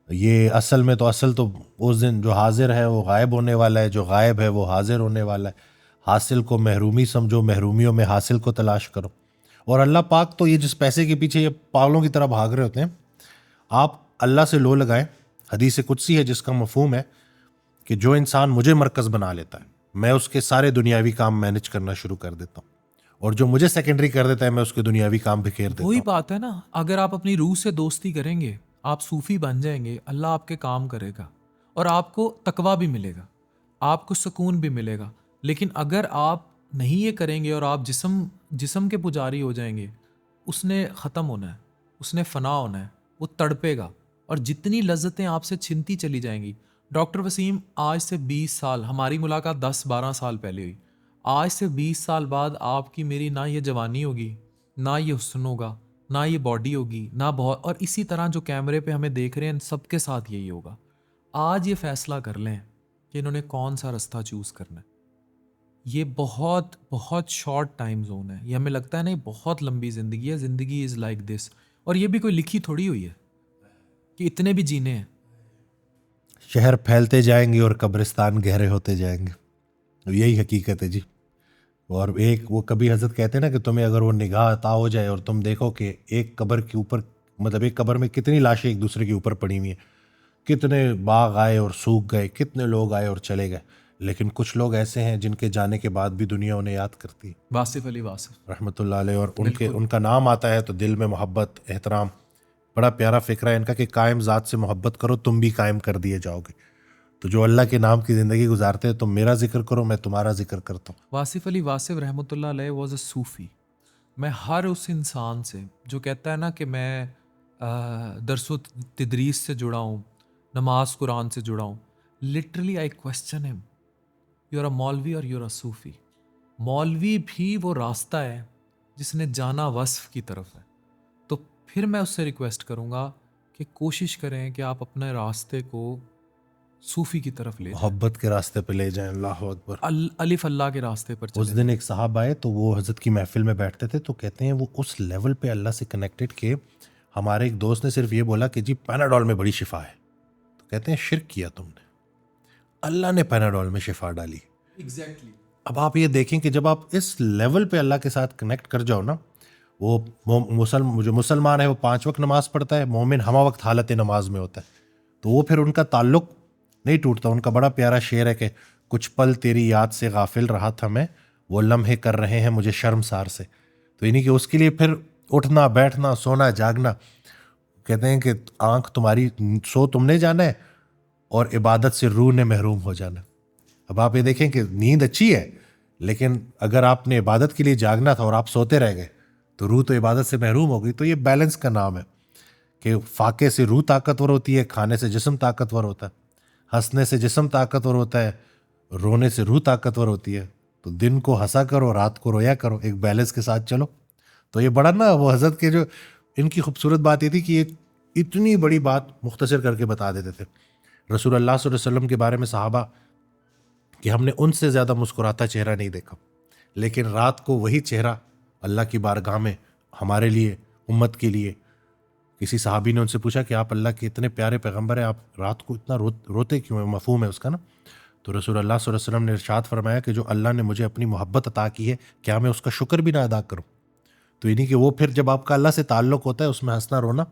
A: ये असल तो उस दिन जो हाजिर है वो गायब होने वाला है, जो गायब है वो हाजिर होने वाला है। हासिल को महरूमी समझो, महरूमियों में हासिल को तलाश करो। और अल्लाह पाक तो ये जिस पैसे के पीछे ये पागलों की तरह भाग रहे होते हैं, आप अल्लाह से लो लगाएं। हदीस कुदसी है जिसका मफहूम है कि जो इंसान मुझे मरकज़ बना लेता है मैं उसके सारे दुनियावी काम मैनेज करना शुरू कर देता हूँ, और जो मुझे सेकेंडरी कर देता है मैं उसके दुनियावी काम बिखेर देता
B: वही
A: हूँ।
B: बात है ना, अगर आप अपनी रूह से दोस्ती करेंगे, आप सूफी बन जाएंगे, अल्लाह आपके काम करेगा और आपको तकवा भी मिलेगा, आपको सुकून भी मिलेगा। लेकिन अगर आप नहीं ये करेंगे और आप जिस्म के पुजारी हो जाएंगे, उसने ख़त्म होना है, उसने फना होना है, वो तड़पेगा और जितनी लज्जतें आपसे छिनती चली जाएंगी। डॉक्टर वसीम, आज से 20 साल, हमारी मुलाकात 10-12 साल पहले हुई, आज से 20 साल बाद आपकी मेरी ना ये जवानी होगी, ना ये हुस्न होगा, ना ये बॉडी होगी, ना बहुत, और इसी तरह जो कैमरे पे हमें देख रहे हैं सबके साथ यही होगा। आज ये फैसला कर लें कि इन्होंने कौन सा रास्ता चूज़ करना है। ये बहुत बहुत शॉर्ट टाइम जोन है, ये हमें लगता है नहीं बहुत लंबी ज़िंदगी है, ज़िंदगी इज़ लाइक दिस। और ये भी कोई लिखी थोड़ी हुई है कि इतने भी जीने हैं।
A: शहर फैलते जाएंगे और कब्रिस्तान गहरे होते जाएंगे, यही हकीकत है जी। और एक वो कभी हजरत कहते हैं ना कि तुम्हें अगर वो निगाह अता हो जाए और तुम देखो कि एक कब्र के ऊपर, मतलब एक कब्र में कितनी लाशें एक दूसरे के ऊपर पड़ी हुई हैं, कितने बाग आए और सूख गए, कितने लोग आए और चले गए, लेकिन कुछ लोग ऐसे हैं जिनके जाने के बाद भी दुनिया उन्हें याद करती है।
B: वासिफ अली वासिफ
A: रहमतुल्लाह अलैह। और उनका नाम आता है तो दिल में मोहब्बत, एहतराम। बड़ा प्यारा फ़िक्रा है इनका कि कायम ज़ात से मोहब्बत करो तुम भी कायम कर दिए जाओगे। तो जो अल्लाह के नाम की ज़िंदगी गुजारते हैं, तुम मेरा जिक्र करो मैं तुम्हारा जिक्र करता हूँ।
B: वासिफ अली वासिफ रहमतुल्लाह अलैह वाज अ सूफ़ी। मैं हर उस इंसान से जो कहता है ना कि मैं दरसो तदरीस से जुड़ा हूँ, नमाज कुरान से जुड़ा हूँ, literally I question him, you are a मौलवी और यू आर अ सूफ़ी। मौलवी भी वो रास्ता है जिसने जाना वस्फ की तरफ है, तो फिर मैं उससे रिक्वेस्ट करूँगा कि कोशिश करें कि आप अपने रास्ते को सूफ़ी की तरफ ले जाएं,
A: मोहब्बत के रास्ते पे ले जाएं। अल्लाह अकबर।
B: अलिफ अल्लाह के रास्ते पर
A: उस
B: चले
A: दिन एक साहब आए तो वो हज़रत की महफिल में बैठते थे, तो कहते हैं वो उस लेवल पे अल्लाह से कनेक्टेड के हमारे एक दोस्त ने सिर्फ ये बोला कि जी पैनाडोल में बड़ी शिफा है, तो कहते हैं शिर्क किया तुमने, अल्लाह ने पैनाडोल में शिफा डाली।
B: एग्जैक्टली।
A: अब आप ये देखें कि जब आप इस लेवल पे अल्लाह के साथ कनेक्ट कर जाओ ना, वो जो मुसलमान है वो 5 वक्त नमाज पढ़ता है, मोमिन हमा वक्त हालत नमाज में होता है, तो वो फिर उनका ताल्लुक नहीं टूटता। उनका बड़ा प्यारा शेर है कि कुछ पल तेरी याद से गाफिल रहा था मैं, वो लम्हे कर रहे हैं मुझे शर्मसार से। तो इन्हीं कि उसके लिए फिर उठना बैठना सोना जागना, कहते हैं कि आंख तुम्हारी सो तुमने जाना है और इबादत से रूह ने महरूम हो जाना। अब आप ये देखें कि नींद अच्छी है, लेकिन अगर आपने इबादत के लिए जागना था और आप सोते रह गए तो रूह तो इबादत से महरूम हो गई। तो ये बैलेंस का नाम है कि फाके से रूह ताकतवर होती है, खाने से जिस्म ताकतवर होता है, हंसने से जिस्म ताकतवर होता है, रोने से रूह ताकतवर होती है। तो दिन को हंसा करो, रात को रोया करो, एक बैलेंस के साथ चलो। तो ये बड़ा ना वो हज़रत के जो इनकी खूबसूरत बात ये थी कि ये इतनी बड़ी बात मुख्तसर करके बता देते थे रसूल अल्लाह सल्लल्लाहु अलैहि वसल्लम के बारे में सहाबा, कि हमने उनसे ज़्यादा मुस्कुराता चेहरा नहीं देखा। लेकिन रात को वही चेहरा अल्लाह की बारगाह में हमारे लिए, उम्मत के लिए, किसी सहाबी ने उनसे पूछा कि आप अल्लाह के इतने प्यारे पैगंबर हैं, आप रात को इतना रोते क्यों हैं? मफ़हूम है उसका ना। तो रसूल अल्लाह सल्लल्लाहु अलैहि वसल्लम ने इरशाद फरमाया कि जो अल्लाह ने मुझे अपनी मोहब्बत अता की है, क्या मैं उसका शुक्र भी ना अदा करूँ? तो इन्हीं कि वो फिर जब आपका अल्लाह से ताल्लुक़ होता है उसमें हंसना रोना,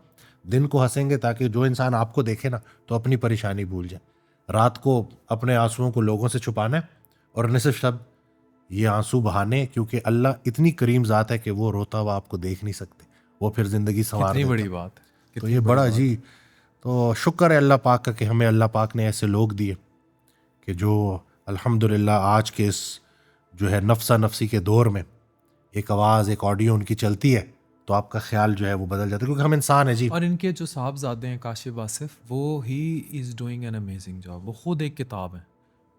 A: दिन को हंसेंगे ताकि जो इंसान आपको देखे ना तो अपनी परेशानी भूल जाए, रात को अपने आंसुओं को लोगों से छुपाना है और निसफ शब्द ये आंसू बहाने, क्योंकि अल्लाह इतनी करीम ज़ात है कि वो रोता हुआ आपको देख नहीं सकते, वो फिर ज़िंदगी संवार
B: कितनी
A: देता।
B: बड़ी बात है,
A: तो
B: कितनी
A: ये
B: बड़ी
A: बड़ा
B: बात है।
A: जी, तो शुक्र है अल्लाह पाक का कि हमें अल्लाह पाक ने ऐसे लोग दिए कि जो अल्हम्दुलिल्लाह आज के इस जो है नफ्सा नफसी के दौर में एक आवाज़, एक ऑडियो उनकी चलती है तो आपका ख्याल जो है वो बदल जाता है, क्योंकि हम इंसान है जी।
B: और इनके जो साहबजादे हैं काशिफ आसिफ, वो he is doing an amazing job. वो खुद एक किताब है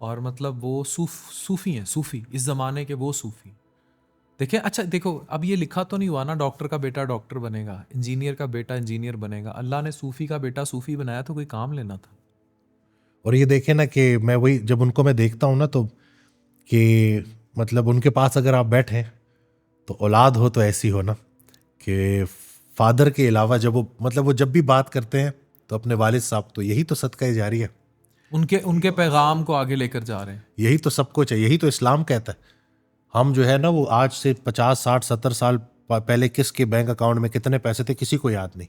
B: और मतलब वो सूफ़ी हैं, सूफ़ी इस ज़माने के वो सूफ़ी। देखिए, अच्छा देखो, अब ये लिखा तो नहीं हुआ ना डॉक्टर का बेटा डॉक्टर बनेगा, इंजीनियर का बेटा इंजीनियर बनेगा। अल्लाह ने सूफ़ी का बेटा सूफ़ी बनाया तो कोई काम लेना था।
A: और ये देखे ना कि मैं वही जब उनको मैं देखता हूँ ना तो कि मतलब उनके पास अगर आप बैठें तो औलाद हो तो ऐसी हो ना कि फादर के अलावा जब वो मतलब वो जब भी बात करते हैं तो अपने वालिद साहब, तो यही तो सदका जारी है,
B: उनके उनके पैगाम को आगे लेकर जा रहे हैं।
A: यही तो सबको चाहिए, यही तो इस्लाम कहता है। हम जो है ना वो आज से 50 60 70 साल पहले किसके बैंक अकाउंट में कितने पैसे थे किसी को याद नहीं,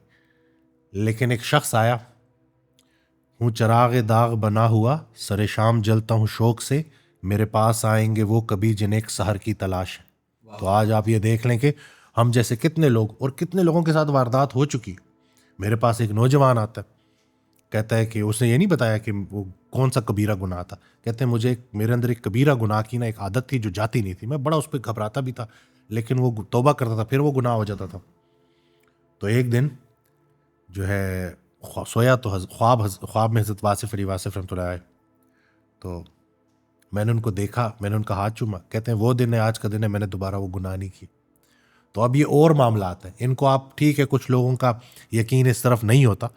A: लेकिन एक शख्स आया, हूँ चराग दाग बना हुआ, सरे शाम जलता हूँ शौक से, मेरे पास आएंगे वो कभी जिन्हें एक सहर की तलाश है। तो आज आप ये देख लें कि हम जैसे कितने लोग और कितने लोगों के साथ वारदात हो चुकी। मेरे पास एक नौजवान आता है, कहता है कि उसने ये नहीं बताया कि वो कौन सा कबीरा गुनाह था, कहते हैं मुझे मेरे अंदर एक कबीरा गुनाह की ना एक आदत थी जो जाती नहीं थी, मैं बड़ा उस पर घबराता भी था, लेकिन वो तौबा करता था फिर वो गुनाह हो जाता था। तो एक दिन जो है सोया तो ख्वाब में हज़रत वासिफ़ अली वासिफ़ रहमतुल्लाह आए, तो मैंने उनको देखा, मैंने उनका हाथ चूमा, कहते हैं वो दिन है आज का दिन है, मैंने दोबारा वो गुनाह नहीं की। तो अब ये और मामला आता है, इनको आप ठीक है कुछ लोगों का यकीन इस तरफ नहीं होता,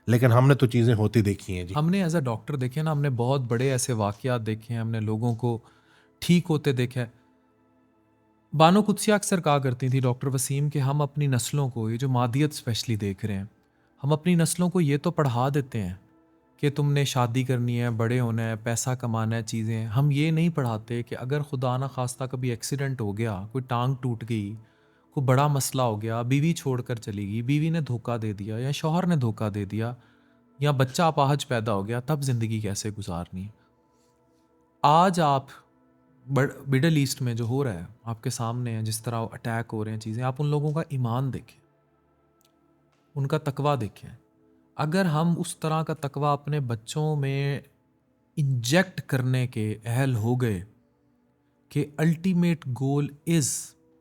A: लेकिन हमने तो चीज़ें होती देखी हैं जी।
B: हमने एज अ डॉक्टर देखे ना, हमने बहुत बड़े ऐसे वाक़यात देखे हैं, हमने लोगों को ठीक होते देखा है। बानो कुद्सिया अक्सर कहा करती थी डॉक्टर वसीम कि हम अपनी नस्लों को, ये जो मादियत स्पेशली देख रहे हैं, हम अपनी नस्लों को ये तो पढ़ा देते हैं कि तुमने शादी करनी है, बड़े होना है, पैसा कमाना है, चीज़ें। हम ये नहीं पढ़ाते कि अगर खुदा ना खास्ता कभी एक्सीडेंट हो गया, कोई टांग टूट गई, कोई बड़ा मसला हो गया, बीवी छोड़कर चली गई, बीवी ने धोखा दे दिया या शौहर ने धोखा दे दिया या बच्चा अपाहज पैदा हो गया, तब ज़िंदगी कैसे गुजारनी है। आज आप मिडल ईस्ट में जो हो रहा है आपके सामने है, जिस तरह अटैक हो रहे हैं चीज़ें, आप उन लोगों का ईमान देखें, उनका तकवा देखें। अगर हम उस तरह का तकवा अपने बच्चों में इंजेक्ट करने के अहल हो गए कि अल्टीमेट गोल इज़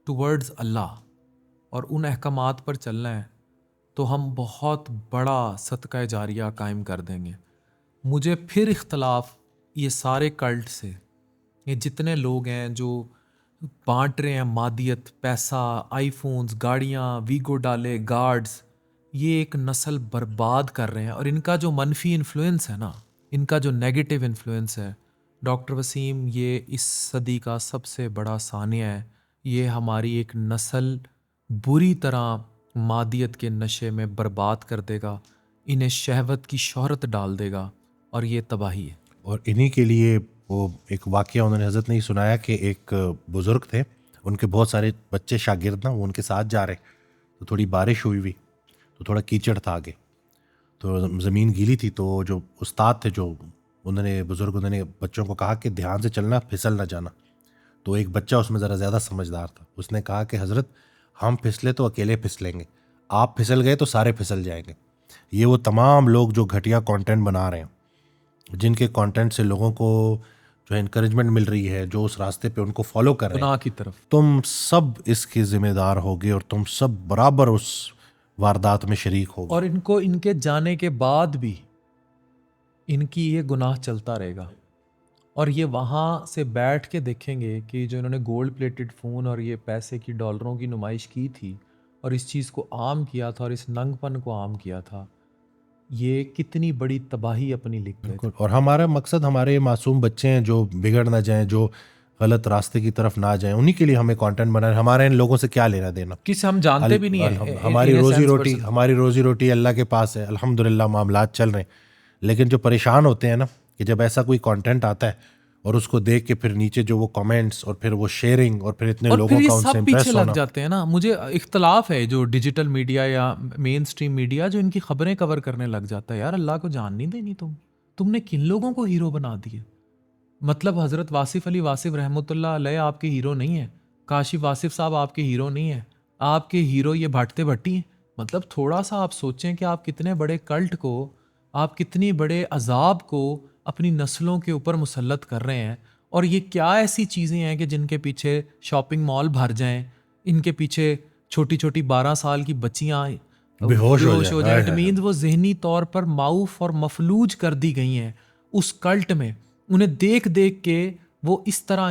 B: टुवर्ड्स अल्लाह और उन अहकामात पर चलना है, तो हम बहुत बड़ा सदका जारिया कायम कर देंगे। मुझे फिर इख्तलाफ ये सारे कल्ट से, ये जितने लोग हैं जो बांट रहे हैं मादियत, पैसा, आईफोन्स, गाड़ियाँ, वीगो डाले, गार्ड्स, ये एक नस्ल बर्बाद कर रहे हैं। और इनका जो मनफी इन्फ्लुएंस है ना, इनका जो नेगेटिव इन्फ्लुएंस है डॉक्टर वसीम, ये इस सदी का सबसे बड़ा सानिया है। ये हमारी एक नस्ल बुरी तरह मादियत के नशे में बर्बाद कर देगा, इन्हें शहवत की शोहरत डाल देगा, और ये तबाही है।
A: और इन्हीं के लिए वो एक वाक़या उन्होंने हज़रत ने ही सुनाया कि एक बुज़ुर्ग थे, उनके बहुत सारे बच्चे शागिर्द ना, वो उनके साथ जा रहे, तो थोड़ी बारिश हुई तो थोड़ा कीचड़ था आगे, तो ज़मीन गीली थी, तो जो उस्ताद थे जो उन्होंने बच्चों को कहा कि ध्यान से चलना, फिसल ना जाना। तो एक बच्चा उसमें ज़रा ज़्यादा समझदार था, उसने कहा कि हज़रत हम फिसले तो अकेले फिसलेंगे, आप फिसल गए तो सारे फिसल जाएंगे। ये वो तमाम लोग जो घटिया कंटेंट बना रहे हैं, जिनके कंटेंट से लोगों को जो इनकरेजमेंट मिल रही है, जो उस रास्ते पे उनको फॉलो कर रहे हैं,
B: गुनाह की तरफ।
A: तुम सब इसके जिम्मेदार होगे और तुम सब बराबर उस वारदात में शरीक होगे।
B: और इनको इनके जाने के बाद भी इनकी ये गुनाह चलता रहेगा। और ये वहाँ से बैठ के देखेंगे कि जो इन्होंने गोल्ड प्लेटेड फ़ोन और ये पैसे की, डॉलरों की नुमाइश की थी और इस चीज़ को आम किया था और इस नंगपन को आम किया था, ये कितनी बड़ी तबाही अपनी लिख गए थे।
A: बिल्कुल। और हमारा मकसद हमारे मासूम बच्चे हैं जो बिगड़ ना जाएं, जो गलत रास्ते की तरफ ना जाएं, उन्हीं के लिए हमें कंटेंट बनाना है। हमारे इन लोगों से क्या लेना देना?
B: किस हम जानते भी नहीं है।
A: हमारी रोजी रोटी अल्लाह के पास है, अल्हम्दुलिल्लाह मामलात चल रहे हैं। लेकिन जो परेशान होते हैं ना, कि जब ऐसा कोई कंटेंट आता है और उसको देख के फिर नीचे जो वो कमेंट्स और फिर वो शेयरिंग और फिर इतने
B: और
A: लोगों
B: फिर ये
A: का उनसे
B: सब
A: इम्प्रेस
B: पीछे लग
A: होना।
B: जाते हैं ना। मुझे इख्तलाफ है जो डिजिटल मीडिया या मेन स्ट्रीम मीडिया जो इनकी खबरें कवर करने लग जाता है। यार अल्लाह को जान नहीं देनी तुमने किन लोगों को हीरो बना दिए? मतलब हज़रत वासिफ़ अली वासिफ़ रहमतुल्लाह अलैह आपके हीरो नहीं है, काशिफ वासिफ़ साहब आपके हीरो नहीं है, आपके हीरो ये भट्टे भट्टी हैं। मतलब थोड़ा सा आप सोचें कि आप कितने बड़े कल्ट को, आप कितनी बड़े अजाब को अपनी नस्लों के ऊपर मुसल्लत कर रहे हैं। और ये क्या ऐसी चीज़ें हैं कि जिनके पीछे शॉपिंग मॉल भर जाएं, इनके पीछे छोटी छोटी 12 साल की बच्चियाँ
A: बेहोश हो
B: हो जाए। इट मीन्स वो जहनी तौर पर माऊफ और मफलूज कर दी गई हैं उस कल्ट में। उन्हें देख देख के वो इस तरह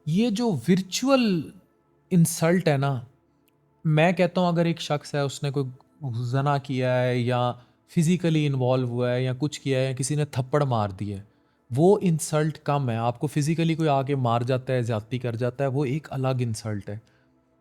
B: ये जो विर्चुअल इंसल्ट है ना, मैं कहता हूँ अगर एक शख्स है उसने कोई जना किया है या फिजिकली इन्वॉल्व हुआ है या कुछ किया है या किसी ने थप्पड़ मार दिया है, वो इंसल्ट कम है। आपको फिजिकली कोई आके मार जाता है, ज्यादती कर जाता है, वो एक अलग इंसल्ट है।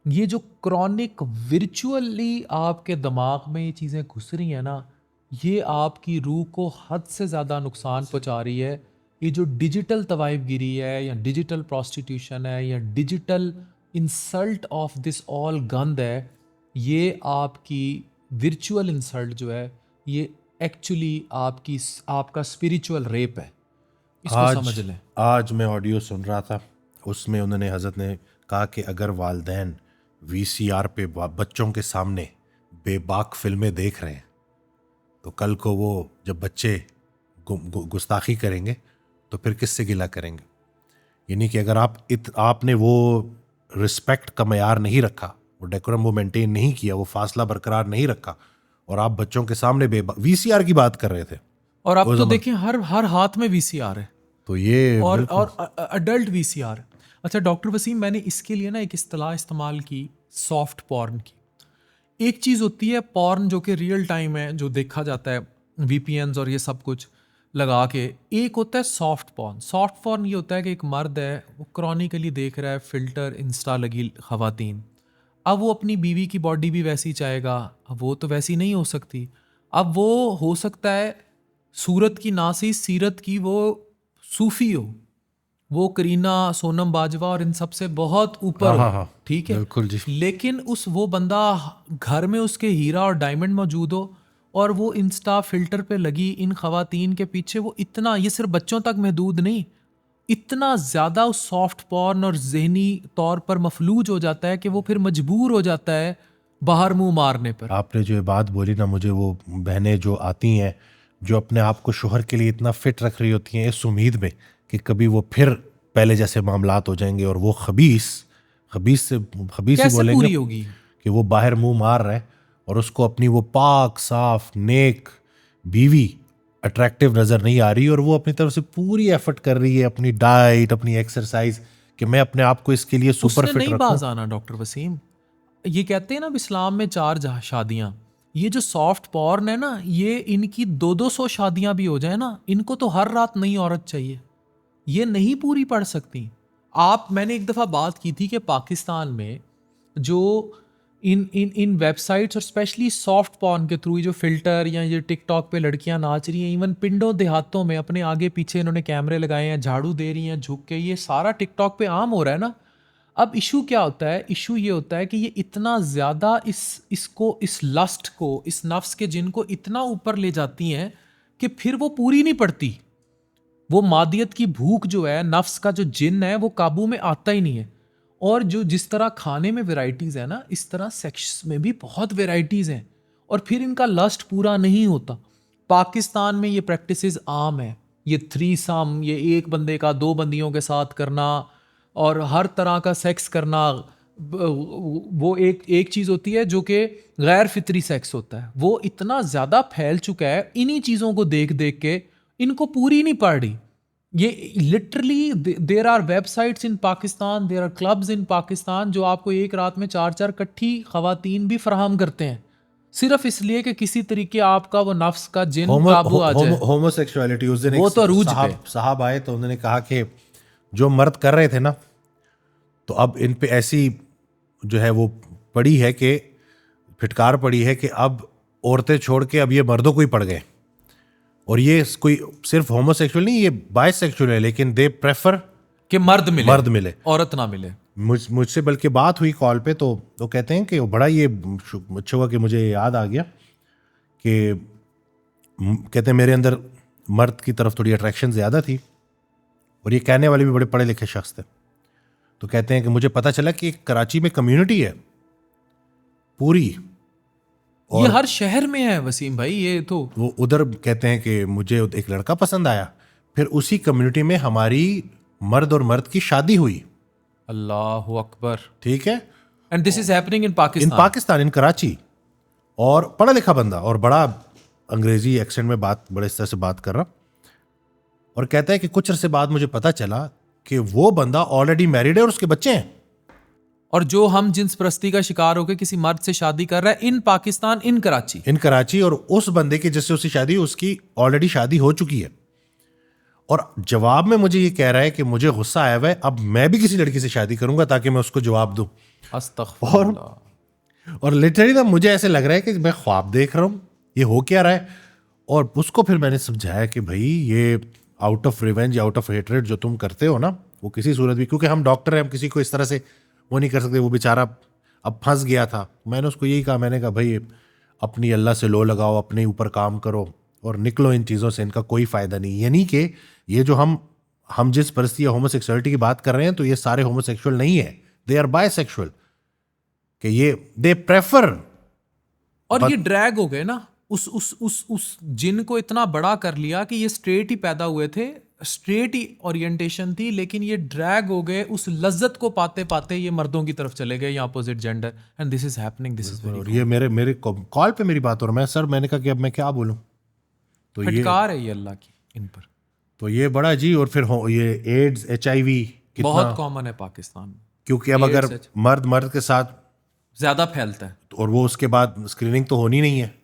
B: ये जो क्रॉनिक विर्चुअली आपके दिमाग में ये चीज़ें घुस रही हैं ना, ये आपकी रूह को हद से ज़्यादा नुकसान पहुंचा रही है। ये जो डिजिटल तवाइफ गिरी है या डिजिटल प्रोस्टिट्यूशन है या digital insult of this all गंद है, ये आपकी विर्चुअल इंसल्ट जो है, ये एक्चुअली आपका स्पिरिचुअल रेप है। इसको समझ लें।
A: आज मैं ऑडियो सुन रहा था, उसमें उन्होंने हज़रत ने कहा कि अगर वालिदैन वीसीआर पे बच्चों के सामने बेबाक फिल्में देख रहे हैं, तो कल को वो जब बच्चे गुस्ताखी करेंगे तो फिर किससे गिला करेंगे? यानी कि अगर आपने वो रिस्पेक्ट का मयार नहीं रखा, वो डेकोरम वो मेंटेन नहीं किया, वो फासला बरकरार नहीं रखा, और आप बच्चों के सामने वीसीआर की बात कर रहे थे,
B: और अब तो देखिए हर हाथ में वीसीआर है,
A: तो ये
B: और अडल्ट वीसीआर। अच्छा डॉक्टर वसीम, मैंने इसके लिए ना एक इस्तेलाह इस्तेमाल की, सॉफ्ट पॉर्न की। एक चीज़ होती है पॉर्न जो कि रियल टाइम है, जो देखा जाता है वीपीएन्स और ये सब कुछ लगा के। एक होता है सॉफ्ट पॉर्न। सॉफ्ट पॉर्न ये होता है कि एक मर्द है, वो क्रॉनिकली देख रहा है फिल्टर इंस्टा लगी ख़वातीन। अब वो अपनी बीवी की बॉडी भी वैसी चाहेगा, अब वो तो वैसी नहीं हो सकती। अब वो हो सकता है सूरत की नासी सीरत की वो सूफी हो, वो करीना, सोनम बाजवा और इन सब से बहुत ऊपर हो, ठीक है,
A: बिल्कुल जी।
B: लेकिन वो बंदा घर में उसके हीरा और डायमंड मौजूद हो, और वो इंस्टा फिल्टर पे लगी इन खवातीन के पीछे वो इतना, ये सिर्फ बच्चों तक महदूद नहीं, इतना ज़्यादा उस सॉफ्ट पॉर्न और जहनी तौर पर मफलूज हो जाता है कि वो फिर मजबूर हो जाता है बाहर मुंह मारने पर।
A: आपने जो ये बात बोली ना, मुझे वो बहनें जो आती हैं, जो अपने आप को शोहर के लिए इतना फिट रख रही होती हैं इस उम्मीद में कि कभी वो फिर पहले जैसे मामलात हो जाएंगे, और वो खबीस ही बोलेंगे
B: होगी
A: कि वो बाहर मुंह मार रहा है, और उसको अपनी वो पाक साफ नेक बीवी अट्रैक्टिव नज़र नहीं आ रही, और वो अपनी तरफ से पूरी एफर्ट कर रही है, अपनी डाइट, अपनी एक्सरसाइज, कि मैं अपने आप को इसके लिए सुपर
B: उसने
A: फिट
B: नहीं
A: रखूं।
B: बाज आना डॉक्टर वसीम। ये कहते हैं ना इस्लाम में 4 शादियां, ये जो सॉफ्ट पॉर्न है ना, ये इनकी 200 शादियां भी हो जाए ना, इनको तो हर रात नई औरत चाहिए, ये नहीं पूरी पड़ सकती। मैंने एक दफ़ा बात की थी कि पाकिस्तान में जो इन वेबसाइट्स और स्पेशली सॉफ्ट पॉर्न के थ्रू जो फिल्टर या ये टिकटॉक पे लड़कियां नाच रही हैं, इवन पिंडों देहातों में अपने आगे पीछे इन्होंने कैमरे लगाए हैं, झाड़ू दे रही हैं झुक के, ये सारा टिकटॉक पे आम हो रहा है ना। अब इशू क्या होता है? इशू ये होता है कि ये इतना ज़्यादा इस लस्ट को, इस नफ्स के जिन को इतना ऊपर ले जाती हैं कि फिर वो पूरी नहीं पड़ती। वो मादियत की भूख जो है, नफ्स का जो जिन है, वो काबू में आता ही नहीं है। और जो जिस तरह खाने में वैरायटीज़ है ना, इस तरह सेक्स में भी बहुत वैरायटीज़ हैं, और फिर इनका लस्ट पूरा नहीं होता। पाकिस्तान में ये प्रैक्टिसेस आम है, ये थ्रीसम, ये एक बंदे का 2 बंदियों के साथ करना और हर तरह का सेक्स करना। वो एक चीज़ होती है जो कि गैर फितरी सेक्स होता है, वो इतना ज़्यादा फैल चुका है इन्हीं चीज़ों को देख देख के, इनको पूरी नहीं पड़ रही। ये literally there are websites in Pakistan, there are clubs in Pakistan जो आपको एक रात में 4-4 कट्ठी खवातीन भी फराहम करते हैं, सिर्फ इसलिए कि किसी तरीके आपका वो नफ्स का जिन काबू आ जाए।
A: होमोसेक्सुअलिटी, उस दिन
B: वो
A: एक
B: तो अरूज पे।
A: साहब आए तो उन्होंने कहा कि जो मर्द कर रहे थे ना, तो अब इन पे ऐसी जो है वो पड़ी है कि फिटकार पड़ी है कि अब औरतें छोड़ के अब ये मर्दों को ही पड़ गए। और ये कोई सिर्फ होमोसेक्सुअल नहीं, ये बायसेक्सुअल है, लेकिन दे प्रेफर
B: कि मर्द मिले, औरत ना मिले।
A: मुझसे बल्कि बात हुई कॉल पे, तो वो कहते हैं कि बड़ा ये अच्छा हुआ कि मुझे याद आ गया कि कहते हैं मेरे अंदर मर्द की तरफ थोड़ी अट्रैक्शन ज़्यादा थी, और ये कहने वाले भी बड़े पढ़े लिखे शख्स थे। तो कहते हैं कि मुझे पता चला कि कराची में कम्युनिटी है पूरी,
B: ये हर शहर में है वसीम भाई। ये तो
A: वो उधर कहते हैं कि मुझे एक लड़का पसंद आया, फिर उसी कम्युनिटी में हमारी मर्द और मर्द की शादी हुई।
B: अल्लाह अकबर।
A: ठीक है,
B: and this is happening in Pakistan,
A: in Karachi. और पढ़ा लिखा बंदा, और बड़ा अंग्रेजी एक्सेंट में बड़े इस तरह से बात कर रहा, और कहता है कि कुछ अरसे बाद मुझे पता चला कि वो बंदा ऑलरेडी मैरिड है और उसके बच्चे हैं।
B: और जो हम जिन्स परस्ती का शिकार होकर किसी मर्द से शादी कर रहा है इन पाकिस्तान, इन कराची,
A: और उस बंदे की जिससे उसकी शादी, उसकी ऑलरेडी शादी हो चुकी है। और जवाब में मुझे ये कह रहा है कि मुझे गुस्सा आया हुआ है, अब मैं भी किसी लड़की से शादी करूंगा ताकि मैं उसको जवाब दूं। और लिटरली ना मुझे ऐसे लग रहा है कि मैं ख्वाब देख रहा हूँ, ये हो क्या रहा है। और उसको फिर मैंने समझाया कि भाई ये out of revenge, out of hatred जो तुम करते हो ना, वो किसी सूरत भी, क्योंकि हम डॉक्टर हैं, हम किसी को इस तरह से वो नहीं कर सकते। वो बेचारा अब फंस गया था। मैंने उसको यही कहा, मैंने कहा भाई अपनी अल्लाह से लो लगाओ, अपने ऊपर काम करो और निकलो इन चीज़ों से, इनका कोई फ़ायदा नहीं। यानी कि ये जो हम जिस परिस्थिति या होमोसेक्सुअलिटी की बात कर रहे हैं, तो ये सारे होमोसेक्सुअल नहीं है, दे आर बायसेक्सुअल, कि ये दे प्रेफर।
B: और ये ड्रैग हो गए ना, उस जिन को इतना बड़ा कर लिया कि ये स्ट्रेट ही पैदा हुए थे, स्ट्रेट ही ओरिएंटेशन थी, लेकिन ये ड्रैग हो गए, उस लज्जत को पाते पाते ये मर्दों की तरफ चले गए या opposite gender. And this is happening, this is very.
A: ये मेरे कॉल पे मेरी बात, और मैंने कहा कि अब मैं क्या बोलूं, तो
B: फटकार है ये अल्लाह की इन पर।
A: तो ये बड़ा जी। और फिर ये एड्स, HIV
B: बहुत कॉमन है पाकिस्तान में,
A: क्योंकि अब अगर मर्द के साथ
B: ज्यादा फैलता है,
A: और वो उसके बाद स्क्रीनिंग तो होनी नहीं है,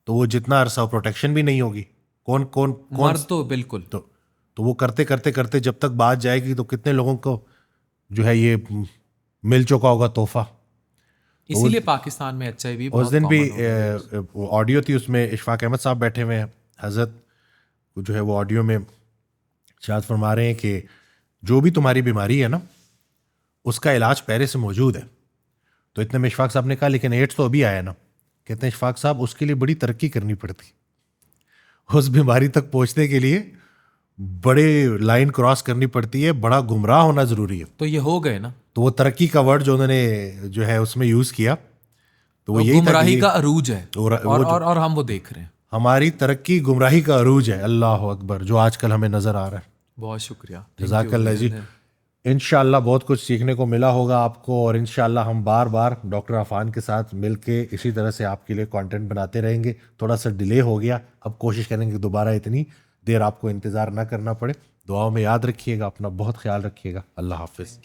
A: तो वो जितना अरसा प्रोटेक्शन भी नहीं होगी। कौन
B: मर्द तो बिल्कुल,
A: तो वो करते करते करते जब तक बात जाएगी, तो कितने लोगों को जो है ये मिल चुका होगा तोहफा।
B: इसीलिए पाकिस्तान में HIV
A: उस दिन भी ऑडियो थी, उसमें इशफाक अहमद साहब बैठे हुए हैं, हजरत जो है वो ऑडियो में शायद फरमा रहे हैं कि जो भी तुम्हारी बीमारी है ना, उसका इलाज पहले से मौजूद है। तो इतने में इशफाक साहब ने कहा लेकिन एड्स तो अभी आया ना। कहते हैं इशफाक साहब उसके लिए बड़ी तरक्की करनी पड़ती, उस बीमारी तक पहुंचने के लिए बड़े लाइन क्रॉस करनी पड़ती है, बड़ा गुमराह होना जरूरी है।
B: तो ये हो गए ना,
A: तो वो तरक्की का वर्ड जो उन्होंने जो है उसमें यूज किया, तो वो यही
B: गुमराही का अरूज है,
A: और
B: हम वो देख रहे हैं।
A: हमारी तरक्की गुमराही का अरूज है, अल्लाह अकबर, जो आजकल हमें नजर आ रहा है।
B: बहुत शुक्रिया,
A: जज़ाकल्लाह जी। इंशाल्लाह बहुत कुछ सीखने को मिला होगा आपको, और इंशाल्लाह हम बार बार डॉक्टर अफान के साथ मिलके इसी तरह से आपके लिए कंटेंट बनाते रहेंगे। थोड़ा सा डिले हो गया, अब कोशिश करेंगे दोबारा इतनी देर आपको इंतज़ार ना करना पड़े। दुआओं में याद रखिएगा, अपना बहुत ख्याल रखिएगा। अल्लाह हाफिज़।